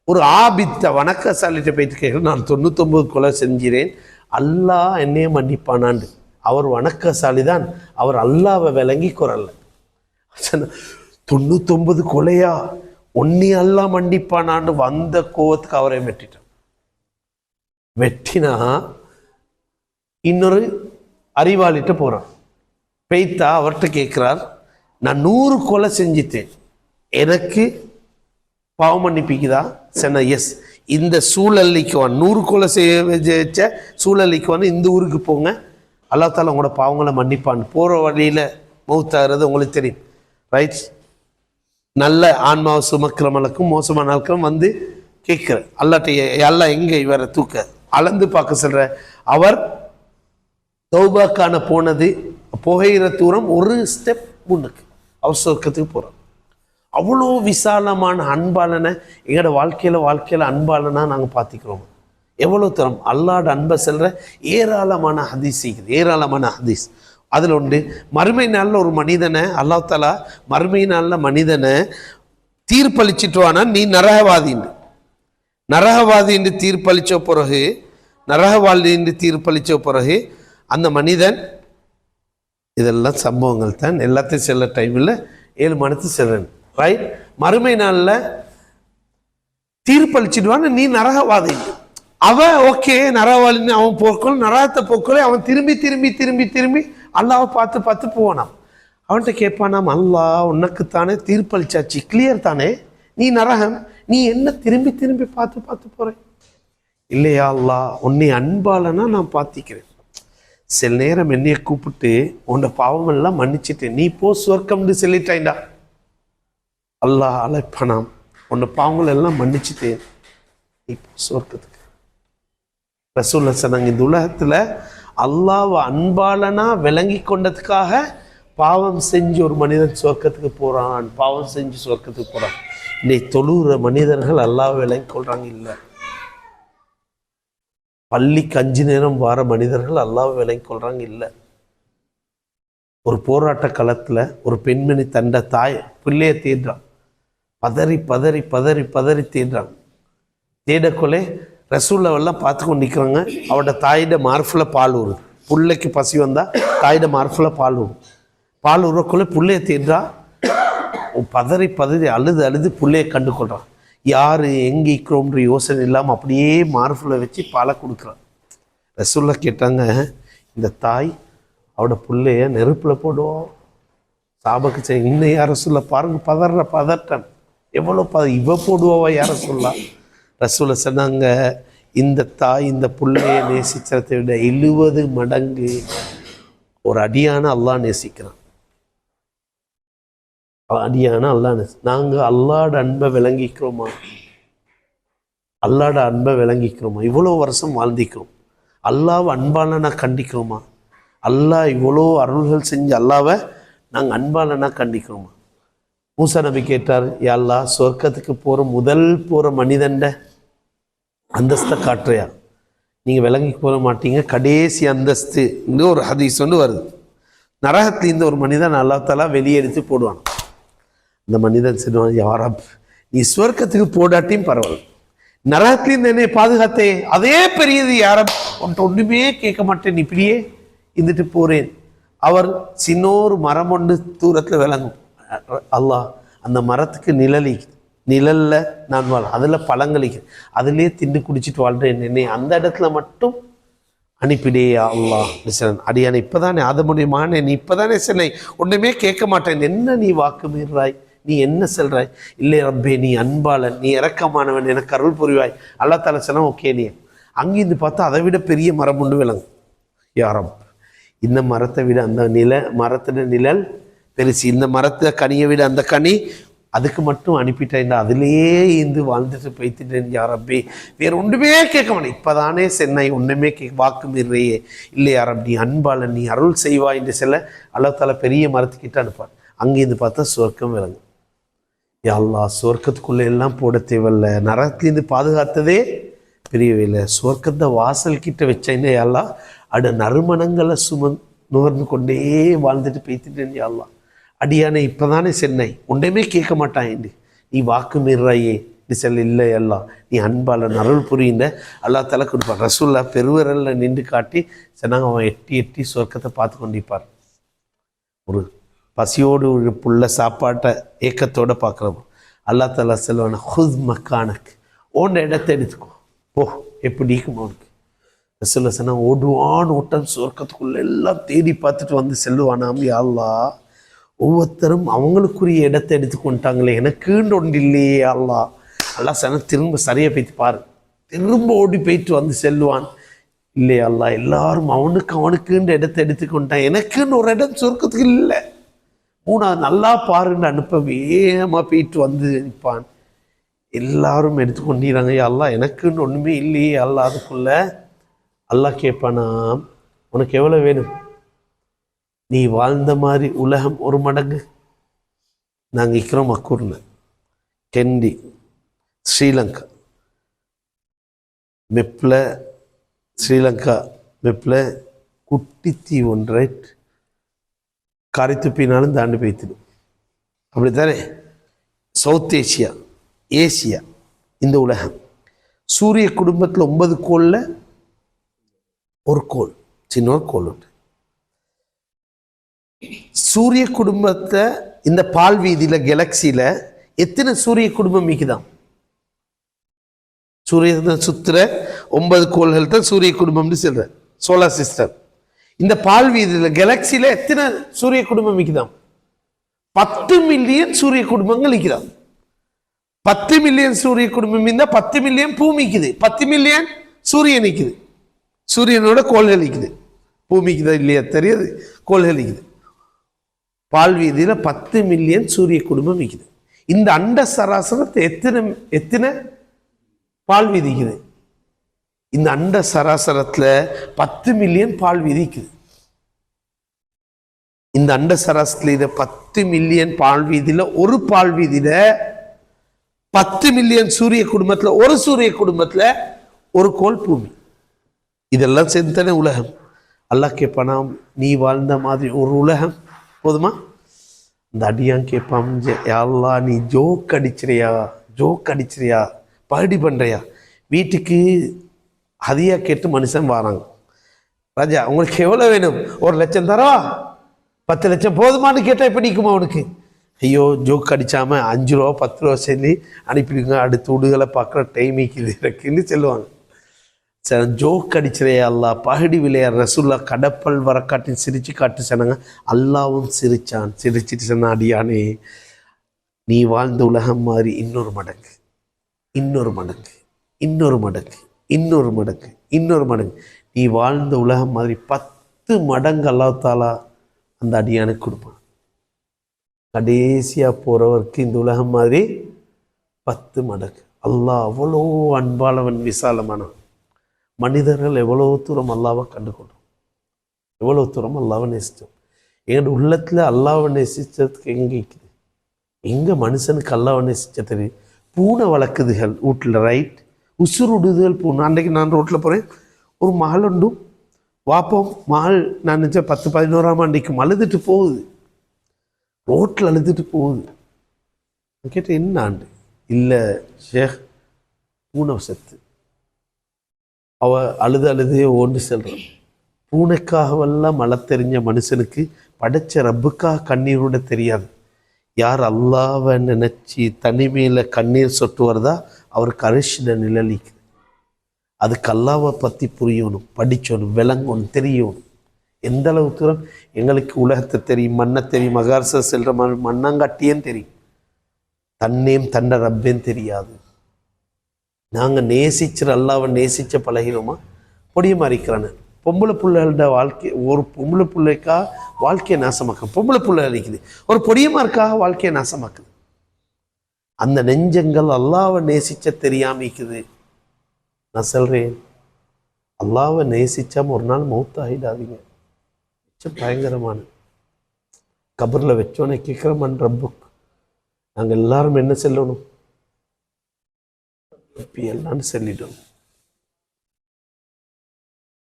ஒரு ஆபித்த வணக்கசாலிட்ட போயிட்டு கேட்குறேன், நான் 99 கொலை செஞ்சிறேன், அல்லாஹ் என்னையே மன்னிப்பானாண்டு. அவர் வணக்கசாலி தான், அவர் அல்லாவை விளங்கி குறல்ல. 99 கொலையா, ஒன்னி அல்லாஹ் மன்னிப்பானாண்டு வந்த கோவத்துக்கு அவரை வெட்டிட்டான். வெட்டினா இன்னொரு அறிவாளிட்ட போறான். பெய்த்தா அவர்கிட்ட கேட்கிறார், நான் 100 கொலை செஞ்சிட்டேன், எனக்கு பாவம் மன்னிப்பிக்குதா? சொன்ன எஸ். இந்த சூழலிக்கு 100 கொலை செய்ய சூழலிக்கு இந்த ஊருக்கு போங்க, அல்லா தாலா உங்களோட பாவங்களை மன்னிப்பான்னு. போகிற வழியில் மௌத்தாகிறது உங்களுக்கு தெரியும், ரைட்? நல்ல ஆன்மாவை சுமக்கிறவங்களுக்கும் மோசமான ஆட்களும் வந்து கேட்குற அல்லாட்ட, அல்லா எங்கே இவரை தூக்க அளந்து பார்க்க சொல்கிற. அவர் தௌபாக்கான போனது புகையிற தூரம் ஒரு ஸ்டெப் முன்னுக்கு, அவர் சொர்க்கத்துக்கு போகிறார். அவ்வளோ விசாலமான அன்பாளனை எங்களோட வாழ்க்கையில் அன்பாளனா நாங்கள் பார்த்திக்கிறோம். எவ்வளோ தூரம் அல்லாட அன்பை செல்ற ஏராளமான ஹதீஸ் இருக்குது, ஏராளமான ஹதீஸ். அதில் உண்டு, மறுமை நாளில் ஒரு மனிதனை அல்லாஹ் தஆலா மறுமை நாளில் மனிதனை தீர்ப்பளிச்சிட்டுவானா, நீ நரகவாதி என்று தீர்ப்பளித்த பிறகு, நரகவாதி என்று தீர்ப்பளித்த பிறகு அந்த மனிதன், இதெல்லாம் சம்பவங்கள் தான், எல்லாத்தையும் செல்ல டைமில் 7 மணிக்கு செல்றேன், ரைட்? மறுமை நாளில் தீர்ப்பளிச்சிடுவான்னு, நீ நரகவாதி. அவன் ஓகே நரகவாதின்னு அவன் போக்கணும், நரகத்தை போக்கல அவன் திரும்பி திரும்பி திரும்பி திரும்பி அல்லாவை பார்த்து பார்த்து போவானாம். அவன்கிட்ட கேட்பானாம், அல்லாஹ் உனக்குத்தானே தீர்ப்பளிச்சாச்சு, கிளியர் தானே, நீ நரகம், நீ என்ன திரும்பி திரும்பி பார்த்து பார்த்து போற? இல்லையா அல்லாஹ், உன்னை அன்பாலனா நான் பார்த்திக்கிறேன், சில நேரம் என்னைய கூப்பிட்டு உன்னோட பாவமெல்லாம் மன்னிச்சுட்டேன், நீ போ சொர்க்கம்னு சொல்லிட்டாய்டா. அல்லாஹ் அழைப்பானாம், உன்னை பாவங்கள் எல்லாம் மன்னிச்சுட்டேன், நீ போ சொர்க்கத்துக்கு. ரசூலுல்லாஹ் சொன்னாங்க, இந்த உலகத்தில் அல்லாஹ்வை அன்பாலனா விளங்கி கொண்டதுக்காக பாவம் செஞ்சு ஒரு மனிதன் சொர்க்கத்துக்கு போகிறான், பாவம் செஞ்சு சொர்க்கத்துக்கு போகிறான். இன்னைக்கு தொழுகிற மனிதர்கள் அல்லாஹ்வை விளங்கி கொள்றாங்க இல்லை, பள்ளிக்கு 5 நேரம் வார மனிதர்கள் அல்லாஹ்வை விளங்கி கொள்றாங்க இல்லை. ஒரு போராட்ட களத்தில் ஒரு பெண்மணி தண்ட தாய் பிள்ளையை தேடுறான், பதறி பதறி பதறி பதறி தேடுறான். தேடக்கொலை ரசூல்லாவெல்லாம் பார்த்து கொண்டு நிற்கிறாங்க. அவட தாயிட மார்ஃபில் பால் ஊறுது, பிள்ளைக்கு பசி வந்தால் தாயிட மார்ஃபில் பால் ஊறும். பால் ஊறக்குள்ளே பிள்ளையை தேடுறா, பதறி பதறி அழுது அழுது பிள்ளையை கண்டு கொள்றான். யார் எங்கே இருக்கிறோம்ன்ற யோசனை இல்லாமல் அப்படியே மார்ஃபில் வச்சு பாலை கொடுக்குறான். ரசூல்லா கேட்டாங்க, இந்த தாய் அவட பிள்ளைய நெருப்பில் போடுவோம் சாபக்கு செய்ய, இன்னும் யார சொல்ல பாருங்க, பதட்டம் எவ்வளோ இவ போடுவோவா யார சொல்லலாம்? ரசூலை சொன்னாங்க, இந்த தாய் இந்த பிள்ளைய நேசிச்சதை விட 70 மடங்கு ஒரு அடியான அல்லாஹ் நேசிக்கிறான். அடியான அல்லாஹ் நாங்கள் அல்லாட அன்பை விளங்கிக்கிறோமா? அல்லாட அன்பை விளங்கிக்கிறோமா? இவ்வளோ வருஷம் வாழ்ந்திக்கிறோம், அல்லாவை அன்பாலனா கண்டிக்கிறோமா? அல்லாஹ் இவ்வளோ அருள்கள் செஞ்சு அல்லாவை நாங்கள் அன்பாலனா கண்டிக்கிறோமா? மூசா நபி கேட்டார், யா அல்லாஹ், சொர்க்கத்துக்கு போகிற மனிதண்ட அந்தஸ்தை காட்டுறியா? நீங்கள் விளங்கி போக மாட்டீங்க, கடைசி அந்தஸ்து ஒரு ஹதீஸ் ஒன்று வருது. நரகத்திலேருந்து ஒரு மனிதன் அல்லாஹ் தஆலா வெளியெடுத்து போடுவான். இந்த மனிதன் சொல்லுவான், யா ரப், நீ சொர்க்கத்துக்கு போடாட்டியும் பரவாயில்ல, நரகத்திலேருந்து என்னை பாதுகாத்தே அதே பெரியது, யா ரப், உன்ட்ட ஒன்றுமே கேட்க மாட்டேன், இப்படியே இருந்துட்டு போகிறேன். அவர் சின்னோரு மரம் ஒன்று தூரத்தில் விளங்கும். அல்லாஹ் அந்த மரத்துக்கு நிழல்ல நான் அதில் பழங்களிக்கு அதிலே திண்டு குடிச்சிட்டு வாழ்றேன், என்னை அந்த இடத்துல மட்டும் அனுப்பிடே அல்லாஹ். அடியான இப்போதானே ஆதமுடைய மகனே, நீ இப்போதானே சொன்னை ஒன்றுமே கேட்க மாட்டேன், என்ன நீ வாக்கு மீறாய், நீ என்ன சொல்றாய்? இல்லை ரப்பே, நீ அன்பாளன், நீ இறக்கமானவன், எனக்கு அருள் புரிவாய். அல்லாஹ் தஆலா சொன்னா, ஓகே. நீ அங்கிருந்து பார்த்தா அதை விட பெரிய மரம் ஒன்று விளங்கும். யா ரப், இந்த மரத்தை விட அந்த மரத்தின நிழல் பெருசு, இந்த மரத்தை கனியை விட அந்த கனி, அதுக்கு மட்டும் அனுப்பிட்டேன், அதிலேயே இருந்து வாழ்ந்துட்டு போய்த்துட்டேன். யா ரப்பே, வேறு ஒன்றுமே கேட்க மாட்டேன், இப்போதானே சென்னை ஒன்றுமே வாக்கு மீறையே. இல்லை யா ரப், நீ அன்பாளன், நீ அருள் செய்வா என்று சொல்ல அல்லாஹ் தஆலா பெரிய மரத்துக்கிட்ட அனுப்பான். அங்கேருந்து பார்த்தா சொர்க்கம் விளங்கும். யா அல்லாஹ், சொர்க்கத்துக்குள்ளே எல்லாம் போட தேவையில்லை, நரகத்திலேருந்து பாதுகாத்ததே பெரியவில்லை, சொர்க்கத்தை வாசல் கிட்ட வச்சேன்னு யா அல்லாஹ், அட நறுமணங்களை நுகர்ந்து கொண்டே வாழ்ந்துட்டு போய்த்துட்டேன். யா அல்லாஹ், அடியானே இப்போதானே சென்னை ஒன்றையுமே கேட்க மாட்டான், நீ வாக்கு மீறாயே செல்ல இல்லை எல்லாம் நீ அன்பாளன் அருள் புரிந்த அல்லா தலை கொடுப்பார். ரசூல்லா பெருவரல்ல நின்று காட்டி சொன்னாங்க, அவன் எட்டி எட்டி சொர்க்கத்தை பார்த்து கொண்டிருப்பார். ஒரு பசியோடு ஒரு புள்ள சாப்பாட்டை ஏக்கத்தோடு பார்க்குறோம். அல்லா தலா செல்வான ஹுத் மக்கானக்கு, ஓண்ட இடத்தை எடுத்துக்கோ போ, எப்படி இருக்குமா அவனுக்கு. ரசூல்லா சொன்னா ஓடுவான் ஓட்டம் சொர்க்கத்துக்குள்ள எல்லாம் தேடி பார்த்துட்டு வந்து செல்லுவானாம். யா அல்லாஹ், ஒவ்வொருத்தரும் அவங்களுக்குரிய இடத்தை எடுத்துக்கொண்டாங்களே, எனக்குன்னு ஒன்று இல்லையே அல்லாஹ். அல்லாஹ் சொன்னா திரும்ப சரியாக போய்த்து பாரு, திரும்ப ஓடி போயிட்டு வந்து செல்லுவான். இல்லையா அல்லாஹ், எல்லாரும் அவனுக்குன்ற இடத்தை எடுத்துக்கொண்டான், எனக்குன்னு ஒரு இடம் சொர்க்கத்துக்கு இல்லை. மூணாவது நல்லா பாருன்னு அனுப்ப வேகமாக போயிட்டு வந்து நிற்பான். எல்லாரும் எடுத்துக்கொண்டிறாங்க. அல்லாஹ் எனக்குன்னு ஒன்றுமே இல்லையே அல்லாஹ். அதுக்குள்ள அல்லாஹ் கேட்பானா, உனக்கு எவ்வளோ வேணும்? நீ வாழ்ந்த மாதிரி உலகம் ஒரு மடங்கு. நாங்கள் இருக்கிறோம் மக்கூர்ல, கெண்டி, ஸ்ரீலங்கா மெப்பில், ஸ்ரீலங்கா மெப்பில் குட்டி தீ ஒன்று, ரைட், காரி துப்பினாலும் தாண்டி போய்த்திடும். அப்படித்தானே? சவுத் ஏசியா, ஏசியா, இந்த உலகம் சூரிய குடும்பத்தில் 9 கோளில் ஒரு கோள், சின்ன ஒரு கோள் உண்டு. சூரிய குடும்பத்தை இந்த பால் வீதியில் கேலக்சியில் எத்தனை சூரிய குடும்பம் மிக்குதான்? சூரிய சுத்துற 9 கோள்கள் தான் சூரிய குடும்பம்னு சொல்ற, சோலார் சிஸ்டம். இந்த பால் வீதியில் கேலக்சியில எத்தனை சூரிய குடும்பம் மிக்குதான்? 10 மில்லியன் சூரிய குடும்பங்கள் நிற்கிறான். 10 மில்லியன் சூரிய குடும்பம் இருந்தா 10 மில்லியன் பூமிக்குது, 10 மில்லியன் சூரியன் நிற்குது, சூரியனோட கோள்கள் நிற்குது. பூமிக்குதா இல்லையா தெரியாது, கோள்கள் நிற்குது. பால் வீதியில் 10 மில்லியன் சூரிய குடும்பம் நிற்குது. இந்த அண்ட சராசரத்தை எத்தனை பால் வீதிக்குது? இந்த அண்ட சராசரத்தில் 10 மில்லியன் பால் வீதிக்குது. இந்த அண்ட சராசரத்தில் 10 மில்லியன் பால் வீதியில் ஒரு பால் வீதியில் 10 மில்லியன் சூரிய குடும்பத்தில் ஒரு சூரிய குடும்பத்தில் ஒரு கோள் பூமி. இதெல்லாம் சேர்ந்துதானே உலகம். அல்லாஹ் கேட்பானா, நீ வாழ்ந்த மாதிரி ஒரு உலகம் போதுமா? இந்த அடியான் கேட்பான், அல்லாஹ் நீ ஜோக் அடிச்சிரியா பகடி பண்ணுறியா? வீட்டுக்கு ஹதியா கேட்டு மனுஷன் வராங்க. ராஜா உங்களுக்கு எவ்வளோ வேணும்? 1 லட்சம் தரவா? 10 லட்சம் போதுமானு கேட்டால் எப்படி நிற்குமா அவனுக்கு? ஐயோ ஜோக் அடித்தாமல் 5 ரூபா 10 ரூபா சொல்லி அனுப்பிடுங்க, அடுத்து விடுகளை பார்க்குற டைமிக்குது இருக்குன்னு சொல்லுவாங்க. சரி, ஜோக் அடிச்சிரே அல்லாஹ், பகடி விளையாடுற ரசூல்லா கடப்பல் வர காட்டி சிரிச்சு காட்டு சொன்னாங்க. அல்லாவும் சிரிச்சான். சிரிச்சிட்டு சொன்ன, அடியானே நீ வாழ்ந்த உலகம் மாதிரி இன்னொரு மடங்கு, இன்னொரு மடங்கு, இன்னொரு மடங்கு, இன்னொரு மடங்கு, இன்னொரு மடங்கு, நீ வாழ்ந்த உலகம் மாதிரி 10 மடங்கு அல்லாஹ் தாலா அந்த அடியானுக்கு கொடுப்பான். கடைசியாக போகிறவருக்கு இந்த உலகம் மாதிரி 10 மடங்கு. அல்லாஹ் அவ்வளோ அன்பாளவன், விசாலமானவன். மனிதர்கள் எவ்வளோ தூரம் அல்லாவை கண்டுகொண்டோம், எவ்வளோ தூரம் அல்லாவை நேசித்தோம். எங்களோட உள்ளத்தில் அல்லாவை நேசித்ததுக்கு எங்கே இருக்குது? எங்கே மனுஷனுக்கு அல்லாவை நேசித்த தெரியும்? பூனை வளர்க்குதுகள் வீட்டில், ரைட், உசுருடுதுகள் பூனை. அன்றைக்கு நான் ரோட்டில் போகிறேன், ஒரு மகள் உண்டும் வாப்போம் மகள், நான் நினச்சேன் 10-11ஆம் ஆண்டிக்கு அழுதுட்டு போகுது, ரோட்டில் அழுதுட்டு போகுது. கேட்டேன் என்ன ஆண்டு? இல்லை ஷேக், பூனை செத்து. அவ அழுதே ஓண்டு செல்றான். பூனைக்காகவெல்லாம் மழை தெரிஞ்ச மனுஷனுக்கு படைச்ச ரப்புக்காக கண்ணீரோட தெரியாது. யார் அல்லாவை நினைச்சி தனிமையில் கண்ணீர் சொட்டுவதா அவருக்கு அரிசிட நிழலிக்குது. அதுக்கு அல்லாவை பற்றி புரியணும், படிச்சோணும், விளங்கணும், தெரியணும். எந்த அளவு தூரம் எங்களுக்கு உலகத்தை தெரியும், மண்ணை தெரியும், மகாரச செல்ற மண்ணாங்காட்டியும் தெரியும், தன்னேம் தன்னை ரப்பேன்னு தெரியாது. நாங்கள் நேசிச்சு அல்லாவை நேசிச்ச பழகினோமா? பொடிய மாறிக்கிறானு பொம்பளை பிள்ளைகளோட வாழ்க்கை, ஒரு பொம்பளை பிள்ளைக்கா வாழ்க்கையை நாசமாக்குது. பொம்பளை பிள்ளை அழிக்குது, ஒரு பொடியமாருக்காக வாழ்க்கையை நாசமாக்குது. அந்த நெஞ்சங்கள் அல்லாவை நேசிச்ச தெரியாமிக்குது. நான் சொல்றேன், அல்லாவை நேசிச்சாம ஒரு நாள் மௌத்தாகிடாதீங்க. மிச்சம் பயங்கரமான கபரில் வச்சோன்னே கேட்குறமன் ரப்புக். நாங்கள் எல்லாரும் என்ன சொல்லணும்? எல்லான்னு சொல்லிட்டோம்.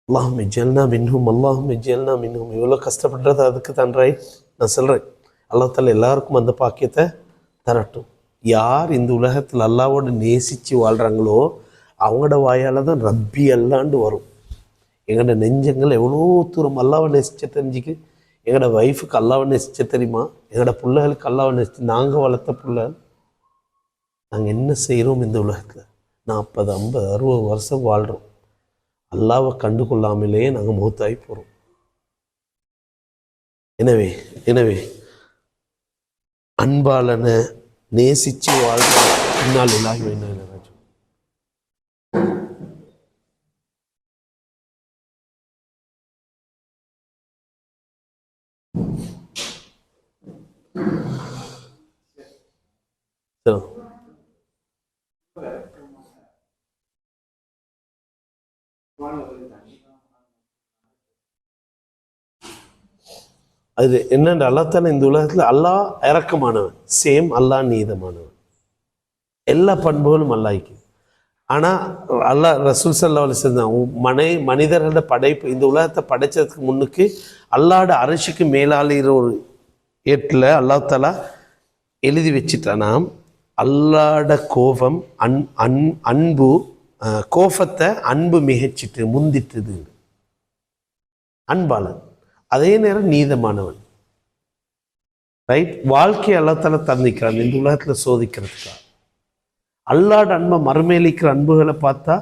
அல்லாஹும் ஜெல்னா மின்ஹும், அல்லாஹும் ஜெல்னா மின்ஹும். இவ்வளோ கஷ்டப்படுறது அதுக்கு தான், ரைட்? நான் சொல்கிறேன், அல்லாஹ் தாலா எல்லாருக்கும் அந்த பாக்கியத்தை தரட்டும். யார் இந்த உலகத்தில் அல்லாவோடு நேசித்து வாழ்கிறாங்களோ அவங்களோட வாயால் தான் ரப்பி அல்லாண்டு வரும். எங்களோட நெஞ்சங்கள் எவ்வளோ தூரம் அல்லாவை நேசிச்ச தெரிஞ்சுக்கு. எங்களோட ஒய்ஃபுக்கு அல்லாவை நேசிச்ச தெரியுமா? எங்களோட பிள்ளைகளுக்கு அல்லாவை நேசிச்சு நாங்கள் வளர்த்த பிள்ளை. நாங்கள் என்ன செய்கிறோம் இந்த உலகத்தில்? 40, 50, 60 வருஷம் வாழ்கிறோம். அல்லாவை கண்டு கொள்ளாமலேயே நாங்கள் மௌத்தாகி போகிறோம். எனவே அன்பாளனை நேசித்து வாழ்கிற பின்னால் இல்லாமல் என்ன ராஜு. அது என்னென்ற அல்லாஹ் இந்த உலகத்தில் அல்லாஹ் இறக்கமானவன், சேம் அல்லாஹ் நீதமானவன், எல்லா பண்புகளும் அல்லாஹ்க்கு. ஆனால் அல்லாஹ் ரசூல் ஸல்லல்லாஹு அலைஹி வஸல்லம் மனிதர்களோட படைப்பு இந்த உலகத்தை படைச்சதுக்கு முன்னுக்கு அல்லாஹ்வோட அரிசிக்கு மேலாளிற ஒரு ஏட்டில் அல்லாஹ் தஆலா எழுதி வச்சுட்டானா அல்லாஹ்வோட கோபம் அன்பு கோபத்தை அன்பு மிகச்சிட்டு முந்திட்டுது. அன்பாளன், அதே நேரம் நீதமானவன். ரைட்? வாழ்க்கையை அல்லாஹ் தஆலா தந்திக்கிறான் இந்த உலகத்தில் சோதிக்கிறதுக்கா. அல்லாஹ்வோட அன்பை மறுமேலிக்கிற அன்புகளை பார்த்தா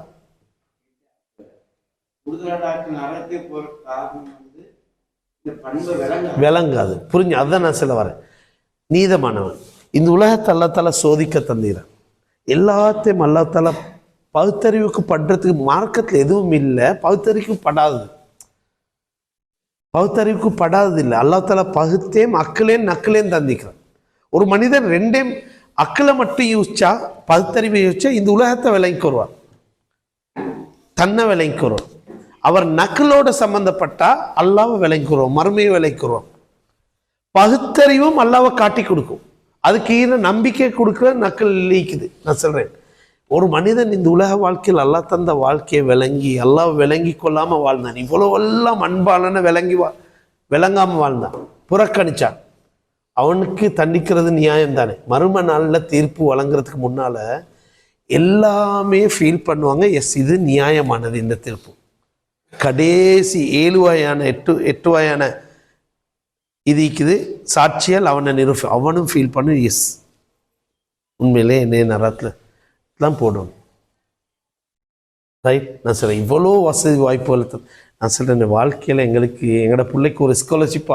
விளங்காது. புரிஞ்சு? அதுதான் நான் சொல்ல வரேன். நீதமானவன் இந்த உலகத்தை அல்லாஹ் தஆலா சோதிக்க தந்திரான். எல்லாத்தையும் அல்லாஹ் தஆலா பகுத்தறிவுக்கு படுறதுக்கு மார்க்கத்தில் எதுவும் இல்லை. பகுத்தறிவுக்கு படாதது இல்லை. அல்லாஹ் தஆலா பகுத்தேம் அக்கலேன் நக்கலேன் தந்திக்கிறான். ஒரு மனிதன் ரெண்டேம் அக்களை மட்டும் யூசிச்சா, பகுத்தறிவை யூசிச்சா இந்த உலகத்தை விளங்கி வருவார், தன்னை விளங்கி வருவார். அவர் நக்கலோட சம்பந்தப்பட்டா அல்லாவை விளங்கி வருவோம், மறுமையை விளங்கி வருவோம். பகுத்தறிவும் அல்லாவை காட்டி கொடுக்கும். அதுக்கு ஈர நம்பிக்கை கொடுக்குற நக்கல் லீக்குது. நான் சொல்றேன், ஒரு மனிதன் இந்த உலக வாழ்க்கையில் அல்லாஹ் தந்த வாழ்க்கையை விளங்கி அல்லாஹ் விளங்கி கொள்ளாம வாழ்ந்தான். இவ்வளவு எல்லாம் அன்பாளன விளங்காம வாழ்ந்தான், புறக்கணிச்சான். அவனுக்கு தண்டிக்கிறது நியாயம் தானே. மறும நாளில் தீர்ப்பு வழங்குறதுக்கு முன்னால எல்லாமே ஃபீல் பண்ணுவாங்க, எஸ் இது நியாயமானது இந்த தீர்ப்பு. கடைசி 7 வகையான 8 வகையான இது இருக்குது சாட்சியால் அவனை அவனும் ஃபீல் பண்ணு, எஸ் உண்மையிலே என்ன நரத்தில் தான் போடணும். ரைட்? நான் சொல்கிறேன், இவ்வளோ வசதி வாய்ப்புகள் நான் சொல்கிறேன். வாழ்க்கையில் எங்களோட பிள்ளைக்கு ஒரு ஸ்காலர்ஷிப்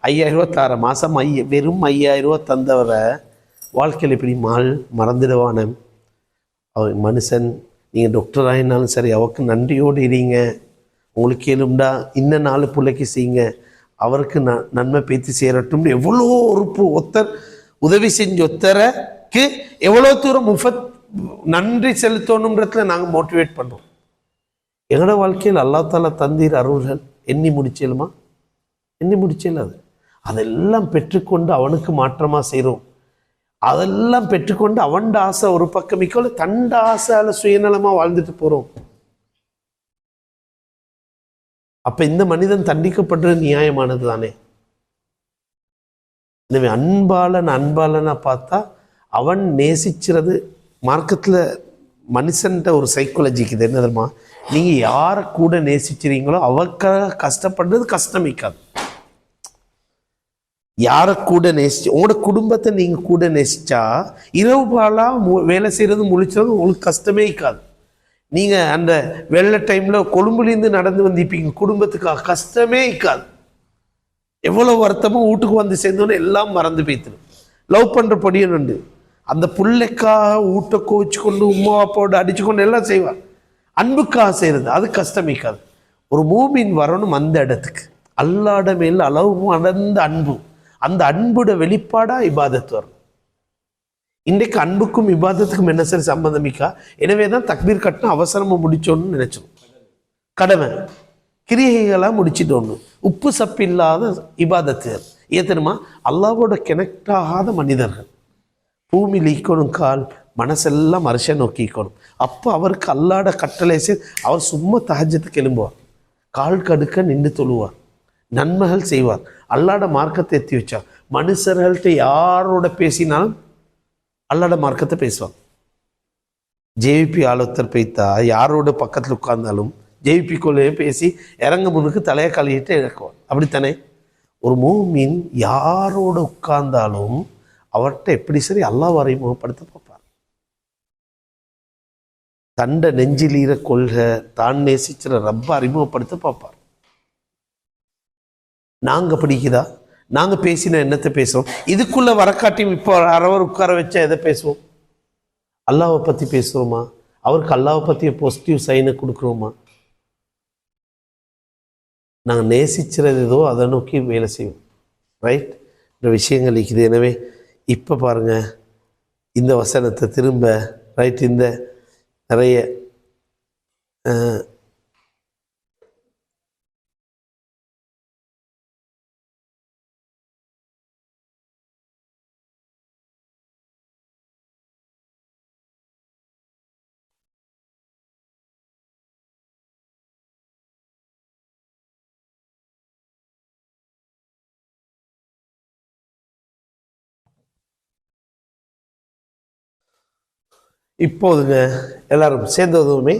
5000 ரூபா தர மாதம் வெறும் 5000 ரூபா தந்தவரை வாழ்க்கையில் இப்படி மறந்துடுவான மனுஷன். நீங்கள் டாக்டர் ஆகினாலும் சரி, அவருக்கு நன்றியோடு இருங்க. உங்களுக்கு ஏழும்டா இன்னும் 4 பிள்ளைக்கு செய்யுங்க, அவருக்கு நன்மை பேத்தி சேரட்டும். எவ்வளோ உறுப்பு ஒத்தர் உதவி செஞ்ச ஒத்தருக்கு எவ்வளோ தூரம் நன்றி செலுத்தணுன்றதுல நாங்கள் மோட்டிவேட் பண்ணுறோம். எங்களோட வாழ்க்கையில் அல்லாஹ் தஆலா தந்தீர் அருள்கள் எண்ணி முடிச்சல அதெல்லாம் பெற்றுக்கொண்டு அவனுக்கு மாற்றமாக செய்கிறோம். அதெல்லாம் பெற்றுக்கொண்டு அவன் ஆசை ஒரு பக்கம் மிக்கோல தண்ட ஆசையால சுயநலமாக வாழ்ந்துட்டு போகிறோம். அப்போ இந்த மனிதன் தண்டிக்கப்படுறது நியாயமானது தானே. எனவே அன்பாளனா பார்த்தா அவன் நேசிக்கிறது மார்க்கத்தில் மனுஷன்ட்ட ஒரு சைக்காலஜிக்குது. என்ன தெரியுமா? நீங்கள் யாரை கூட நேசிக்கிறீங்களோ அவருக்காக கஷ்டப்படுறது கஷ்டமிக்காது. யாரை கூட நேசிச்சு உங்களோட குடும்பத்தை நீங்கள் கூட நேசிச்சா இரவு பாலாக வேலை செய்கிறது முழிச்சது உங்களுக்கு கஷ்டமே இருக்காது. நீங்கள் அந்த வெள்ளை டைமில் கொழும்புலேருந்து நடந்து வந்திருப்பீங்க, குடும்பத்துக்காக கஷ்டமே இருக்காது. எவ்வளோ வருத்தமும் வீட்டுக்கு வந்து சேர்ந்தோன்னு எல்லாம் மறந்து போய்த்துடும். லவ் பண்ணுற பொடியும் உண்டு, அந்த பிள்ளைக்காக ஊட்ட கோவிச்சு கொண்டு உமா அப்பாவோட அடிச்சு கொண்டு எல்லாம் செய்வார். அன்புக்காக செய்கிறது அது கஷ்டமிக்காது. ஒரு மூமின் வரணும் அந்த இடத்துக்கு, அல்லாஹ்வுடைய மேல் அளவு அடர்ந்த அன்பு, அந்த அன்போட வெளிப்பாடாக இபாதத் வரும். இன்றைக்கு அன்புக்கும் இபாதத்துக்கும் என்ன சரி சம்பந்தமிக்கா? எனவே தான் தக்பீர் கட்டினா அவசரமாக முடிச்சோன்னு நினைச்சோம். கடமை கிரியைகளாக முடிச்சிட்டோன்னு உப்பு சப்பில்லாத இபாதத்து. ஏன் தெரியுமா? அல்லாஹ்வோட கனெக்ட் ஆகாத மனிதர்கள் பூமியில் ஈக்கணும், கால் மனசெல்லாம் அரச நோக்கிக்கணும். அப்போ அவருக்கு அல்லாட கட்டளை அவர் சும்மா தஹஜ்ஜத்துக்கு எழும்புவார், கால் கடுக்க நின்று தொழுவார், நன்மைகள் செய்வார், அல்லாட மார்க்கத்தை எத்தி வச்சார். மனுஷர்கள்ட்ட யாரோட பேசினாலும் அல்லாட மார்க்கத்தை பேசுவாங்க. ஜேவிபி ஆலோத்தர் பேய்த்தா யாரோட பக்கத்தில் உட்கார்ந்தாலும் ஜேவிபி கொள்ளையே பேசி இறங்க முன்னுக்கு தலையை கழுவிட்டு இறக்குவான். அப்படித்தானே? ஒரு மூமின் யாரோட உட்கார்ந்தாலும் அவர்கிட்ட எப்படி சரி அல்லாஹ் அறிமுகப்படுத்த பார்ப்பார். தண்ட நெஞ்சிலீர கொள்கை தான் நேசிக்கிற ரப்ப அறிமுகப்படுத்த பார்ப்பார். நாங்க படிக்குதா? நாங்க பேசின என்னத்தை பேசுவோம்? இதுக்குள்ள வரக்காட்டியும் இப்போ அரவர் உட்கார வச்சா எதை பேசுவோம்? அல்லாவை பத்தி பேசுறோமா? அவருக்கு அல்லாவை பத்திய பாசிட்டிவ் சைனை கொடுக்குறோமா? நாங்கள் நேசிக்கிறது ஏதோ அதை நோக்கி வேலை செய்வோம். ரைட்? இந்த விஷயங்கள் இருக்குது. எனவே இப்போ பாருங்க இந்த வசனத்தை திரும்ப ரைட், இந்த நிறைய இப்போதுங்க எல்லாரும் சேர்ந்ததுமே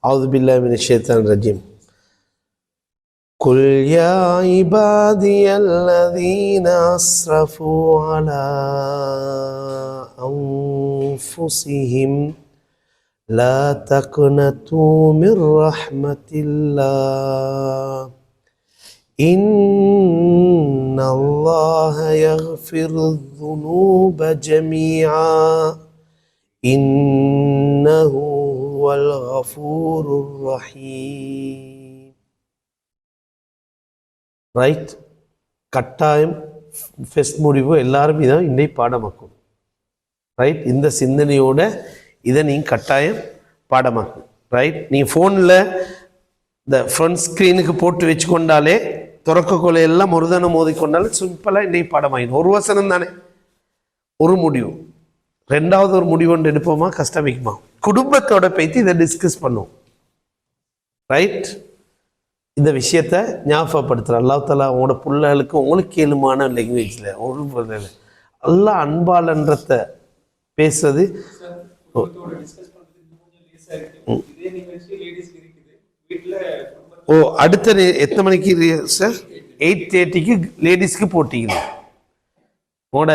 அவுது பில்லாஹி மினஷ் ஷைத்தானிர் ரஜீம். குல் யா இபாதியல்லதீன அஸ்ரஃபு அலா அன்ஃபுஸிஹிம் லா தக்னது மிர் ரஹ்மத்தில்லாஹ் இன்னல்லாஹ யக்ஃபிருத் ذுனூப ஜமீஆ இன்னஹு ஹுவல் கஃபூருர் ரஹீம். ரைட்? கட்டாயம் ஃபெஸ்ட் முடிவு எல்லாரும் இதை இன்னைக்கு பாடமாக்கும். ரைட்? இந்த சிந்தனையோட இதை நீங்கள் கட்டாயம் பாடமாக்கும். ரைட்? நீங்கள் ஃபோனில் இந்த ஃப்ரண்ட் ஸ்க்ரீனுக்கு போட்டு வச்சுக்கொண்டாலே துறக்க கொலையெல்லாம் ஒரு தானே மோதிக்கொண்டாலே சிம்பிளாக இன்னைக்கு பாடமாயிடும். ஒரு வசனம் தானே, ஒரு முடிவு. ரெண்டாவது ஒரு முடிவு ஒன்று எடுப்போமா, கஷ்டமிக்குமா? குடும்பத்தோட பேசி இதை டிஸ்கஸ் பண்ணுவோம். ரைட்? இந்த விஷயத்த ஞாபகப்படுத்துகிற அல்லாஹ் தஆலா உங்களோட பிள்ளைகளுக்கு உங்களுக்கு ஏழுமான லாங்குவேஜில் ஒரு அல்லாஹ் அன்பாளன்றத பேசுறது. ஓ, அடுத்த எத்தனை மணிக்கு சார்? 8:30க்கு லேடிஸ்க்கு போட்டிங்க. உங்களோட